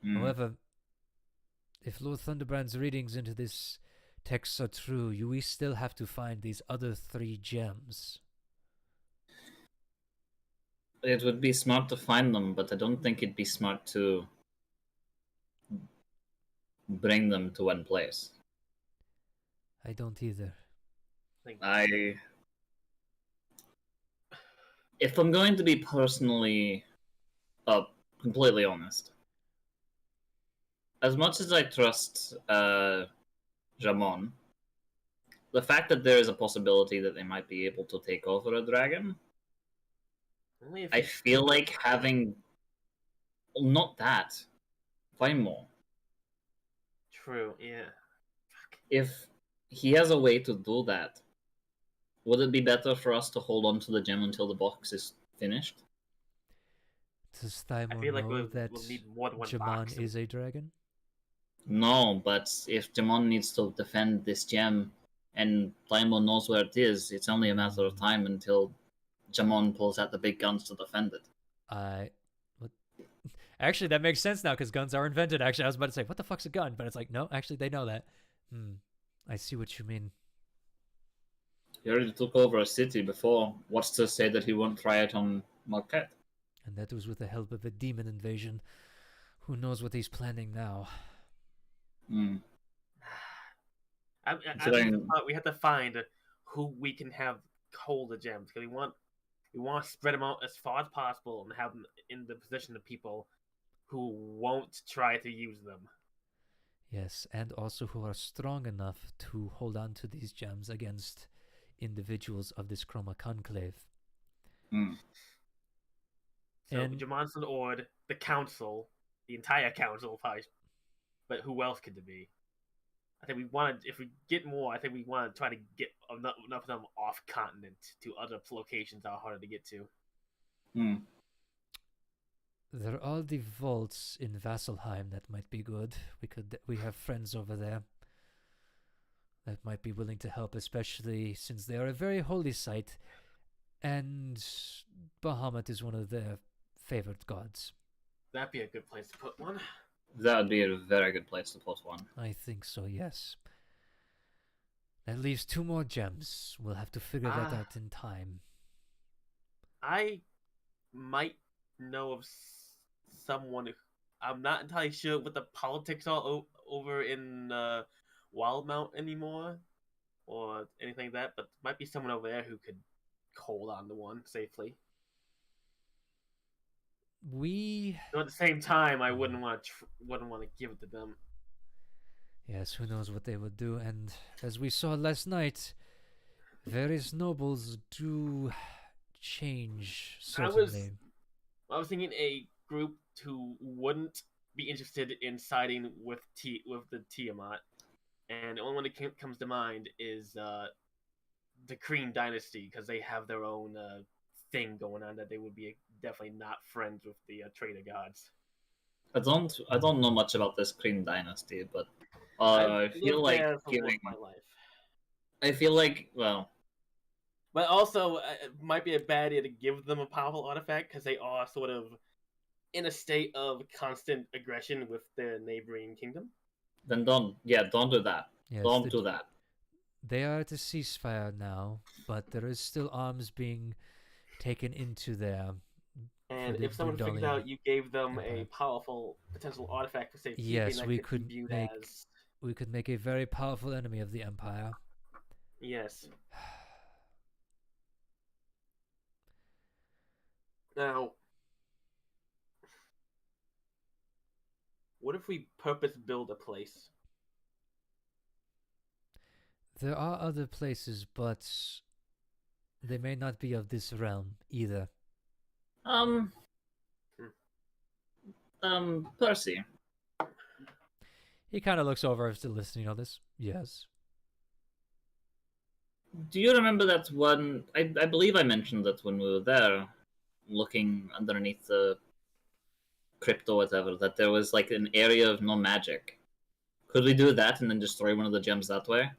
However, if Lord Thunderbrand's readings into this text are true, we still have to find these other 3 gems." It would be smart to find them, but I don't think it'd be smart to bring them to one place. I don't either. If I'm going to be personally, completely honest, as much as I trust Jamon, the fact that there is a possibility that they might be able to take over a dragon, Only if I you feel kill like them. having well, not that, find more. True, yeah. If he has a way to do that, would it be better for us to hold on to the gem until the box is finished? Does I Thymo feel like know that we'll need more than one Jaman box. is a dragon? No, but if Jamon needs to defend this gem and Daimon knows where it is, it's only a matter of time until Jamon pulls out the big guns to defend it. What? Actually, that makes sense now because guns are invented. Actually, I was about to say, what the fuck's a gun? But it's like, no, actually, they know that. I see what you mean. He already took over a city before. What's to say that he won't try it on Marquette? And that was with the help of a demon invasion. Who knows what he's planning now? Hmm. I Considering- thought we have to find who we can have hold the gems because we want to spread them out as far as possible and have them in the position of people who won't try to use them. Yes, and also who are strong enough to hold on to these gems against individuals of this Chroma Conclave. Hmm. So And- Jamonson Ord, the council, the entire council, probably, but who else could it be? I think we want to, if we get more, I think we want to try to get enough of them off continent to other locations that are harder to get to. Hmm. There are the vaults in Vasselheim that might be good. We have friends over there that might be willing to help, especially since they are a very holy site, and Bahamut is one of their favorite gods. That'd be a good place to put one. That would be a very good place to put one. I think so, yes. That leaves 2 more gems. We'll have to figure that out in time. I might know of someone. I'm not entirely sure what the politics are over in Wildmount anymore, or anything like that. But there might be someone over there who could hold on to one safely. So at the same time, I wouldn't want to give it to them. Yes, who knows what they would do. And as we saw last night, various nobles do change, certainly. I was thinking a group who wouldn't be interested in siding with the Tiamat, and the only one that comes to mind is the Kreen dynasty, because they have their own thing going on that they would be definitely not friends with the traitor gods. I don't know much about this Kreen dynasty, but I feel lived like there for most giving. of my life. I feel like But also, it might be a bad idea to give them a powerful artifact because they are sort of in a state of constant aggression with their neighboring kingdom. then don't do that. Yes, Don't do that. They are at a ceasefire now, but there is still arms being taken into there. And the if someone figures Brundalian out you gave them Empire. a powerful potential artifact for safekeeping, Yes, that we could could be viewed make- as We could make a very powerful enemy of the Empire. yes. Now, what if we purpose build a place? There are other places, but they may not be of this realm either. Percy. He kind of looks over, still listening to this. Yes. Do you remember that one? I believe I mentioned that when we were there, looking underneath the crypt or whatever, that there was like an area of no magic. Could we do that and then destroy one of the gems that way?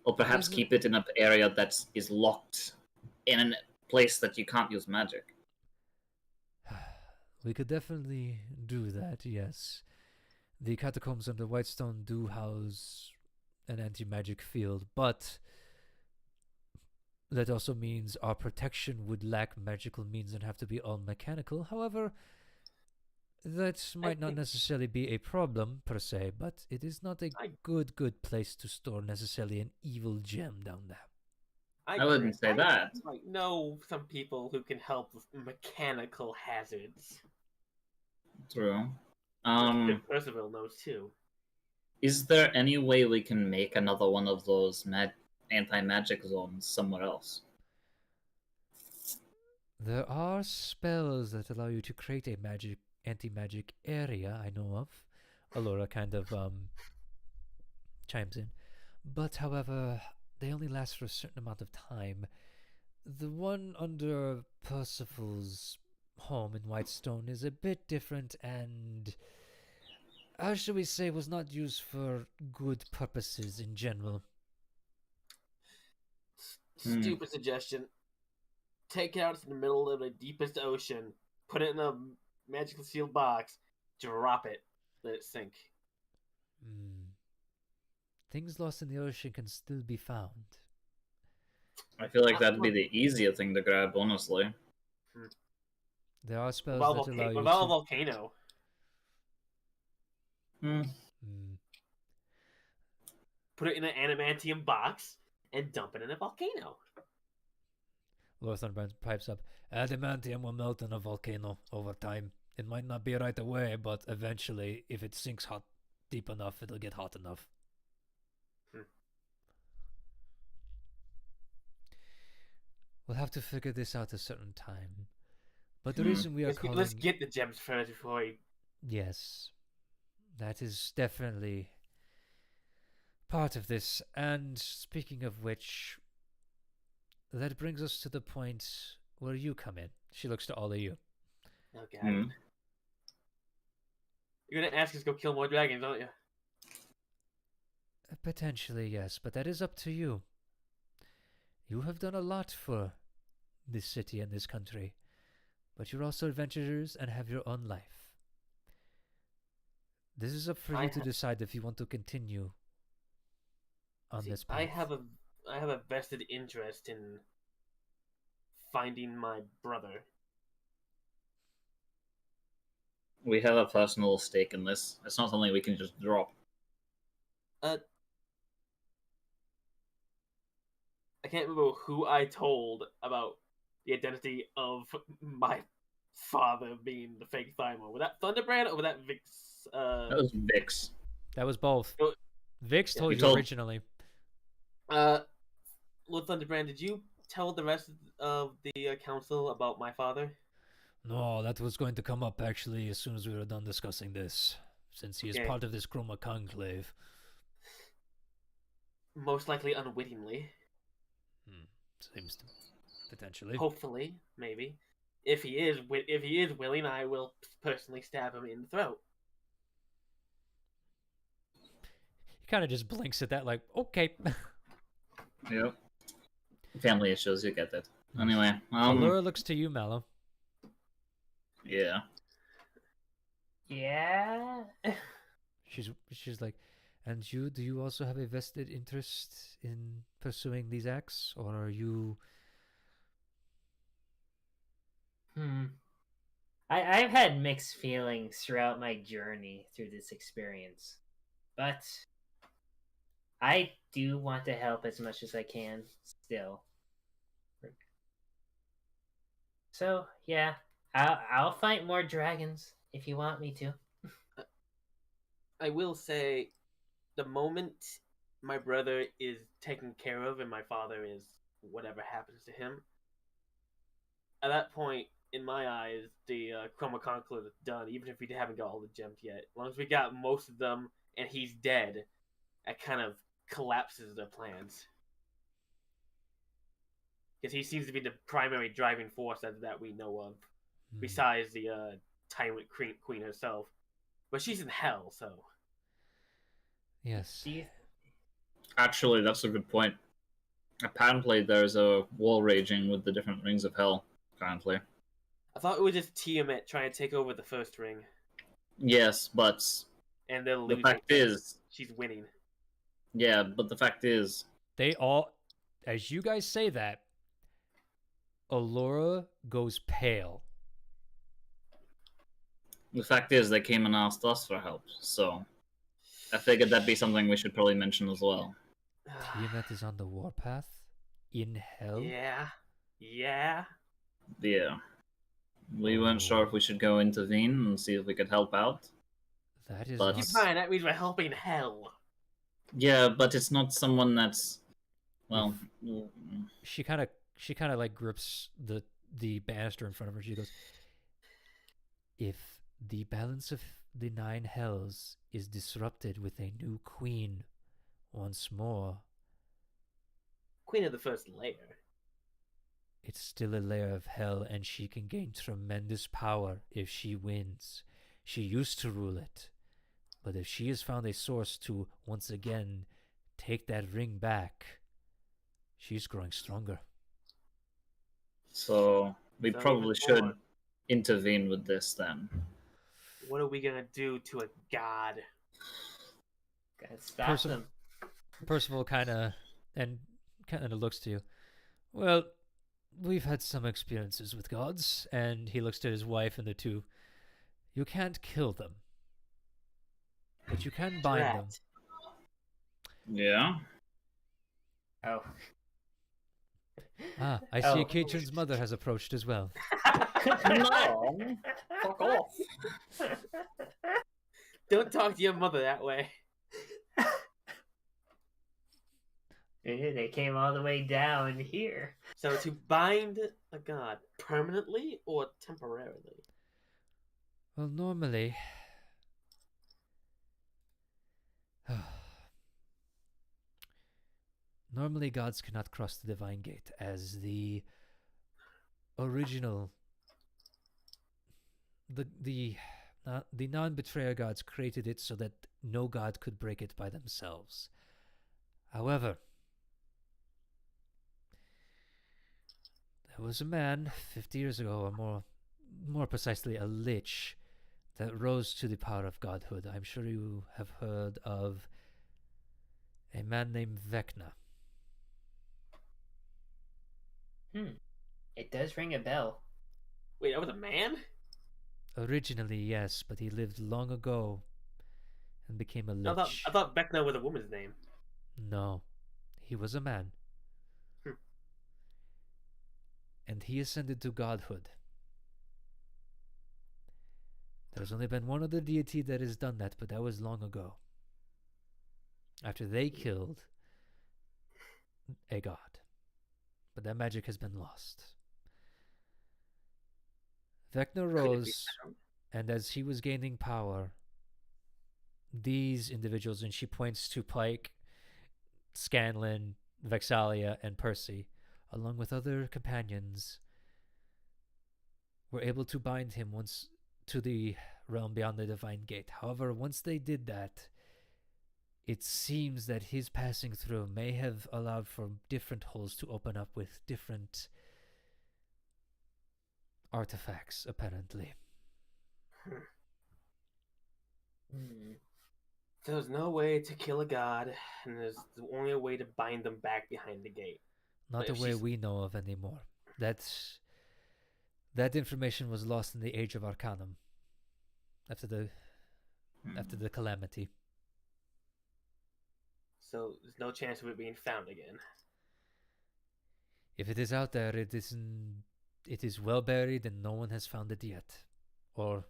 Or perhaps Isn't- keep it in an area that is locked in a place that you can't use magic? We could definitely do that, yes. The catacombs under Whitestone do house an anti-magic field, but that also means our protection would lack magical means and have to be all mechanical. However, that might not think- necessarily be a problem per se, but it is not a I- good place to store necessarily an evil gem down there. I wouldn't say that. Like, know some people who can help with mechanical hazards. True. Percival knows too. Is there any way we can make another one of those anti-magic zones somewhere else? There are spells that allow you to create a anti-magic area, I know of. Allura kind of chimes in. But however, they only last for a certain amount of time. The one under Percival's home in Whitestone is a bit different and, how shall we say, was not used for good purposes in general. Stupid suggestion. Take it out to the middle of the deepest ocean, put it in a magically sealed box, drop it, let it sink. Things lost in the ocean can still be found. I feel like that'd be the easier thing to grab, honestly. There are spells What that allow you about a to... volcano? Put it in an adamantium box and dump it in a volcano. Lord Thunderbrand pipes up. Adamantium will melt in a volcano over time. It might not be right away, but eventually, if it sinks deep enough, it'll get hot enough. We'll have to figure this out a certain time. But the reason we are calling... Let's get the gems first before we... Yes. That is definitely part of this. And speaking of which, that brings us to the point where you come in. She looks to all of you. Oh, God. You're gonna ask us to go kill more dragons, aren't you? Potentially, yes, but that is up to you. You have done a lot for this city and this country, but you're also adventurers and have your own life. This is up for you to decide if you want to continue on this path. I have a vested interest in finding my brother. We have a personal stake in this. It's not something we can just drop. I can't remember who I told about the identity of my father being the fake Thymo. Was that Thunderbrand or was that Vix? That was Vix. That was both. Vix told you originally. Lord Thunderbrand, did you tell the rest of the council about my father? No, that was going to come up actually as soon as we were done discussing this, since he is part of this Chroma conclave. Most likely unwittingly. Seems to, potentially. Hopefully, maybe. If he is willing, I will personally stab him in the throat. He kind of just blinks at that, like, okay. Yep. Family issues, you get that. Anyway, Allura looks to you, Mallow. Yeah. Yeah. She's like, and you? Do you also have a vested interest in pursuing these acts, or are you? I've had mixed feelings throughout my journey through this experience, but I do want to help as much as I can still. So yeah, I'll fight more dragons if you want me to. I will say, the moment my brother is taken care of and my father is whatever happens to him, at that point, in my eyes, the Chroma Conclave is done, even if we haven't got all the gems yet. As long as we got most of them and he's dead, that kind of collapses their plans. Because he seems to be the primary driving force that we know of, besides the Tyrant Queen herself. But she's in hell, so... Yes. Actually, that's a good point. Apparently, there's a war raging with the different rings of hell currently. I thought it was just Tiamat trying to take over the first ring. Yes, but And they're the losing. fact is... She's winning. Yeah, but the fact is... They all... As you guys say that, Allura goes pale. The fact is, they came and asked us for help, so... I figured that'd be something we should probably mention as well. Tiamat is on the warpath? in hell? Yeah. Yeah. Yeah. We weren't sure if we should go intervene and see if we could help out. That is But- not... Fine, that means we're helping hell. Yeah, but it's not someone that's, well, She kind of like grips the banister in front of her. She goes, if the balance of the 9 hells is disrupted with a new queen once more, Queen of the first layer. it's still a layer of hell, and she can gain tremendous power if she wins. She used to rule it, but if she has found a source to once again take that ring back, she's growing stronger. so we So probably even should more. intervene with this then. What are we gonna do to a god? Gotta stop Person- them. Percival kind of looks to you. Well, we've had some experiences with gods, and he looks to his wife and the two. You can't kill them, but you can bind them. Rat. Yeah. Oh. Ah, I see Oh. Katrin's mother has approached as well. No, fuck off. Don't talk to your mother that way. They came all the way down here. So to bind a god permanently or temporarily? Well, normally... Normally gods cannot cross the divine gate, as the original... The non-betrayer gods created it so that no god could break it by themselves. However, there was a man 50 years ago, or more precisely a lich, that rose to the power of godhood. I'm sure you have heard of a man named Vecna. It does ring a bell. Wait, that was a man? Originally, yes, but he lived long ago and became a lich. I thought Vecna was a woman's name. No, he was a man. Hmm. And he ascended to godhood. There's only been one other deity that has done that, but that was long ago. After they killed a god. But that magic has been lost. Vecna Could it be rose, found? and as he was gaining power, these individuals, and she points to Pike, Scanlan, Vexalia, and Percy, along with other companions, were able to bind him once to the realm beyond the divine gate. However, once they did that, it seems that his passing through may have allowed for different holes to open up with different artifacts, apparently. There's no way to kill a god, and there's only a way to bind them back behind the gate. Not But the if way she's- we know of anymore. That information was lost in the Age of Arcanum. After the calamity. So there's no chance of it being found again. If it is out there, it is well buried and no one has found it yet. Or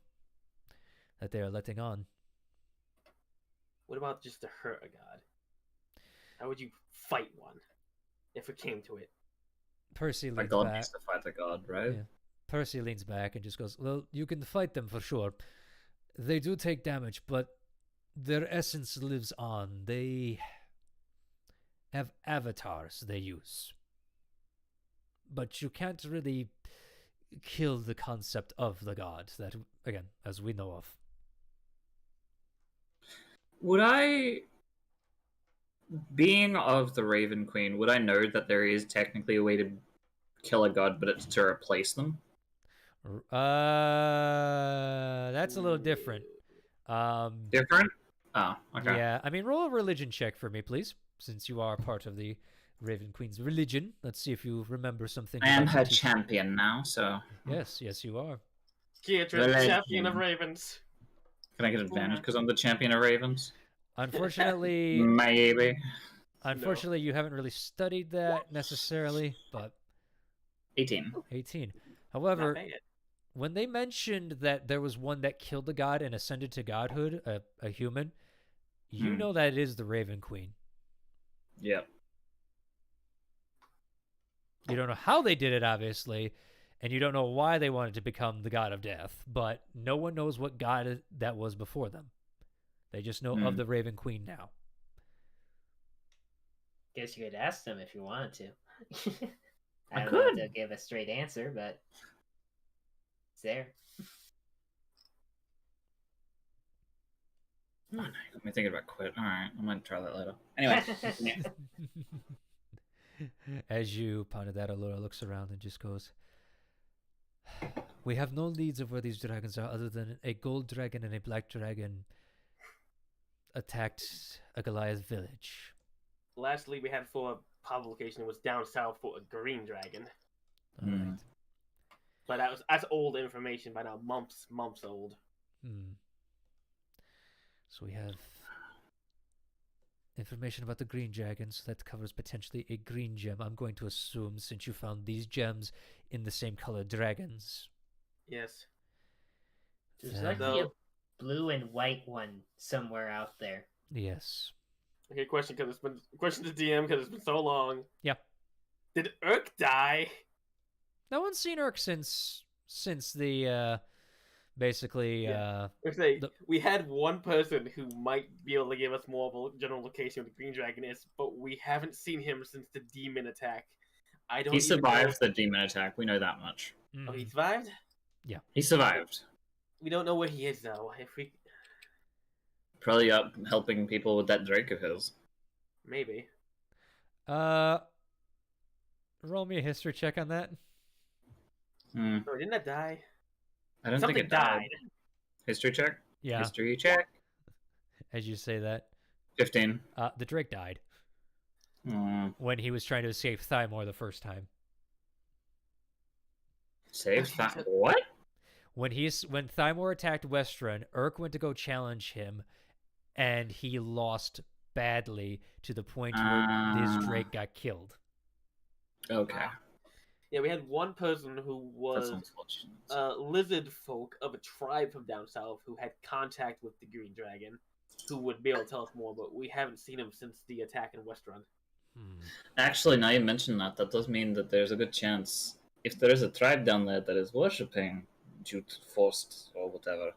that they are letting on. What about just to hurt a god? How would you fight one if it came to it? Percy A leans god back. needs to fight a god, right? Yeah. Percy leans back and just goes, well, you can fight them for sure. They do take damage, but their essence lives on. They have avatars they use. But you can't really kill the concept of the god, that, again, as we know of. Would I, being of the Raven Queen, would I know that there is technically a way to kill a god, but it's to replace them? That's a little different. Different? Oh, okay. Yeah, I mean, roll a religion check for me, please, since you are part of the Raven Queen's religion. Let's see if you remember something. I am about her the teaching. champion now, so Yes, you are. Beatrice, Religion. champion of ravens. can I get advantage because I'm the champion of Ravens? Unfortunately, Maybe. Unfortunately, you haven't really studied that necessarily, but 18. 18. Not However, bad. when they mentioned that there was one that killed the god and ascended to godhood, a human, you know that it is the Raven Queen. Yep. You don't know how they did it, obviously, and you don't know why they wanted to become the god of death, but no one knows what god that was before them. They just know of the Raven Queen now. Guess you could ask them if you wanted to. I I don't know if could. they'll give a straight answer, but it's there. Oh, no, you got me thinking about quit. Alright, I might try that later. Anyway, continue. As you ponder that, Allura looks around and just goes, "We have no leads of where these dragons are other than a gold dragon and a black dragon attacked a Goliath village." Lastly, we had for publication was down south for a green dragon, All right. but that's old information by now, months old. So we have information about the green dragons that covers potentially a green gem. I'm going to assume, since you found these gems in the same color dragons. Yes. There's Then- likely a blue and white one somewhere out there. Yes. Okay, question to DM because it's been so long. Yeah. Did Urk die? No one's seen Urk since the basically Yeah. Let's say The- we had one person who might be able to give us more of a general location of the green dragon is, but we haven't seen him since the demon attack. I don't. He even survived the demon attack. We know that much. know... Oh, he survived. He survived. We don't know where he is though. If we Probably up helping people with that Drake of his. maybe. Roll me a history check on that. Hmm. No, didn't that die? I don't Something think it died. died. History check? Yeah, History check? as you say that. 15. The Drake died Hmm. when he was trying to escape Thymor the first time. Save that. What? When Thymor attacked Westron, Urk went to go challenge him, and he lost badly to the point where his Drake got killed. Okay. Yeah, we had one person who That's was unfortunate. lizard folk of a tribe from down south who had contact with the green dragon, who would be able to tell us more, but we haven't seen him since the attack in Westrun. Actually, now you mention that, that does mean that there's a good chance, if there is a tribe down there that is worshipping Jute Forced or whatever,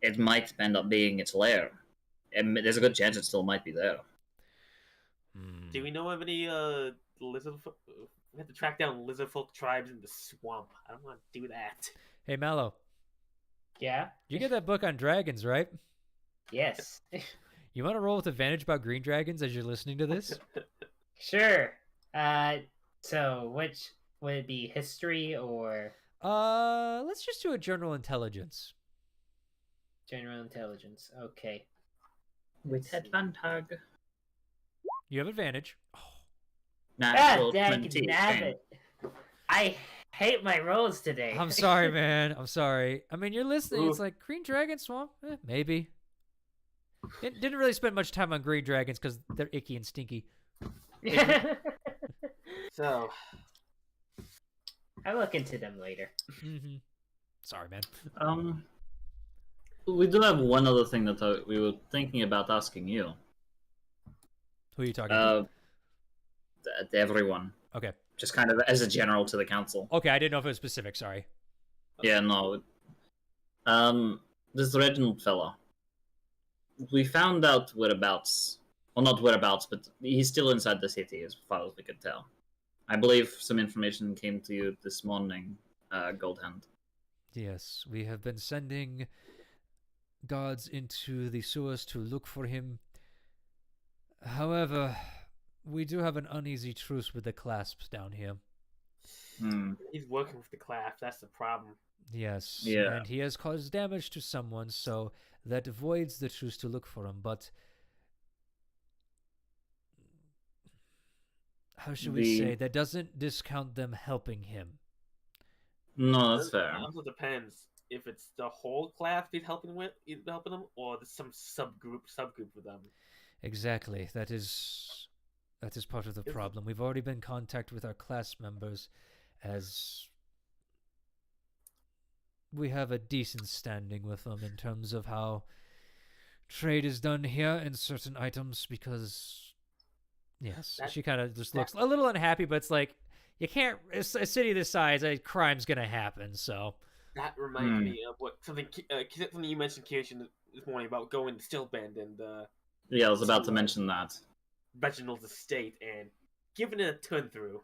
it might end up being its lair. And there's a good chance it still might be there. Do we know of any lizard? We have to track down lizard folk tribes in the swamp. I don't want to do that. Hey, Mallow, Yeah? you get that book on dragons, right? Yes. You want to roll with advantage about green dragons as you're listening to this? Sure. So which would it be, history or Let's just do a general intelligence. general intelligence? Okay. With advantage. You have advantage. Natural Dag 20. nabbit. I hate my rolls today. I'm sorry, man. I'm sorry. I mean, you're listening. It's Ooh. like Green Dragon Swamp? Maybe. It didn't really spend much time on green dragons because they're icky and stinky. So, I'll look into them later. Mm-hmm. Sorry, man. We do have one other thing that we were thinking about asking you. Who are you talking to? Everyone. Okay. Just kind of as a general to the council. Okay, I didn't know if it was specific. Sorry. Yeah, no. This Reginald fella. We found out whereabouts. Well, not whereabouts, but he's still inside the city, as far as we could tell. I believe some information came to you this morning, Goldhand. Yes, we have been sending guards into the sewers to look for him. However, we do have an uneasy truce with the clasps down here. he's working with the class. That's the problem. Yes, Yeah. and he has caused damage to someone, so that voids the truce to look for him. But how should we say? That doesn't discount them helping him. No, that's fair. It also depends if it's the whole class he's helping them, or some subgroup of them. Exactly. That is That is part of the Is- problem. We've already been in contact with our class members, as we have a decent standing with them in terms of how trade is done here in certain items, because yes, That- she kind of just looks a little unhappy, but it's like, you can't, a city this size, a crime's gonna happen, so. That reminds me of something you mentioned, Kirsten, this morning about going to Stillbend and Yeah, I was about to mention that. Reginald's estate and giving it a turn through.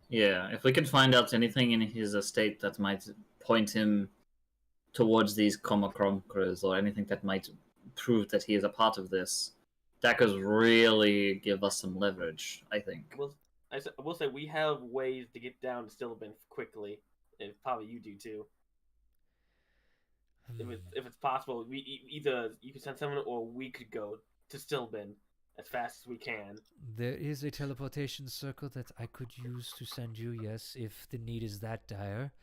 Yeah, if we could find out anything in his estate that might point him towards these Comacronkers, or anything that might prove that he is a part of this, that could really give us some leverage, I think. I will say we have ways to get down to Stillbend quickly, and probably you do too. If it's possible, either you could send someone or we could go to Stillbend as fast as we can. There is a teleportation circle that I could use to send you, yes, if the need is that dire.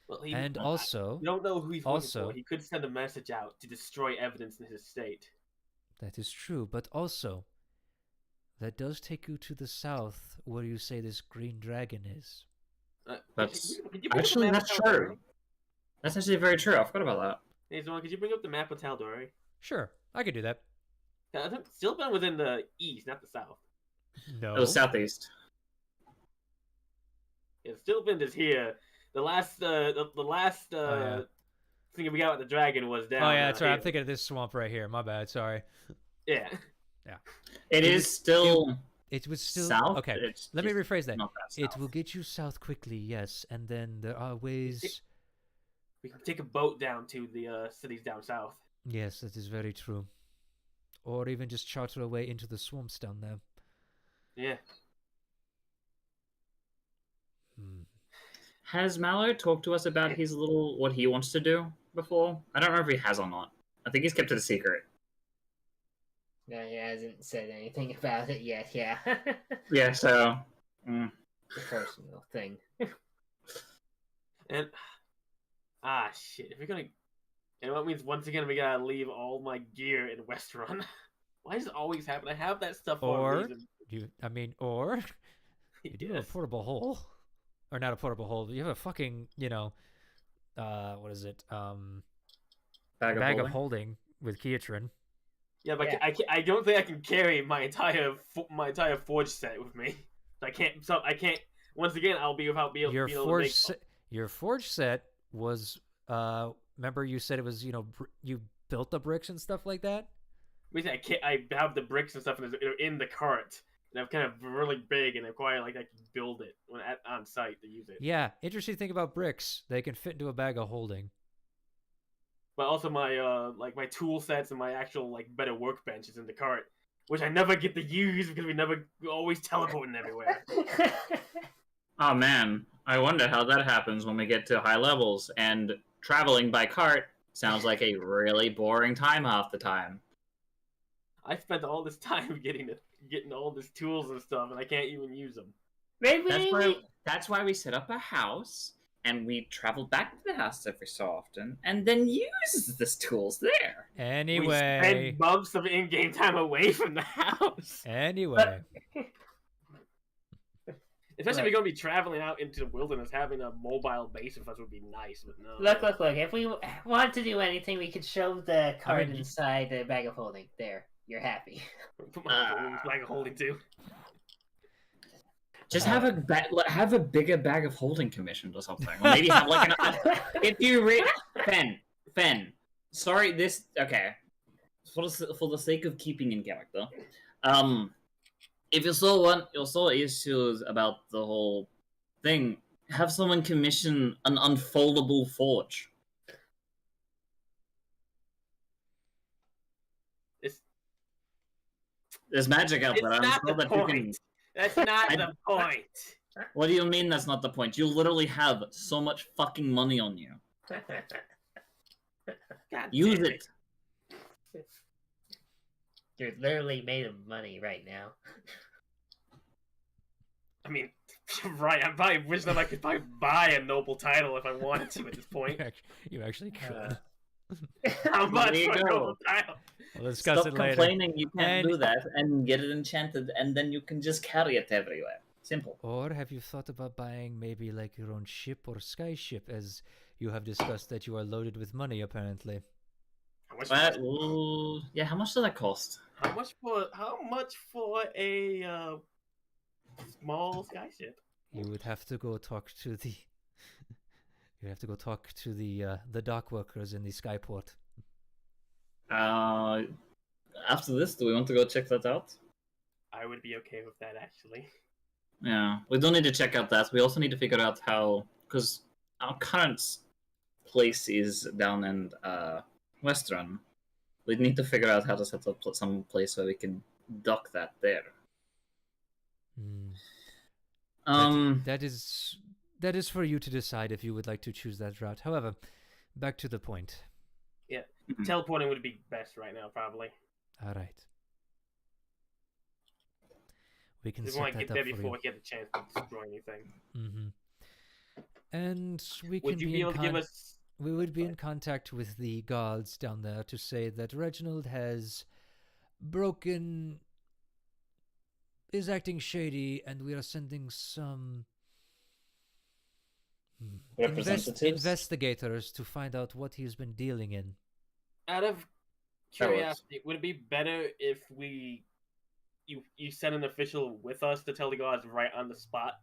Well, And also, we don't know who he's also- looking for. He could send a message out to destroy evidence in his estate. that is true, but also, that does take you to the south, where you say this green dragon is. That's could you bring up the actually, map that's of Tal'dorei? true. That's actually very true. I forgot about that. Hey, Zorn, could you bring up the map of Tal'dorei? Sure, I could do that. I think Stillbend was in the east, not the south. No. It was southeast. Yeah, Stillbend is here. The last yeah. thing we got with the dragon was down. Oh yeah, that's right. I'm here. thinking of this swamp right here. My bad. Sorry. Yeah. It is still It was still south. okay. It's Let me just rephrase that. not that It south. will get you south quickly, yes, and then there are ways. We can take a boat down to the cities down south. Yes, that is very true. Or even just charter a way into the swamps down there. Yeah. Hmm. Has Mallard talked to us about his little what he wants to do before? I don't know if he has or not. I think he's kept it a secret. No, he hasn't said anything about it yet. Yeah, Yeah, so the personal thing. And shit, if we're gonna, and that means once again we gotta leave all my gear in Westrun. Why does it always happen? I have that stuff for Or- a reason. Or you do have Yes. a portable hole, or not a portable hole. You have a fucking, what is it? Bag of holding with Keatrin. Yeah, but Yeah. I don't think I can carry my entire forge set with me. I can't. So I can't. Once again, I'll be without being Your able to forge make. set, your forge set was. Remember you said it was you built the bricks and stuff like that. Basically, I can't. I have the bricks and stuff in the cart, and I'm kind of really big, and I can build it on site to use it. Yeah, interesting thing about bricks, they can fit into a bag of holding. But also my my tool sets and my actual better workbench is in the cart, which I never get to use because we're always teleporting everywhere. oh man, I wonder how that happens when we get to high levels. And traveling by cart sounds like a really boring time half the time. I spent all this time getting all these tools and stuff, and I can't even use them. Maybe That's why we set up a house and we travel back to the house every so often, and then use these tools there. We Anyway, spend months of in-game time away from the house. anyway, Especially if we're going to be traveling out into the wilderness, having a mobile base with us would be nice, but no. look. If we want to do anything, we could shove the card mean, inside the bag of holding. There, you're happy. Put my flag of holding too. Just have a bigger bag of holding commissioned or something, or maybe have like an. If you Fen. Sorry, this okay. For the sake of keeping in character, if you saw issues about the whole thing, have someone commission an unfoldable forge. There's magic out It's there. I'm not sure the that you can. point. That's not the point. What do you mean that's not the point? You literally have so much fucking money on you. God Use damn it. You're literally made of money right now. I mean, right, I'm probably wishing that I could probably buy a noble title if I wanted to at this point. you actually could. How much There you for a go. normal tile? We'll discuss Stop it later. complaining you can't And- do that and get it enchanted, and then you can just carry it everywhere. Simple. Or have you thought about buying maybe like your own ship or skyship, as you have discussed that you are loaded with money apparently? Yeah, how much does that cost? How much for a small skyship? You would have to go talk to the. You have to go talk to the dock workers in the skyport. After this, do we want to go check that out? I would be okay with that, actually. Yeah, we don't need to check out that. We also need to figure out how, because our current place is down in Western. We need to figure out how to set up some place where we can dock that there. That is for you to decide if you would like to choose that route. However, back to the point. Yeah, teleporting would be best right now, probably. All right. We can We set want to that get up there for before we you. get the chance to destroy anything. And we can Would you be be in able to give us? We would be in contact with the guards down there to say that Reginald is acting shady, and we are sending some Representatives? investigators to find out what he's been dealing in. Out of That works. curiosity, would it be better if you send an official with us to tell the guards right on the spot,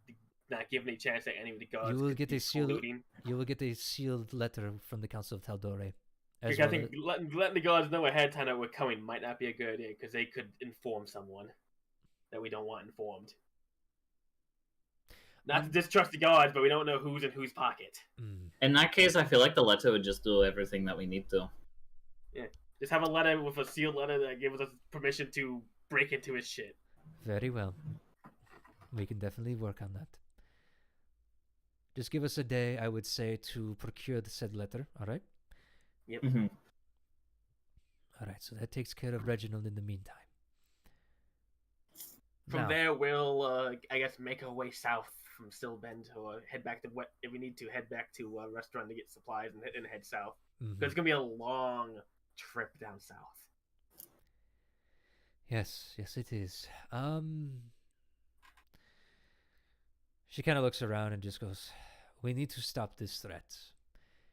not give any chance that any of the guards You will could get be a sealed. colluding? You will get a sealed letter from the Council of tal'dorei. Because I think letting the guards know ahead of time that we're coming might not be a good idea, because they could inform someone that we don't want informed. Not to distrust the guards, but we don't know who's in whose pocket. In that case, I feel like the letter would just do everything that we need to. Yeah, just have a letter with a sealed letter that gives us permission to break into his shit. Very well. We can definitely work on that. Just give us a day, I would say, to procure the said letter. All right. Yep. Mm-hmm. All right. So that takes care of Reginald in the meantime. From Now, there, we'll, I guess, make our way south from Stillbend, or head back to if we need to head back to a restaurant to get supplies and head south. mhm. Because it's gonna be a long trip down south. Yes, it is. She kind of looks around and just goes, "We need to stop this threat.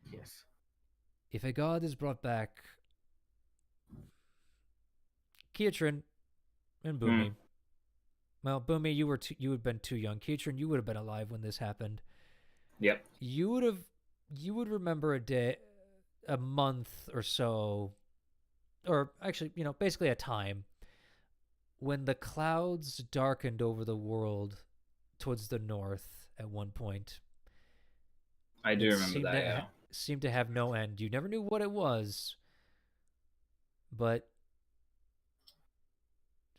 Yes. If a god is brought back, Kietrin and Boomy. Well, Boomy, you had been too young. Kietrin, you would have been alive when this happened. Yep. You would remember a month or so, or actually, basically a time when the clouds darkened over the world towards the north at one point. I do It remember seemed that, to yeah. seemed to have no end. You never knew what it was, but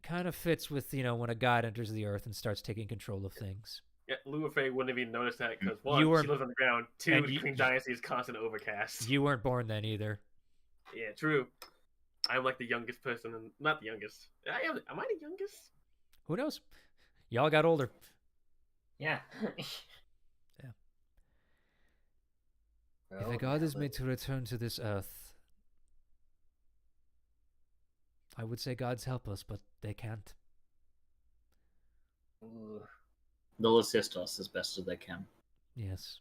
kind of fits with, when a god enters the earth and starts taking control of things. Yeah, Luafei wouldn't have even noticed that because You one, were- she lives on the ground. Two, and the you- Queen Dynasty is constant overcast. You weren't born then either. Yeah, true. I'm like the youngest person, and not the youngest. Am I the youngest? Who knows? Y'all got older. Yeah. If a god is made to return to this earth, I would say gods help us, but they can't. Ooh. They'll assist us as best as they can. Yes.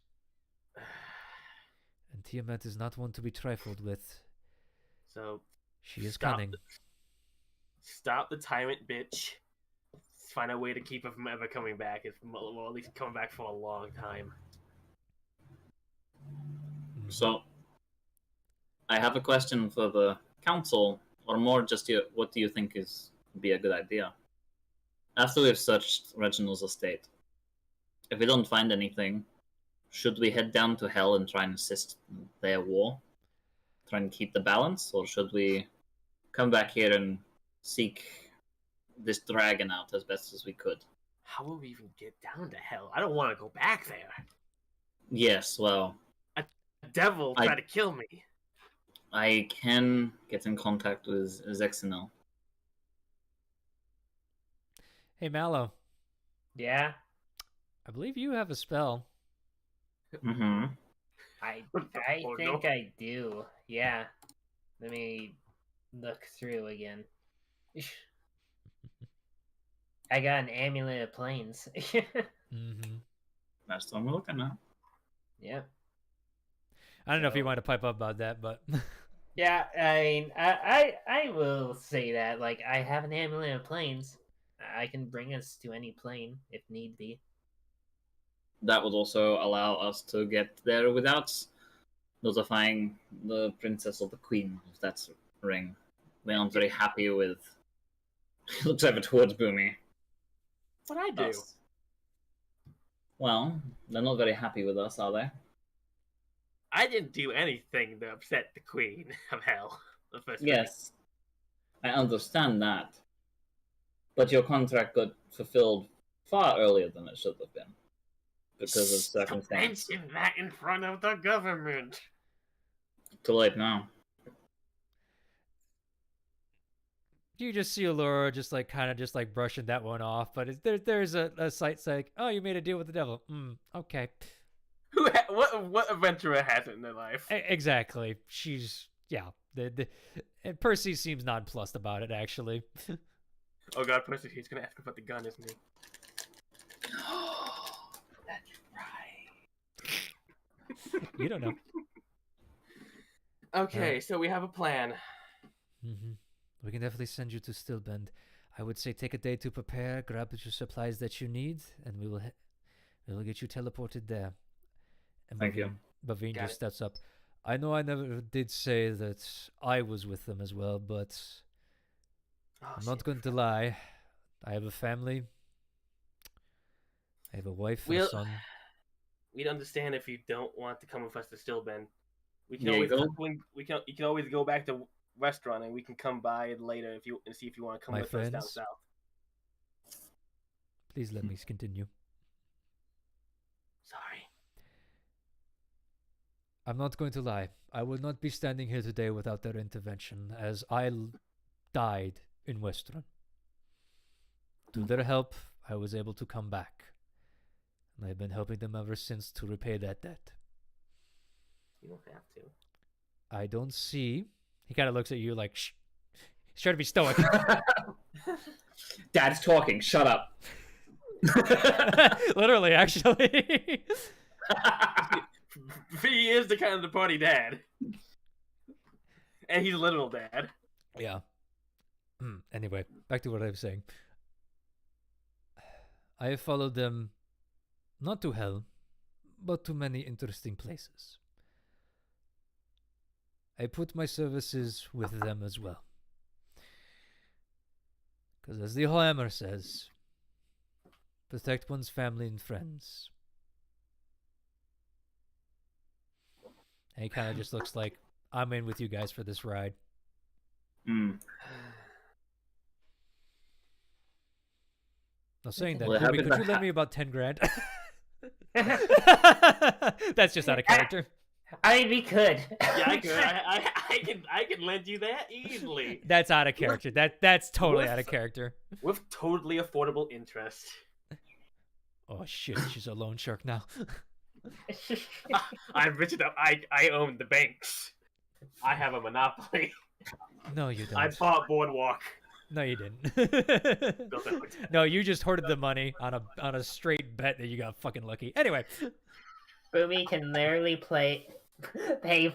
And Tiamat is not one to be trifled with. So She is Stop cunning. stop the tyrant, bitch. Find a way to keep her from ever coming back. Well, at least coming back for a long time. So, I have a question for the council, or more just you. What do you think would be a good idea? After we've searched Reginald's estate, if we don't find anything, should we head down to Hell and try and assist their war? Try and keep the balance, or should we come back here and seek this dragon out as best as we could? How will we even get down to hell? I don't want to go back there. Yes, well, The devil tried to kill me. I can get in contact with Zexinel. Hey, Mallow. Yeah. I believe you have a spell. Mm-hmm. I Oh, think no. I do. Yeah. Let me look through again. I got an amulet of planes. Mm-hmm. That's the one we're looking at. Yep. I don't know if you So- want to pipe up about that, but Yeah, I mean, I will say that. Like, I have an amulet of planes. I can bring us to any plane if need be. That would also allow us to get there without notifying the princess or the queen of that ring. They aren't very happy with. Looks over towards Boomy. What I do? Us. Well, they're not very happy with us, are they? I didn't do anything to upset the Queen of Hell. The first Yes, I understand that. But your contract got fulfilled far earlier than it should have been. Because of Don't circumstance. mention that in front of the government. Too late now. you just see Allura just like kind of just like brushing that one off. But there's a site like, oh, you made a deal with the devil. Okay. What adventurer hasn't in their life? Exactly. She's and Percy seems nonplussed about it actually. Oh god, Percy, he's gonna ask about the gun, isn't he? That's right. You don't know. Okay, so we have a plan. Mm-hmm. We can definitely send you to Stillbend. I would say take a day to prepare, grab your supplies that you need, and we will get you teleported there. And Thank you. Baveen Got just it. steps up. I know I never did say that I was with them as well, but Oh, I'm not going to lie. I have a family. I have a wife and a We'll- son. We'd understand if you don't want to come with us to Stillben. We can Yeah, always go. you can always go back to restaurant and we can come by later if you and see if you want to come My with us down friends? south. Please let me continue. Sorry. I'm not going to lie. I would not be standing here today without their intervention, as I died in Western. Through their help, I was able to come back. And I've been helping them ever since to repay that debt. You don't have to. I don't see. He kind of looks at you like, shh. He's trying to be stoic. Dad's talking. Shut up. Literally, actually. He is the kind of the party dad. And he's a literal dad. Yeah. Anyway, back to what I was saying. I have followed them not to hell, but to many interesting places. I put my services with them as well. Because as the Hammer says, protect one's family and friends. And he kind of just looks like, I'm in with you guys for this ride. Mm. Now saying that, Well, Booby, happy could you to lend me about 10 grand? That's just out of character. I mean, we could. Yeah, I could. I can lend you that easily. That's out of character. That's totally out of character. With totally affordable interest. Oh shit, she's a loan shark now. I'm rich enough. I own the banks. I have a monopoly. No, you don't. I bought Boardwalk. No, you didn't. Built a hotel. No, you just hoarded the money on a straight bet that you got fucking lucky. Anyway, Boomy can literally pay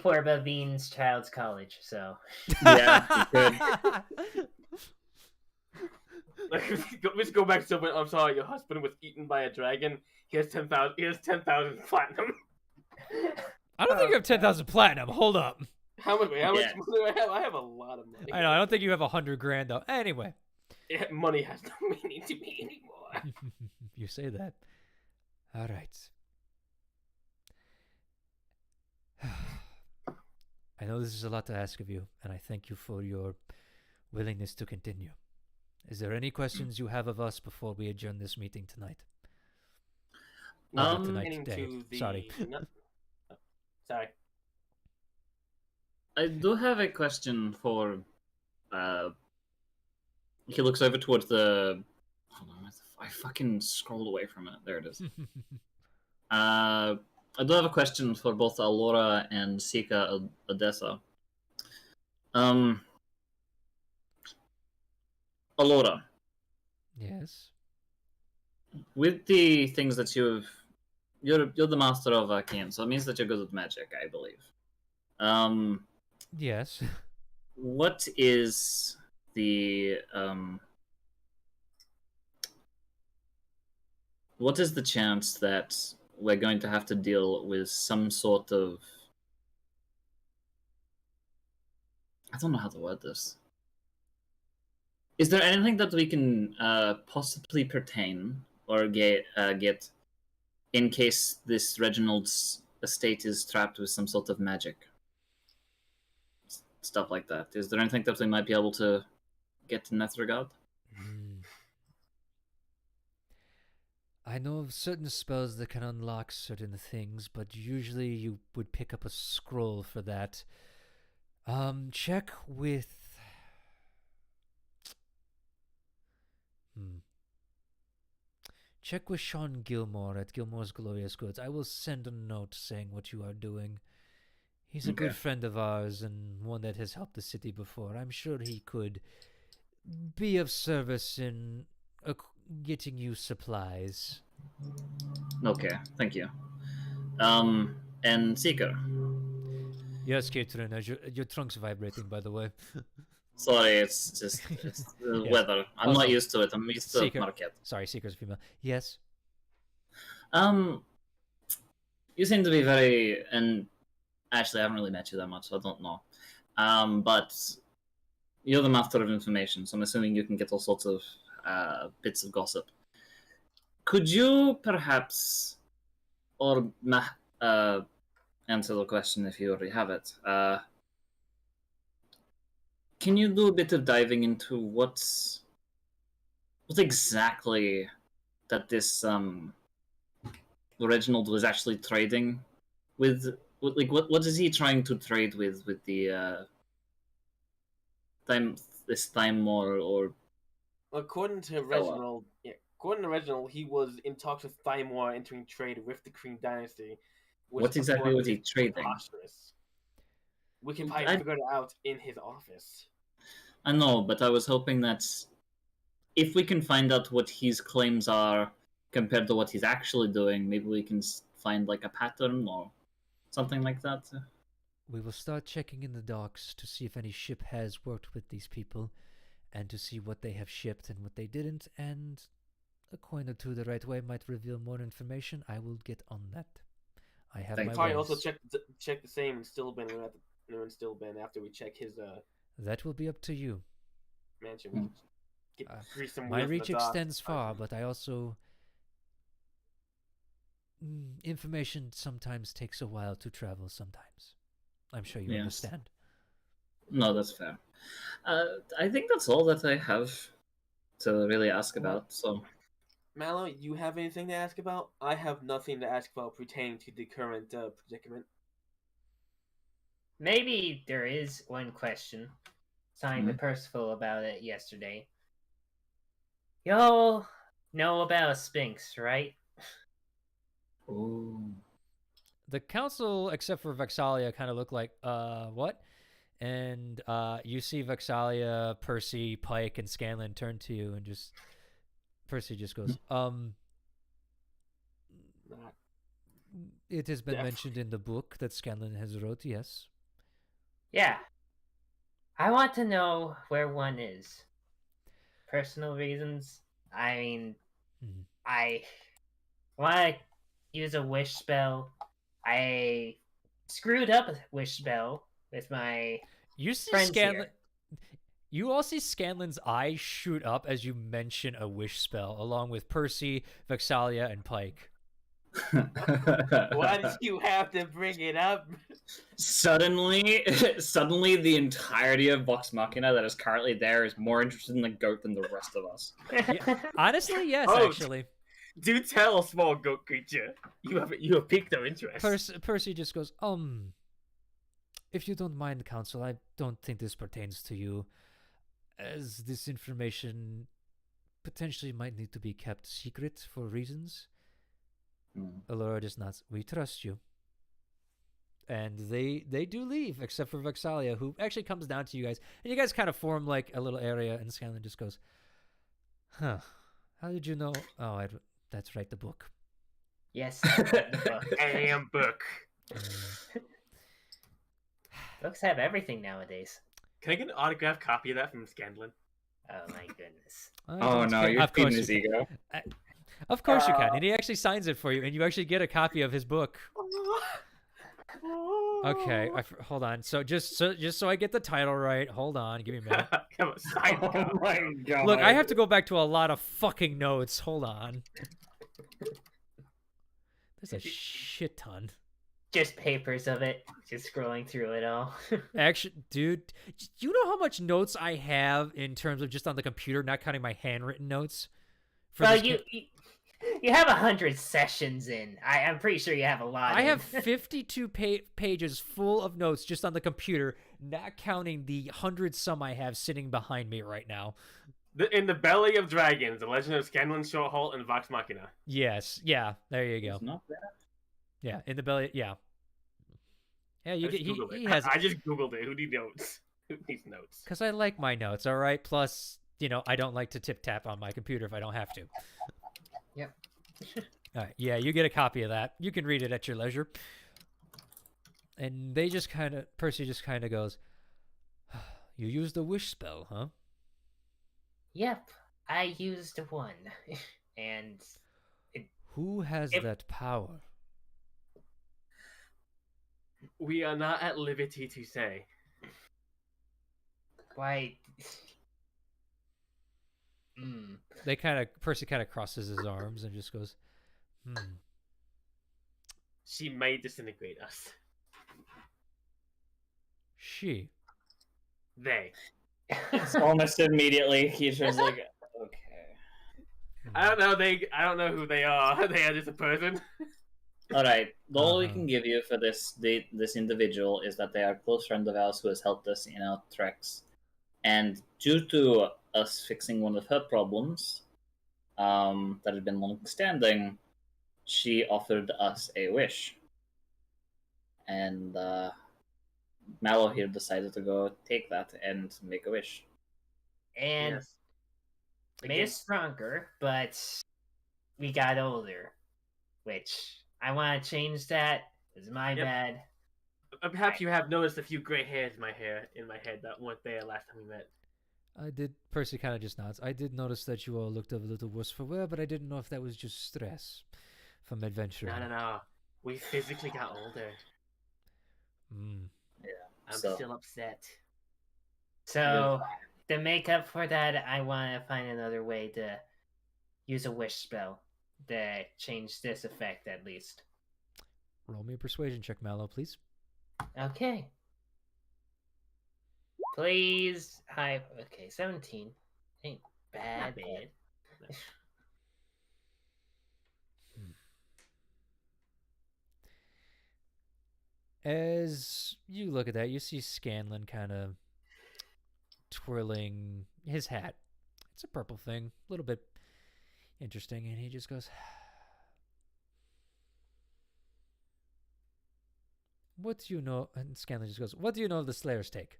for Baveen's child's college, so. Yeah, you could. Let's go back to when I'm sorry, your husband was eaten by a dragon. He has 10,000. He has 10,000 platinum. I don't think you have 10,000 platinum. Hold up. How much? How much Yeah. money do I have? I have a lot of money. I know. I don't think you have 100 grand though. Anyway, Yeah, money has no meaning to me anymore. you say that. All right. I know this is a lot to ask of you, and I thank you for your willingness to continue. Is there any questions you have of us before we adjourn this meeting tonight? Tonight, Getting today. to the- Sorry. No. Oh, sorry. I do have a question for. He looks over towards the. Hold on, I fucking scrolled away from it. There it is. I do have a question for both Allura and Sika Odessa. Alora, Yes. with the things that you're the master of arcane, so it means that you're good at magic, I believe. Yes. What is what is the chance that we're going to have to deal with some sort of, I don't know how to word this. Is there anything that we can possibly pertain or get in case this Reginald's estate is trapped with some sort of magic? Stuff like that. Is there anything that we might be able to get in that regard? Hmm. I know of certain spells that can unlock certain things, but usually you would pick up a scroll for that. Check with. Check with Sean Gilmore at Gilmore's Glorious Goods. I will send a note saying what you are doing. He's a good friend of ours and one that has helped the city before. I'm sure he could be of service in getting you supplies. Okay, thank you. And Seeker. Yes, Catherine, your trunk's vibrating, by the way. Sorry, it's just the Yes. weather. I'm Also, not used to it. I'm used to Seeker. Marquette. Sorry, Seeker's female. Yes. You seem to be very, and actually, I haven't really met you that much, so I don't know. But you're the master of information, so I'm assuming you can get all sorts of bits of gossip. Could you perhaps, or answer the question if you already have it? Can you do a bit of diving into what exactly that this Reginald was actually trading with? Like, what is he trying to trade with the time or According to Reginald, he was in talks with Thymor entering trade with the Kryn dynasty. Which what exactly was he trading? Preposterous. We can probably figure it out in his office. I know, but I was hoping that if we can find out what his claims are compared to what he's actually doing, maybe we can find like a pattern or something like that. We will start checking in the docks to see if any ship has worked with these people and to see what they have shipped and what they didn't, and a coin or two the right way might reveal more information. I will get on that. I have my Probably ways. also check the same in Stillben after we check his That will be up to you. mansion. We can grease some My wheels in reach the dock. extends far, but I also... information sometimes takes a while to travel sometimes. I'm sure you understand. No, that's fair. I think that's all that I have to really ask about, so... Mallow, you have anything to ask about? I have nothing to ask about pertaining to the current predicament. Maybe there is one question. Talking to Percival about it yesterday. Y'all know about a Sphinx, right? Ooh. The council, except for Vexalia, kind of look like, what? And you see Vexalia, Percy, Pike, and Scanlan turn to you, and Percy just goes, it has been mentioned in the book that Scanlan has wrote, yes. Yeah. I want to know where one is. Personal reasons. I mean, I want to use a wish spell. I screwed up a wish spell with my friends here. You all see Scanlan's eyes shoot up as you mention a wish spell, along with Percy, Vexalia, and Pike. Why did you have to bring it up? Suddenly, the entirety of Vox Machina that is currently there is more interested in the goat than the rest of us. Yeah, honestly, yes, actually. Do tell, small goat creature. You have piqued their interest. Percy just goes, if you don't mind, Council, I don't think this pertains to you, as this information potentially might need to be kept secret for reasons. Alora just nods. We trust you. and they do leave, except for Vexalia, who actually comes down to you guys, and you guys kind of form like a little area, and Scanlan just goes, "Huh? How did you know? Oh, that's right, the book." Yes, I read the book. Damn book. Books have everything nowadays. Can I get an autographed copy of that from Scanlan? Oh my goodness. Oh no, you're of course feeding his you can. ego. Of course you can, and he actually signs it for you, and you actually get a copy of his book. Okay, hold on. So just so I get the title right, hold on, give me a minute. Come on, sign Oh copy. my god. Look, I have to go back to a lot of fucking notes. Hold on. There's a shit ton. Just papers of it. Just scrolling through it all. Actually, dude, you know how much notes I have in terms of just on the computer, not counting my handwritten notes? Well, this you have 100 sessions in. I'm pretty sure you have a lot. I have 52 pages full of notes just on the computer, not counting the 100 some I have sitting behind me right now. In the Belly of Dragons, The Legend of Scanlan, Shorthalt, and Vox Machina. Yes, yeah, there you go. It's not that. Yeah, in the belly, yeah. Yeah, I just Googled he it. has. I just Googled it. Who needs notes? Who needs notes? Because I like my notes, all right? Plus, I don't like to tip-tap on my computer if I don't have to. Yep. All right, yeah, you get a copy of that. You can read it at your leisure. And Percy just kind of goes, "You used the wish spell, huh?" Yep, I used one. And Who has that power? We are not at liberty to say. why... Percy kind of crosses his arms and just goes, She may disintegrate us. She. They. It's almost immediately. He's just like, okay. I don't know. I don't know who they are. They are just a person. All right. All we Uh-huh. can give you for this individual is that they are a close friend of ours who has helped us in our treks, and due to us fixing one of her problems, that had been long-standing, she offered us a wish, and Mallow here decided to go take that and make a wish. And Yes. made us stronger, but we got older. Which, I want to change that. It's my Yep. bad. Perhaps you have noticed a few gray hairs in my head that weren't there last time we met. I did. Percy kind of just nods. I did notice that you all looked a little worse for wear, but I didn't know if that was just stress from adventuring. No. We physically got older. I'm So- still upset. So, to make up for that, I want to find another way to use a wish spell to change this effect, at least. Roll me a persuasion check, Mallow, please. Okay. Please. Okay, 17. Ain't bad. Not bad. As you look at that, you see Scanlan kind of twirling his hat. It's a purple thing, a little bit interesting, and he just goes, "What do you know?" And Scanlan just goes, "What do you know of the Slayer's Take?"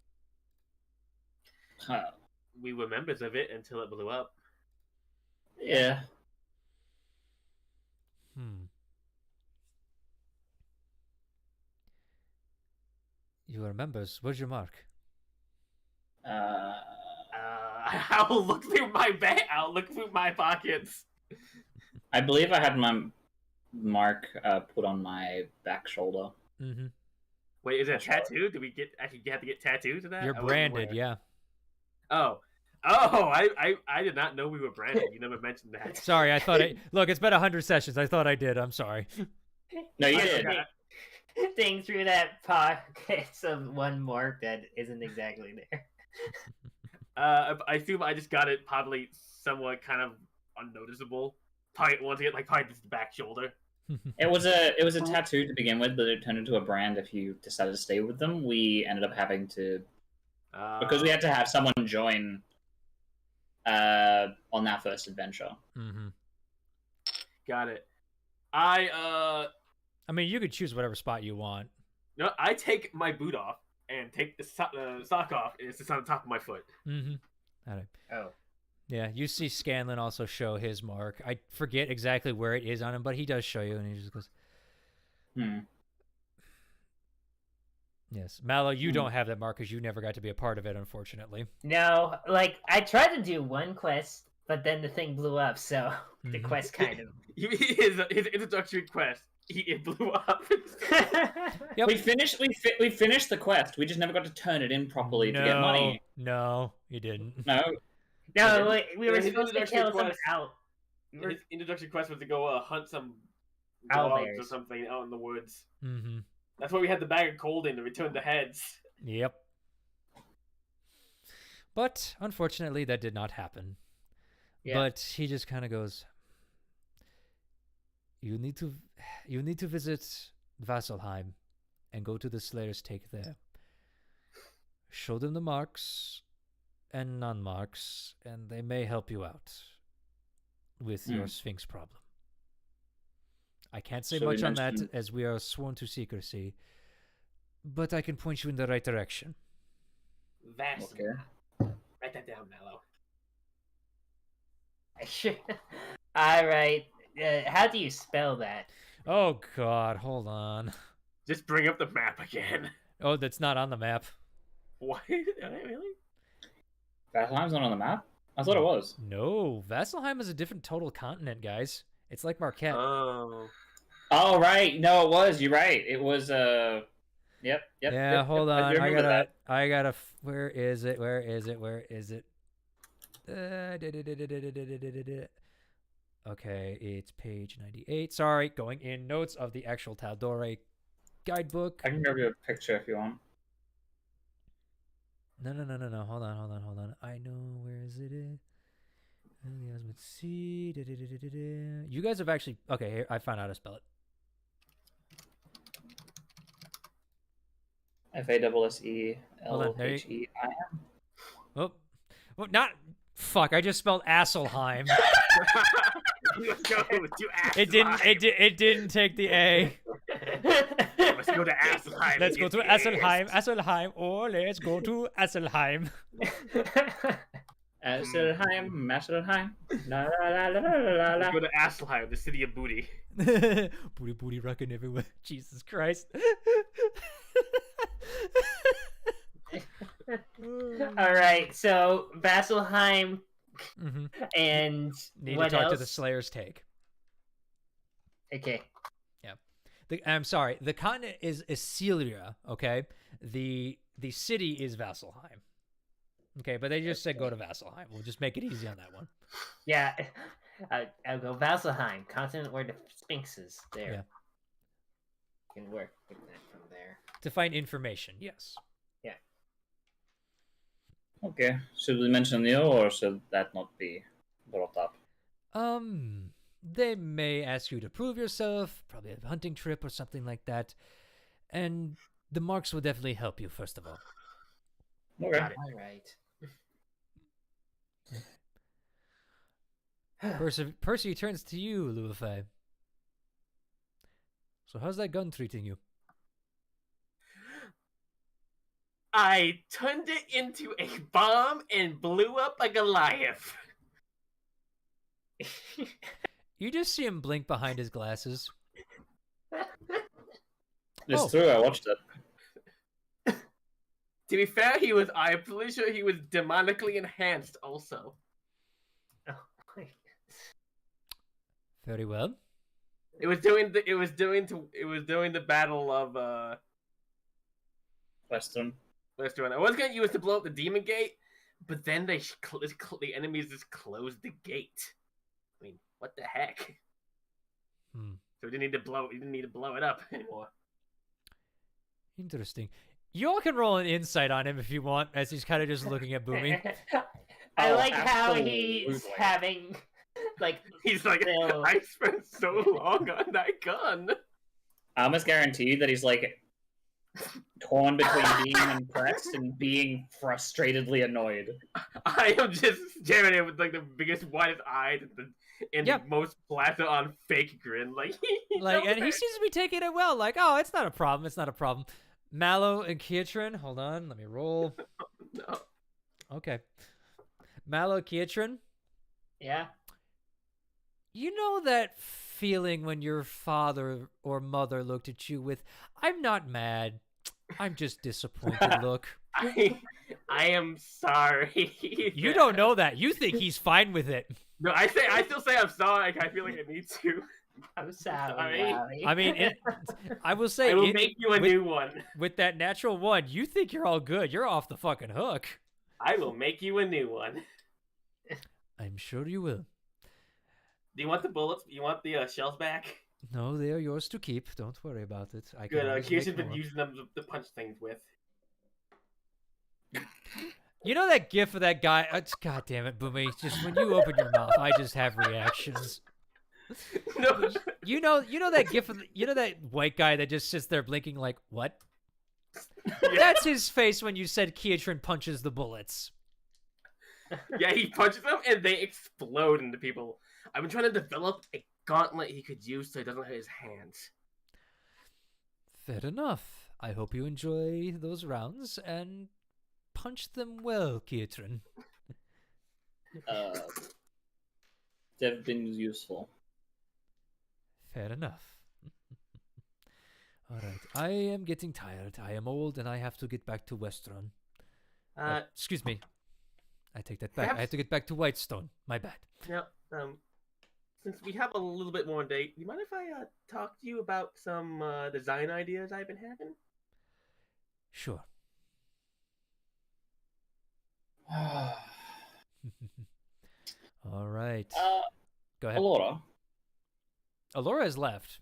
Huh. We were members of it until it blew up. Yeah. You are members. Where's your mark? I'll look through my I'll look through my pockets. I believe I had my mark put on my back shoulder. Mm-hmm. Wait, is it a tattoo? Do we have to get tattoos of that? You're I wasn't branded, aware. yeah. Oh, I did not know we were branded. You never mentioned that. Sorry, I thought look, it's been 100 sessions. I thought I did. I'm sorry. No, you I did. forgot. Thing through that pockets of one mark that isn't exactly there. I assume I just got it probably somewhat kind of unnoticeable. Probably once again, like probably just the back shoulder. It was a tattoo to begin with, but it turned into a brand if you decided to stay with them. We ended up having to, because we had to have someone join on that first adventure. Mm-hmm. Got it. I mean, you could choose whatever spot you want. No, I take my boot off and take the sock off, and it's just on the top of my foot. Mm-hmm. All right. Oh. Yeah, you see Scanlan also show his mark. I forget exactly where it is on him, but he does show you, and he just goes, yes. Mallow, you don't have that mark because you never got to be a part of it, unfortunately. No, like, I tried to do one quest, but then the thing blew up, so the quest kind of... his introductory quest, it blew up. Yep. We finished the quest. We just never got to turn it in properly to get money. No, you didn't. No. No, we were His supposed to kill some quest- out. His introductory quest was to go hunt some Owl dogs or bears. something out in the woods. Mm-hmm. That's why we had the bag of cold in to return the heads. Yep. But unfortunately, that did not happen. Yeah. But he just kind of goes, You need to visit Vasselheim and go to the Slayer's Take there. Show them the marks and non-marks, and they may help you out with your Sphinx problem. I can't say Should we much on that mention- as we are sworn to secrecy, but I can point you in the right direction. Vast. Okay. Write that down, Mallow. Alright, how do you spell that? Oh God, hold on. Just bring up the map again. Oh, that's not on the map. What? Really? Vasselheim's not on the map? I thought it was. No, Vasselheim is a different total continent, guys. It's like Marquette. Oh. Oh, right. No, it was. You're right. It was, Yep. Yeah, hold I on. do remember I gotta. Where is it? Okay, it's page 98. Sorry, going in notes of the actual tal'dorei guidebook. I can grab you a picture if you want. No. Hold on. I know where is it? Let's see. You guys have actually. Okay, here I found out how to spell it. Fasselheim. Oh, well, not. Fuck! I just spelled Asselheim. Let's go to Asselheim. It didn't take the A. Let's go to Asselheim. Let's go to Asselheim, or let's go to Asselheim. Masselheim. La la la la la la Let's la. go to Asselheim, the city of booty. Booty rocking everywhere. Jesus Christ. Alright, so Vasselheim and Need what to talk else? to the Slayer's Take. Okay. I'm sorry. The continent is Celia, okay? The city is Vasselheim. Okay, but they just said go to Vasselheim. We'll just make it easy on that one. Yeah. I'll go Vasselheim, continent where the Sphinx is. There. Yeah. Can work with that from there. To find information, yes. Okay. Should we mention you, or should that not be brought up? They may ask you to prove yourself, probably a hunting trip or something like that. And the marks will definitely help you, first of all. Okay. Alright. Percy turns to you, Luafei. So how's that gun treating you? I turned it into a bomb and blew up a Goliath. You just see him blink behind his glasses. It's Oh. true, I watched it. To be fair, I'm pretty sure he was demonically enhanced also. Very well. It was doing the battle of Western. Western. I was gonna use to blow up the demon gate, but then the enemies just closed the gate. I mean, what the heck? Hmm. So we didn't need to blow it up anymore. Interesting. You all can roll an insight on him if you want, as he's kind of just looking at Boomy. I Oh, like how he's absolutely. having, like, He's like, Still. I spent so long on that gun. I almost guarantee that he's like torn between being impressed and being frustratedly annoyed. I am just staring at it with like the biggest, widest eyes and Yep. the most plastered on fake grin. Like, And he seems to be taking it well. Like, oh, it's not a problem. It's not a problem. Mallow and Kietrin, hold on, let me roll. No. Okay. Mallow, Kietrin, Yeah. you know that feeling when your father or mother looked at you with, "I'm not mad, I'm just disappointed" look? I am sorry. You don't know that. You think he's fine with it. No, I still say I'm sorry. I feel like I need to. I'm sorry. Sorry. Wally. I mean, I will say, I will make you a with, new one. with that natural one, you think you're all good. You're off the fucking hook. I will make you a new one. I'm sure you will. Do you want the bullets? You want the shells back? No, they are yours to keep. Don't worry about it. I can Good. always Kirsten's make been more. using them to punch things with. You know that gif of that guy? God damn it, Boomy. Just when you open your mouth, I just have reactions. No. You know that gif of, you know that white guy that just sits there blinking like, what? That's his face when you said Kietrin punches the bullets. Yeah, he punches them and they explode into people. I've been trying to develop a gauntlet he could use so he doesn't hurt his hands. Fair enough. I hope you enjoy those rounds and punch them well, Kietrin. They've been useful. Fair enough. All right. I am getting tired. I am old and I have to get back to Westron. Excuse me. I take that back. I have Perhaps- to get back to Whitestone. My bad. Now, since we have a little bit more date, do you mind if I talk to you about some design ideas I've been having? Sure. All right. Go ahead. Alora. Alora has left.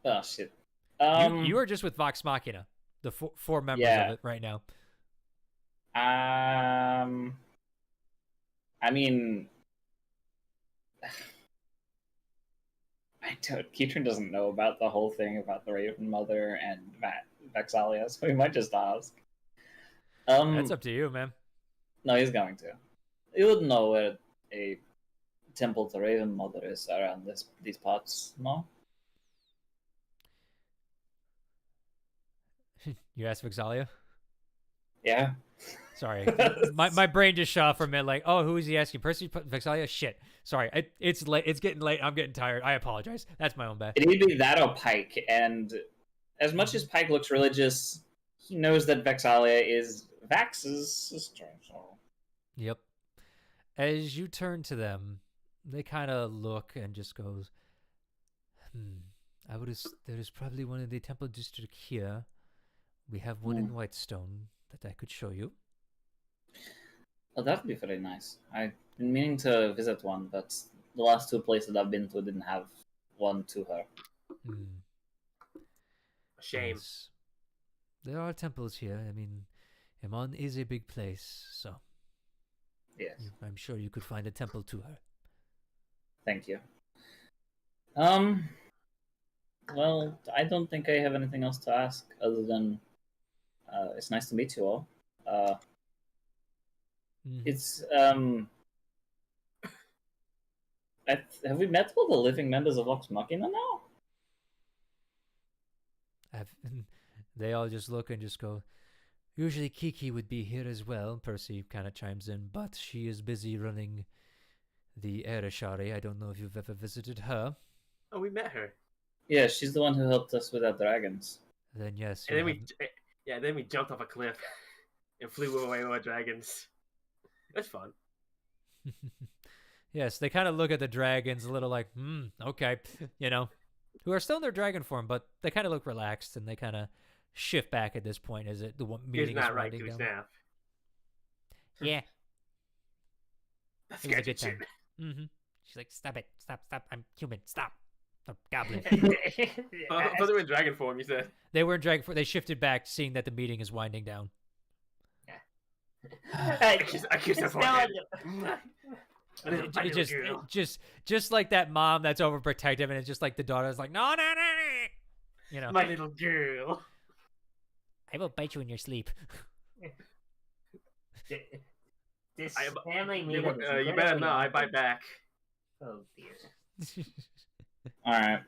Oh shit. You are just with Vox Machina, the four members Yeah. of it right now. I mean, I don't. Keatron doesn't know about the whole thing about the Raven Mother and Vexalia, so we might just ask. That's up to you, man. No, he's going to. He wouldn't know where a temple to Raven Mother is around these parts, no? You asked Vexalia? Yeah. Sorry. my brain just shot for a minute like, oh, who is he asking? Percy Vexalia? Shit. Sorry. It's late. It's getting late. I'm getting tired. I apologize. That's my own bad. It'd either be that or Pike, and as much as Pike looks religious, he knows that Vexalia is Vax's sister, so... Yep. As you turn to them, they kind of look and just goes, there is probably one in the temple district here. We have one in Whitestone that I could show you. Oh, that'd be very nice. I've been meaning to visit one, but the last two places I've been to didn't have one to her. Shame. Yes. There are temples here. I mean, Emon is a big place, so Yes. I'm sure you could find a temple to her. Thank you. Well, I don't think I have anything else to ask other than it's nice to meet you all. It's have we met all the living members of Vox Machina now? They all just look and just go, usually Kiki would be here as well. Percy kind of chimes in, but she is busy running the Ereshari. I don't know if you've ever visited her. Oh, we met her. Yeah, she's the one who helped us with our dragons. Then yes. And then we jumped off a cliff and flew away with our dragons. It was fun. Yes, they kind of look at the dragons a little like, okay, who are still in their dragon form, but they kind of look relaxed and they kind of shift back at this point as the meeting is He's not right, winding down. snap. Yeah, That's it was a good sketchy time. shit. She's like, stop it, stop, I'm human, stop. I'm goblin. I thought they were in dragon form, you said. They were in dragon form. They shifted back, seeing that the meeting is winding down. I kiss her It's forehead. Just like that mom that's overprotective, and it's just like the daughter's like, no, My little girl. I will bite you in your sleep. This I- family You meeting. is better literally not. I over. bite back. Oh dear. Alright.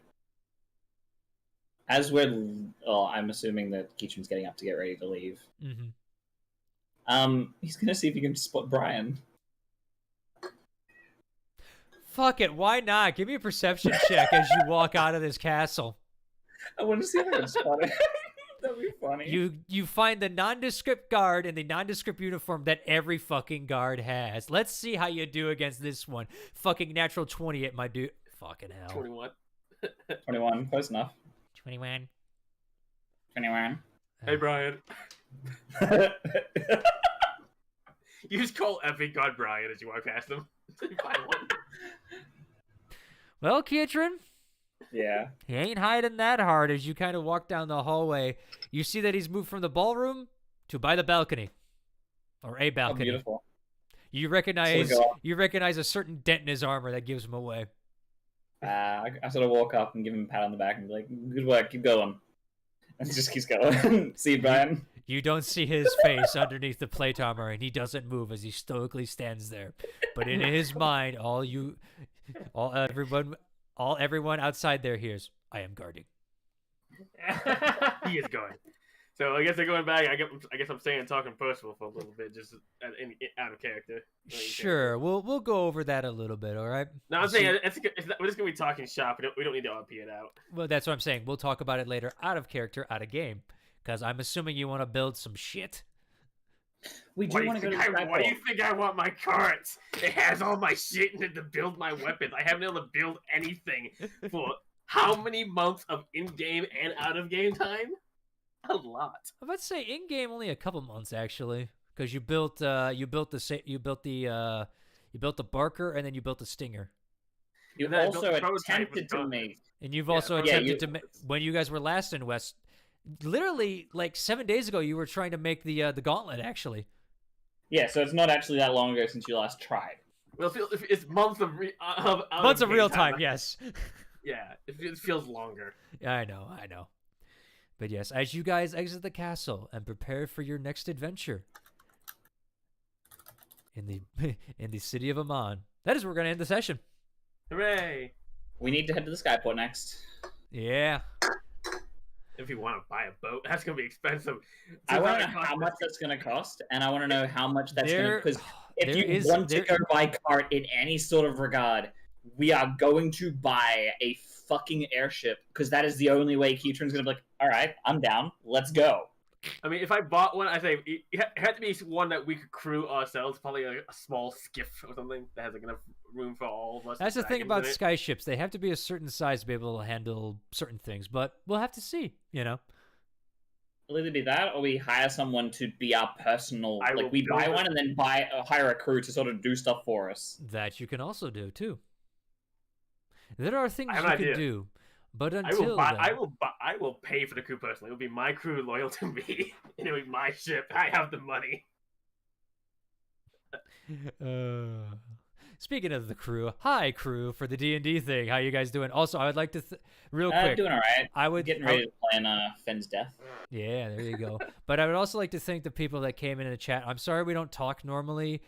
as we're, I'm assuming that Keaton's getting up to get ready to leave. He's gonna see if he can spot Brian. Fuck it, why not? Give me a perception check as you walk out of this castle. I want to see if I can spot it. That'd be funny. You find the nondescript guard in the nondescript uniform that every fucking guard has. Let's see how you do against this one. Fucking natural 20 at my dude. Fucking hell. 21. 21, close enough. 21. 21. Hey, Brian. You just call every god Brian as you walk past him. Well, Kietran, Yeah. he ain't hiding that hard. As you kind of walk down the hallway, you see that he's moved from the ballroom to by the balcony. Or a Oh, balcony. beautiful. You recognize So go- you recognize a certain dent in his armor that gives him away. I sort of walk up and give him a pat on the back and be like, good work, keep going. And he just keeps going. See you, Brian. You don't see his face underneath the plate armor, and he doesn't move as he stoically stands there. But in his mind, everyone outside there hears, "I am guarding." He is going. So I guess they're going back. I guess I'm staying and talking personal for a little bit, just out of character. Sure, we'll go over that a little bit. All right. No, I'm saying we're just gonna be talking shop. We don't need to RP it out. Well, that's what I'm saying. We'll talk about it later, out of character, out of game, because I'm assuming you want to build some shit. We do want to go to the Why do you think I want my carts? It has all my shit in it to build my weapons. I haven't been able to build anything for how many months of in-game and out-of-game time? A lot. I'm about to say in game only a couple months actually, because you built the Barker and then you built the Stinger. You And then I built also the prototype attempted with to Zorn. make. And you've Yeah, also yeah, attempted to when you guys were last in West. Literally, like 7 days ago, you were trying to make the gauntlet. Actually, Yeah, so it's not actually that long ago since you last tried. Well, it's months of months of game real time. Yes. Yeah, it feels longer. Yeah, I know. But yes, as you guys exit the castle and prepare for your next adventure in the city of Amon, that is where we're gonna end the session. Hooray! We need to head to the Skyport next. Yeah. If you want to buy a boat, that's gonna be expensive. I want to know how much that's going to cost, and I want to know how much that's going to... Because if there you is- want to there- go by cart in any sort of regard, we are going to buy a fucking airship, because that is the only way Keatron's going to be like, all right, I'm down, let's go. I mean, if I bought one, I say it had to be one that we could crew ourselves, probably a small skiff or something that has like enough room for all of us. That's the thing dragons about in it. skyships. They have to be a certain size to be able to handle certain things, but we'll have to see, you know. It'll either be that, or we hire someone to be our personal... I will Like, we build buy it. one and then hire a crew to sort of do stuff for us. That you can also do, too. There are things I have you an can idea. do, but I until will buy. then... I will pay for the crew personally. It will be my crew loyal to me, and it'll be my ship. I have the money. Speaking of the crew, hi crew for the D&D thing. How you guys doing? Also, I would like to real quick. Doing all right. I would Getting ready to plan Finn's death. Yeah, there you go. But I would also like to thank the people that came in the chat. I'm sorry we don't talk normally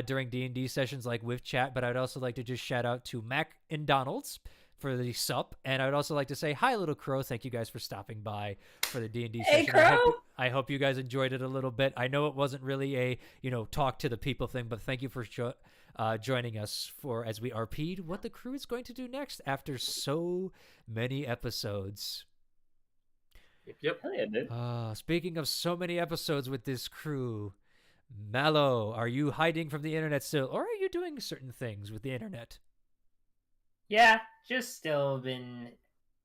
during D&D sessions like with chat, but I would also like to just shout out to Mac and Donalds for the sup, and I would also like to say hi, Little Crow. Thank you guys for stopping by for the D&D Hey, session. Crow! I hope you guys enjoyed it a little bit. I know it wasn't really a talk to the people thing, but thank you for joining us for as we RP'd what the crew is going to do next after so many episodes. Yep. Hell yeah, dude. Speaking of so many episodes with this crew, Mallow, are you hiding from the internet still, or are you doing certain things with the internet? Yeah, just still been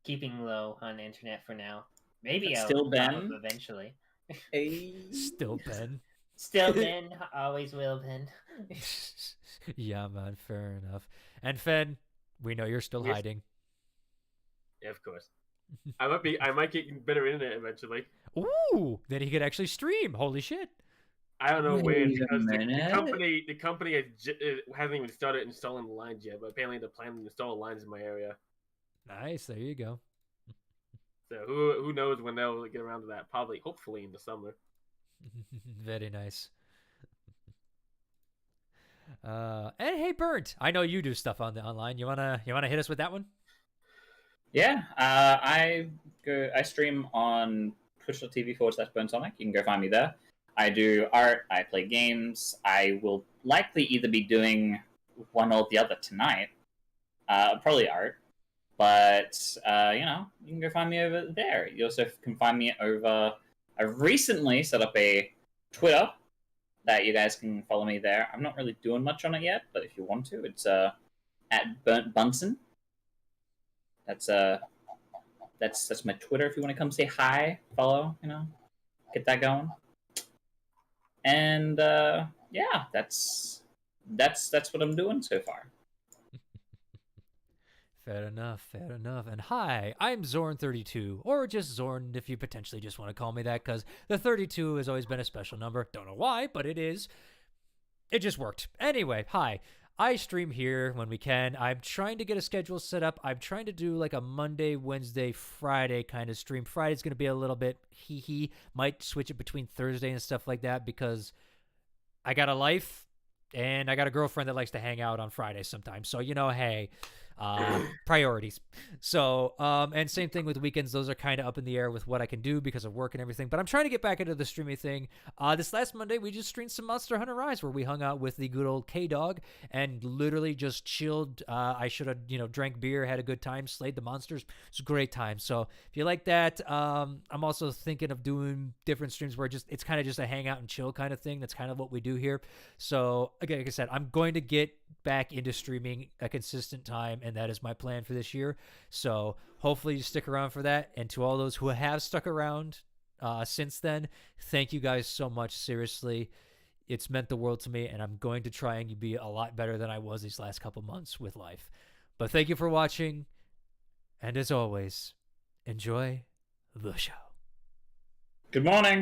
keeping low on the internet for now. Maybe I'll Still pop Ben? up eventually. Still Ben. Still Ben, always will Ben. Yeah, man, fair enough. And Fen, we know you're still Yes. hiding. Yeah, of course. I might get better internet eventually. Ooh, then he could actually stream. Holy shit. I don't know when Wait a because the minute. company hasn't even started installing the lines yet, but apparently they're planning to install lines in my area. Nice, there you go. So who knows when they'll get around to that? Probably, hopefully, in the summer. Very nice. And hey, Burnt, I know you do stuff on the online. You wanna hit us with that one? Yeah, I I stream on twitch.tv/BoneSonic. You can go find me there. I do art. I play games. I will likely either be doing one or the other tonight. Probably art. But, you can go find me over there. You also can find me over... I've recently set up a Twitter that you guys can follow me there. I'm not really doing much on it yet, but if you want to, it's at Burnt Bunsen. That's my Twitter if you want to come say hi, follow, get that going. And yeah, that's what I'm doing so far. Fair enough, fair enough. And hi, I'm Zorn32, or just Zorn if you potentially just want to call me that, because the 32 has always been a special number. Don't know why, but it is. It just worked. Anyway, hi. I stream here when we can. I'm trying to get a schedule set up. I'm trying to do like a Monday, Wednesday, Friday kind of stream. Friday's going to be a little bit hee-hee. Might switch it between Thursday and stuff like that because I got a life and I got a girlfriend that likes to hang out on Fridays sometimes. So, hey, priorities. So, and same thing with weekends. Those are kind of up in the air with what I can do because of work and everything. But I'm trying to get back into the streaming thing. This last Monday, we just streamed some Monster Hunter Rise where we hung out with the good old K-Dog and literally just chilled. I should have, drank beer, had a good time, slayed the monsters. It was a great time. So if you like that, I'm also thinking of doing different streams where it's kind of just a hangout and chill kind of thing. That's kind of what we do here. So again, like I said, I'm going to get back into streaming a consistent time, and that is my plan for this year. So hopefully you stick around for that. And to all those who have stuck around since then, thank you guys so much. Seriously, it's meant the world to me, and I'm going to try and be a lot better than I was these last couple months with life. But thank you for watching, and as always, enjoy the show. Good morning.